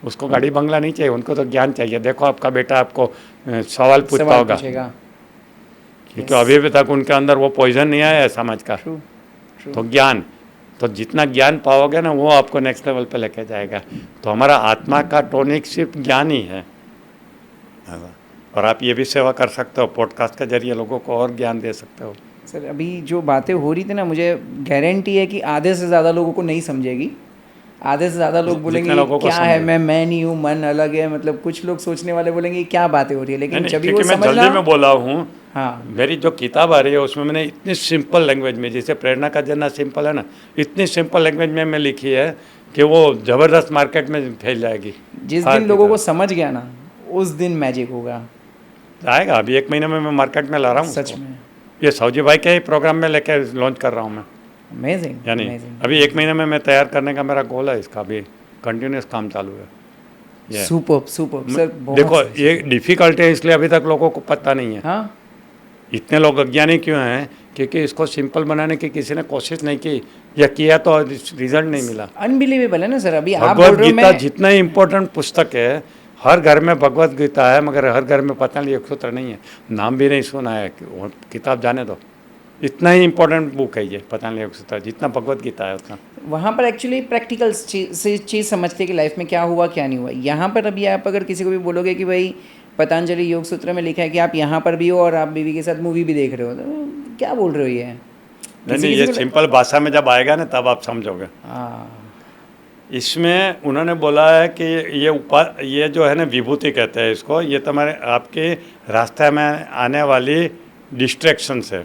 उसको गाड़ी बंगला नहीं चाहिए, उनको तो ज्ञान चाहिए। देखो आपका बेटा आपको सवाल पूछता होगा, क्योंकि अभी तक उनके अंदर वो पॉइजन नहीं आया है समाज का। तो ज्ञान, तो जितना ज्ञान पाओगे ना वो आपको नेक्स्ट लेवल पे लेके जाएगा। तो हमारा आत्मा का टॉनिक सिर्फ ज्ञान ही है। और आप ये भी सेवा कर सकते हो, पॉडकास्ट के जरिए लोगों को और ज्ञान दे सकते हो। सर अभी जो बातें हो रही थी ना, मुझे गारंटी है कि आधे से ज़्यादा लोगों को नहीं समझेगी, आधे से ज़्यादा लोग बोलेंगे क्या है, मैं नहीं हूँ, मन अलग है। मतलब कुछ लोग सोचने वाले बोलेंगे क्या बातें हो रही है, लेकिन जब भी वो मैं जल्दी में बोला हूँ। हाँ, मेरी जो किताब आ रही है उसमें मैंने इतनी सिंपल लैंग्वेज में, जैसे प्रेरणा का जन्ना सिंपल है ना, इतनी सिंपल लैंग्वेज में मैं लिखी है कि वो ज़बरदस्त मार्केट में फैल जाएगी। जिस दिन लोगों को समझ गया ना उस दिन मैजिक होगा। आएगा, अभी 1 महीने में मैं मार्केट में ला रहा हूँ सच में। ये सौजी भाई के ही प्रोग्राम में लेके लॉन्च कर रहा हूँ मैं। अमेजिंग, यानी अभी 1 महीने में मैं तैयार करने का मेरा गोल है, इसका भी कंटिन्यूस काम चालू है। सुपर सर, देखो ये डिफिकल्ट है, इसलिए अभी तक लोगों को पता नहीं है। हाँ, इतने लोग अज्ञानी क्यों हैं? क्योंकि इसको सिंपल बनाने की किसी ने कोशिश नहीं की, या किया तो रिजल्ट नहीं मिला। अनबिलीवेबल है ना सर। अभी आप भगवत गीता जितना इम्पोर्टेंट पुस्तक है, हर घर में भगवत गीता है, मगर हर घर में पतंजलि योग सूत्र नहीं है, नाम भी नहीं सुना है। किताब जाने दो, इतना ही इम्पोर्टेंट बुक है ये पतंजलि योग सूत्र, जितना भगवत गीता है उतना। वहाँ पर एक्चुअली प्रैक्टिकल चीज़ समझते कि लाइफ में क्या हुआ क्या नहीं हुआ। यहाँ पर अभी आप अगर किसी को भी बोलोगे कि भाई पतंजलि योग सूत्र में लिखा है कि आप यहाँ पर भी हो और आप बीवी के साथ मूवी भी देख रहे हो, तो क्या बोल रहे हो ये? नहीं, ये सिंपल भाषा में जब आएगा ना तब आप समझोगे। हाँ, इसमें उन्होंने बोला है कि ये जो है ना विभूति कहते हैं इसको, ये तुम्हारे आपके रास्ते में आने वाली डिस्ट्रैक्शंस है।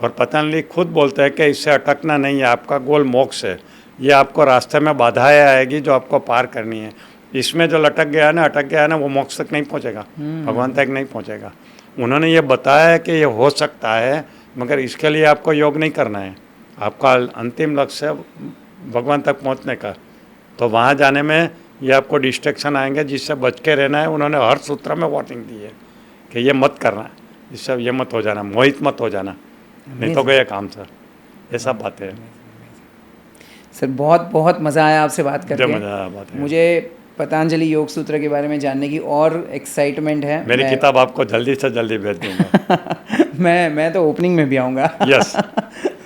और पतंजलि खुद बोलते हैं कि इससे अटकना नहीं है, आपका गोल मोक्ष है। ये आपको रास्ते में बाधाएं आएगी जो आपको पार करनी है। इसमें जो अटक गया ना वो मोक्ष तक नहीं पहुंचेगा, भगवान तक नहीं पहुंचेगा। उन्होंने ये बताया है कि ये हो सकता है, मगर इसके लिए आपको योग नहीं करना है। आपका अंतिम लक्ष्य है भगवान तक पहुंचने का। तो वहाँ जाने में ये आपको डिस्ट्रैक्शन आएंगे, जिससे बच के रहना है। उन्होंने हर सूत्र में वार्निंग दी है कि ये मत करना, इससे ये मत हो जाना, मोहित मत हो जाना, नहीं तो गए काम सर। ये सब बातें हैं सर। बहुत बहुत मज़ा आया आपसे बात करके। मज़ा आया बात है। मुझे पतंजलि योग सूत्र के बारे में जानने की और एक्साइटमेंट है। मेरी किताब आपको जल्दी से जल्दी भेज दूंगा। मैं तो ओपनिंग में भी आऊँगा। यस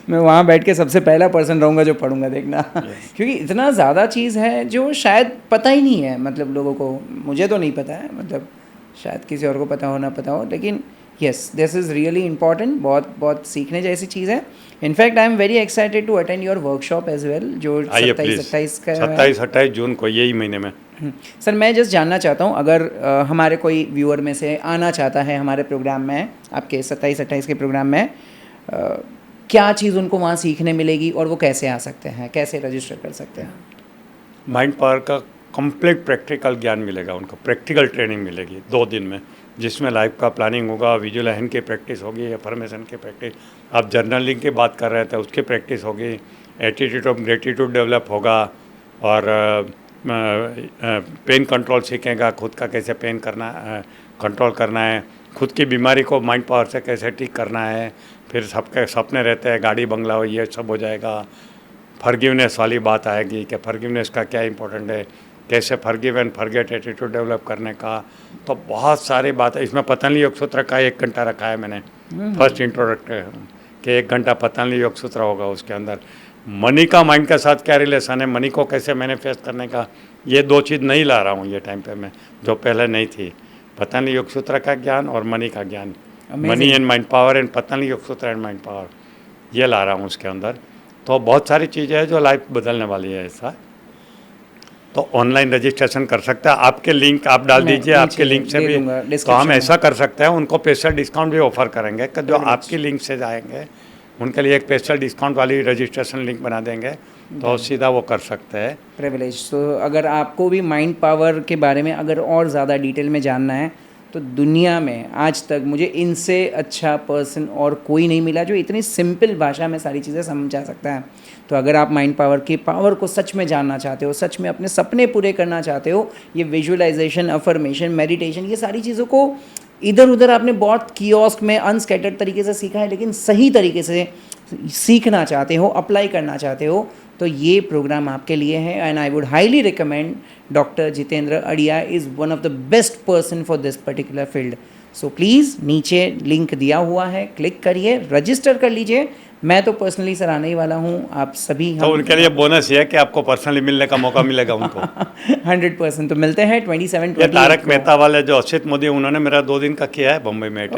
मैं वहाँ बैठ के सबसे पहला पर्सन रहूँगा जो पढ़ूंगा, देखना। क्योंकि इतना ज़्यादा चीज़ है जो शायद पता ही नहीं है, मतलब लोगों को। मुझे तो नहीं पता है, मतलब शायद किसी और को पता हो ना पता हो, लेकिन yes, this is really important. बहुत बहुत सीखने जैसी चीज़ है। In fact I am very excited to attend your workshop as well, जो 27-28 जून को, यही महीने में। सर मैं जस्ट जानना चाहता हूँ, अगर हमारे कोई व्यूअर में से आना चाहता है हमारे प्रोग्राम में, आपके 27-28 के प्रोग्राम में, क्या चीज़ उनको वहाँ सीखने मिलेगी और वो कैसे आ सकते हैं, कैसे रजिस्टर कर सकते हैं? माइंड पावर का कंप्लीट प्रैक्टिकल ज्ञान मिलेगा उनको, प्रैक्टिकल ट्रेनिंग मिलेगी 2 दिन में, जिसमें लाइफ का प्लानिंग होगा, विजुअलाइजेशन की प्रैक्टिस होगी, अफर्मेशन की प्रैक्टिस, आप जर्नलिंग की बात कर रहे थे उसकी प्रैक्टिस होगी, एटीट्यूड ऑफ ग्रेटिट्यूड डेवलप होगा, और पेन कंट्रोल सीखेगा, खुद का कैसे पेन करना कंट्रोल करना है, खुद की बीमारी को माइंड पावर से कैसे ठीक करना है, फिर सबके सपने रहते हैं गाड़ी बंगला हो, ये सब हो जाएगा। फॉरगिवनेस वाली बात आएगी कि फॉरगिवनेस का क्या इंपॉर्टेंट है, कैसे forgive and forget attitude develop करने का। तो बहुत सारी बात है इसमें। पतंजलि योग सूत्र का 1 घंटा रखा है मैंने, फर्स्ट इंट्रोडक्ट कि 1 घंटा पतंजलि योग सूत्र होगा। उसके अंदर मनी का माइंड के साथ क्या रिलेशन है, मनी को कैसे मैनिफेस्ट करने का, ये 2 चीज़ नहीं ला रहा हूँ ये टाइम पे मैं, जो पहले नहीं थी। पतंजलि योग सूत्र का ज्ञान और मनी का ज्ञान, money and mind power and Patanjali Yoga सूत्र एंड माइंड पावर, ये ला रहा हूँ उसके अंदर। तो बहुत सारी चीज़ें हैं जो लाइफ बदलने वाली है ऐसा। तो ऑनलाइन रजिस्ट्रेशन कर सकते हैं, आपके लिंक आप डाल दीजिए, आपके लिंक से भी। तो हम ऐसा कर सकते हैं, उनको स्पेशल डिस्काउंट भी ऑफर करेंगे कि जो आपकी लिंक से जाएंगे उनके लिए एक स्पेशल डिस्काउंट वाली रजिस्ट्रेशन लिंक बना देंगे, तो सीधा वो कर सकते हैं। प्रिविलेज। तो अगर आपको भी माइंड पावर के बारे में अगर और ज़्यादा डिटेल में जानना है तो दुनिया में आज तक मुझे इनसे अच्छा पर्सन और कोई नहीं मिला जो इतनी सिंपल भाषा में सारी चीज़ें समझा सकता है। तो अगर आप माइंड पावर की पावर को सच में जानना चाहते हो, सच में अपने सपने पूरे करना चाहते हो, ये विजुअलाइजेशन, अफर्मेशन, मेडिटेशन, ये सारी चीज़ों को इधर उधर आपने बहुत कियोस्क में अनस्कैटर्ड तरीके से सीखा है, लेकिन सही तरीके से सीखना चाहते हो, अप्लाई करना चाहते हो, तो ये प्रोग्राम आपके लिए है। And I would highly recommend doctor Jitendra Adiya is one of the best person for this particular field. So please नीचे लिंक दिया हुआ है, क्लिक करिए, रजिस्टर कर लीजिए। मैं तो पर्सनली सर आने ही वाला हूँ, आप सभी। तो उनके लिए बोनस ये है कि आपको पर्सनली मिलने का मौका मिलेगा उनको। 100%। तो मिलते हैं 27 ये तारक मेहता वाले जो असित मोदी, उन्होंने मेरा 2 दिन का किया है बम्बई में।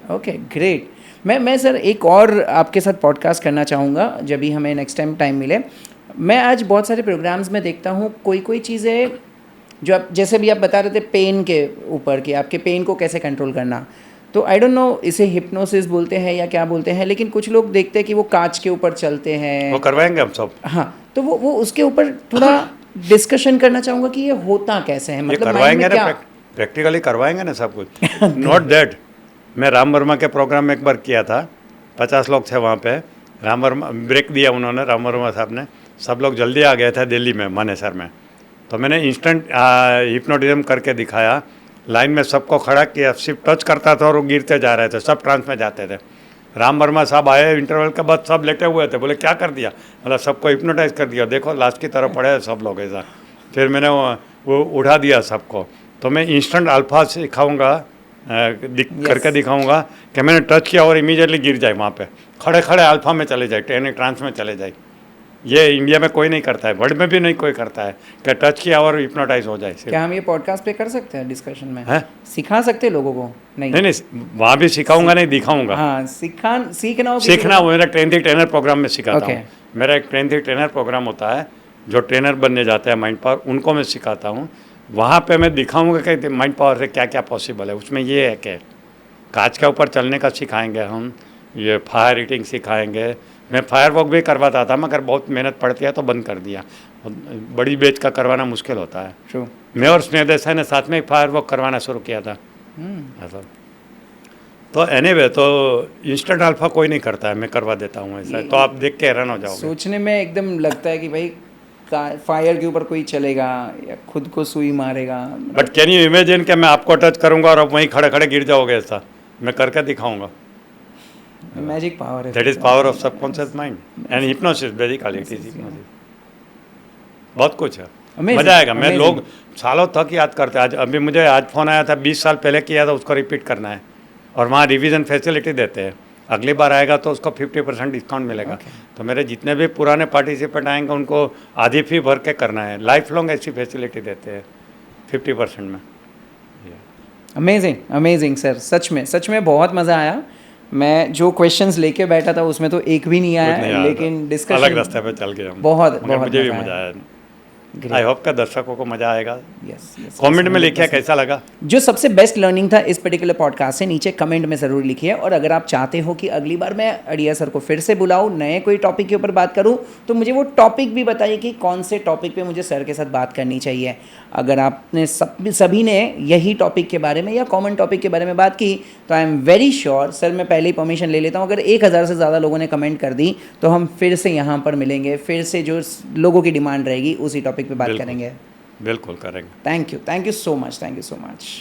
Okay great. मैं सर एक और आपके साथ पॉडकास्ट करना चाहूँगा जब भी हमें नेक्स्ट टाइम मिले। मैं आज बहुत सारे प्रोग्राम्स में देखता हूँ कोई चीज़ें जो आप, जैसे भी आप बता रहे थे पेन के ऊपर कि आपके पेन को कैसे कंट्रोल करना, तो आई डोंट नो इसे हिप्नोसिस बोलते हैं या क्या बोलते हैं, लेकिन कुछ लोग देखते हैं कि वो कांच के ऊपर चलते हैं। वो करवाएंगे हम सब। हाँ, तो वो उसके ऊपर थोड़ा डिस्कशन करना चाहूँगा कि ये होता कैसे है, मतलब करवाएंगे ना, प्रैक्टिकली करवाएंगे ना सब कुछ। नॉट दैट, मैं राम वर्मा के प्रोग्राम में एक बार किया था, 50 लोग थे वहाँ पे। राम वर्मा ब्रेक दिया उन्होंने, राम वर्मा साहब ने, सब लोग जल्दी आ गए थे दिल्ली में, मानेसर में। तो मैंने इंस्टेंट हिप्नोटिज्म करके दिखाया, लाइन में सबको खड़ा किया, सिर्फ टच करता था और वो गिरते जा रहे थे, सब ट्रांस में जाते थे। राम वर्मा साहब आए इंटरवल के बाद, सब लेटे हुए थे, बोले क्या कर दिया, मतलब सबको हिप्नोटाइज कर दिया, देखो लास्ट की तरफ पड़े हैं सब लोग ऐसा। फिर मैंने वो उठा दिया सबको। तो मैं इंस्टेंट अल्फा सिखाऊंगा, करके दिखाऊंगा कि मैंने टच किया और इमीडिएटली गिर जाए वहाँ पे, खड़े खड़े अल्फा में चले जाए, ट्रांस में चले जाए। ये इंडिया में कोई नहीं करता है, वर्ल्ड में भी नहीं कोई करता है कि टच किया और हिप्नोटाइज हो जाए। क्या हम ये पॉडकास्ट पे कर सकते हैं डिस्कशन में? है? सिखा सकते हैं लोगों को? नहीं, वहाँ भी सिखाऊंगा, नहीं दिखाऊंगा। हाँ, सीखना मेरा ट्रेनर प्रोग्राम में सिखाता हूँ। मेरा एक ट्रेनर प्रोग्राम होता है, जो ट्रेनर बनने जाते हैं माइंड पावर, उनको मैं सिखाता हूँ। वहाँ पे मैं दिखाऊंगा कि माइंड पावर से क्या क्या पॉसिबल है। उसमें ये है कि कांच के ऊपर चलने का सिखाएंगे हम, ये फायर ईटिंग सिखाएंगे। मैं फायर वॉक भी करवाता था, मगर बहुत मेहनत पड़ती है तो बंद कर दिया, बड़ी बेच का करवाना मुश्किल होता है। True. मैं और स्नेह देसाई ने साथ में फायर वॉक करवाना शुरू किया था। ऐसा तो एनीवे, तो इंस्टेंट अल्फा कोई नहीं करता है, मैं करवा देता हूँ ऐसा। तो आप देख के हैरान हो जाओगे। सोचने में एकदम लगता है कि भाई फायर के ऊपर कोई चलेगा या खुद को सुई मारेगा। बट कैन यू इमेजिन कि मैं आपको टच करूंगा और आप वहीं खड़े खड़े गिर जाओगे, ऐसा मैं करके दिखाऊंगा। मैजिक पावर है, that is power of subconscious mind and hypnosis, basically it is hypnosis. बहुत कुछ है, मजा आएगा। मैं लोग सालों तक याद करते हैं। आज अभी मुझे आज फ़ोन आया था, 20 साल पहले किया था, उसको रिपीट करना है और वहाँ रिवीजन फैसिलिटी देते हैं। अगली बार आएगा तो उसको 50% डिस्काउंट मिलेगा। तो मेरे जितने भी पुराने पार्टिसिपेंट आएंगे उनको आधी फी भर के करना है। लाइफ लॉन्ग ऐसी फैसिलिटी देते हैं 50% में। अमेजिंग सर, सच में बहुत मज़ा आया। मैं जो क्वेश्चंस लेके बैठा था उसमें तो एक भी नहीं आया, लेकिन डिस्कशन अलग रास्ते पे चल गए हम। बहुत मुझे भी मजा आया। आई होप का दर्शकों को मजा आएगा। यस, कमेंट में लिखिए कैसा लगा। जो सबसे बेस्ट लर्निंग था इस पर्टिकुलर पॉडकास्ट से नीचे कमेंट में ज़रूर लिखिए। और अगर आप चाहते हो कि अगली बार मैं अड़िया सर को फिर से बुलाऊं, नए कोई टॉपिक के ऊपर बात करूं, तो मुझे वो टॉपिक भी बताइए कि कौन से टॉपिक पे मुझे सर के साथ बात करनी चाहिए। अगर आपने सभी ने यही टॉपिक के बारे में या कॉमन टॉपिक के बारे में बात की तो आई एम वेरी श्योर, सर मैं पहले ही परमिशन ले लेता हूँ, अगर 1000 से ज़्यादा लोगों ने कमेंट कर दी तो हम फिर से यहाँ पर मिलेंगे, फिर से जो लोगों की डिमांड रहेगी उसी टॉपिक पे बात करेंगे। बिल्कुल करेंगे। Thank you so much, thank you so much.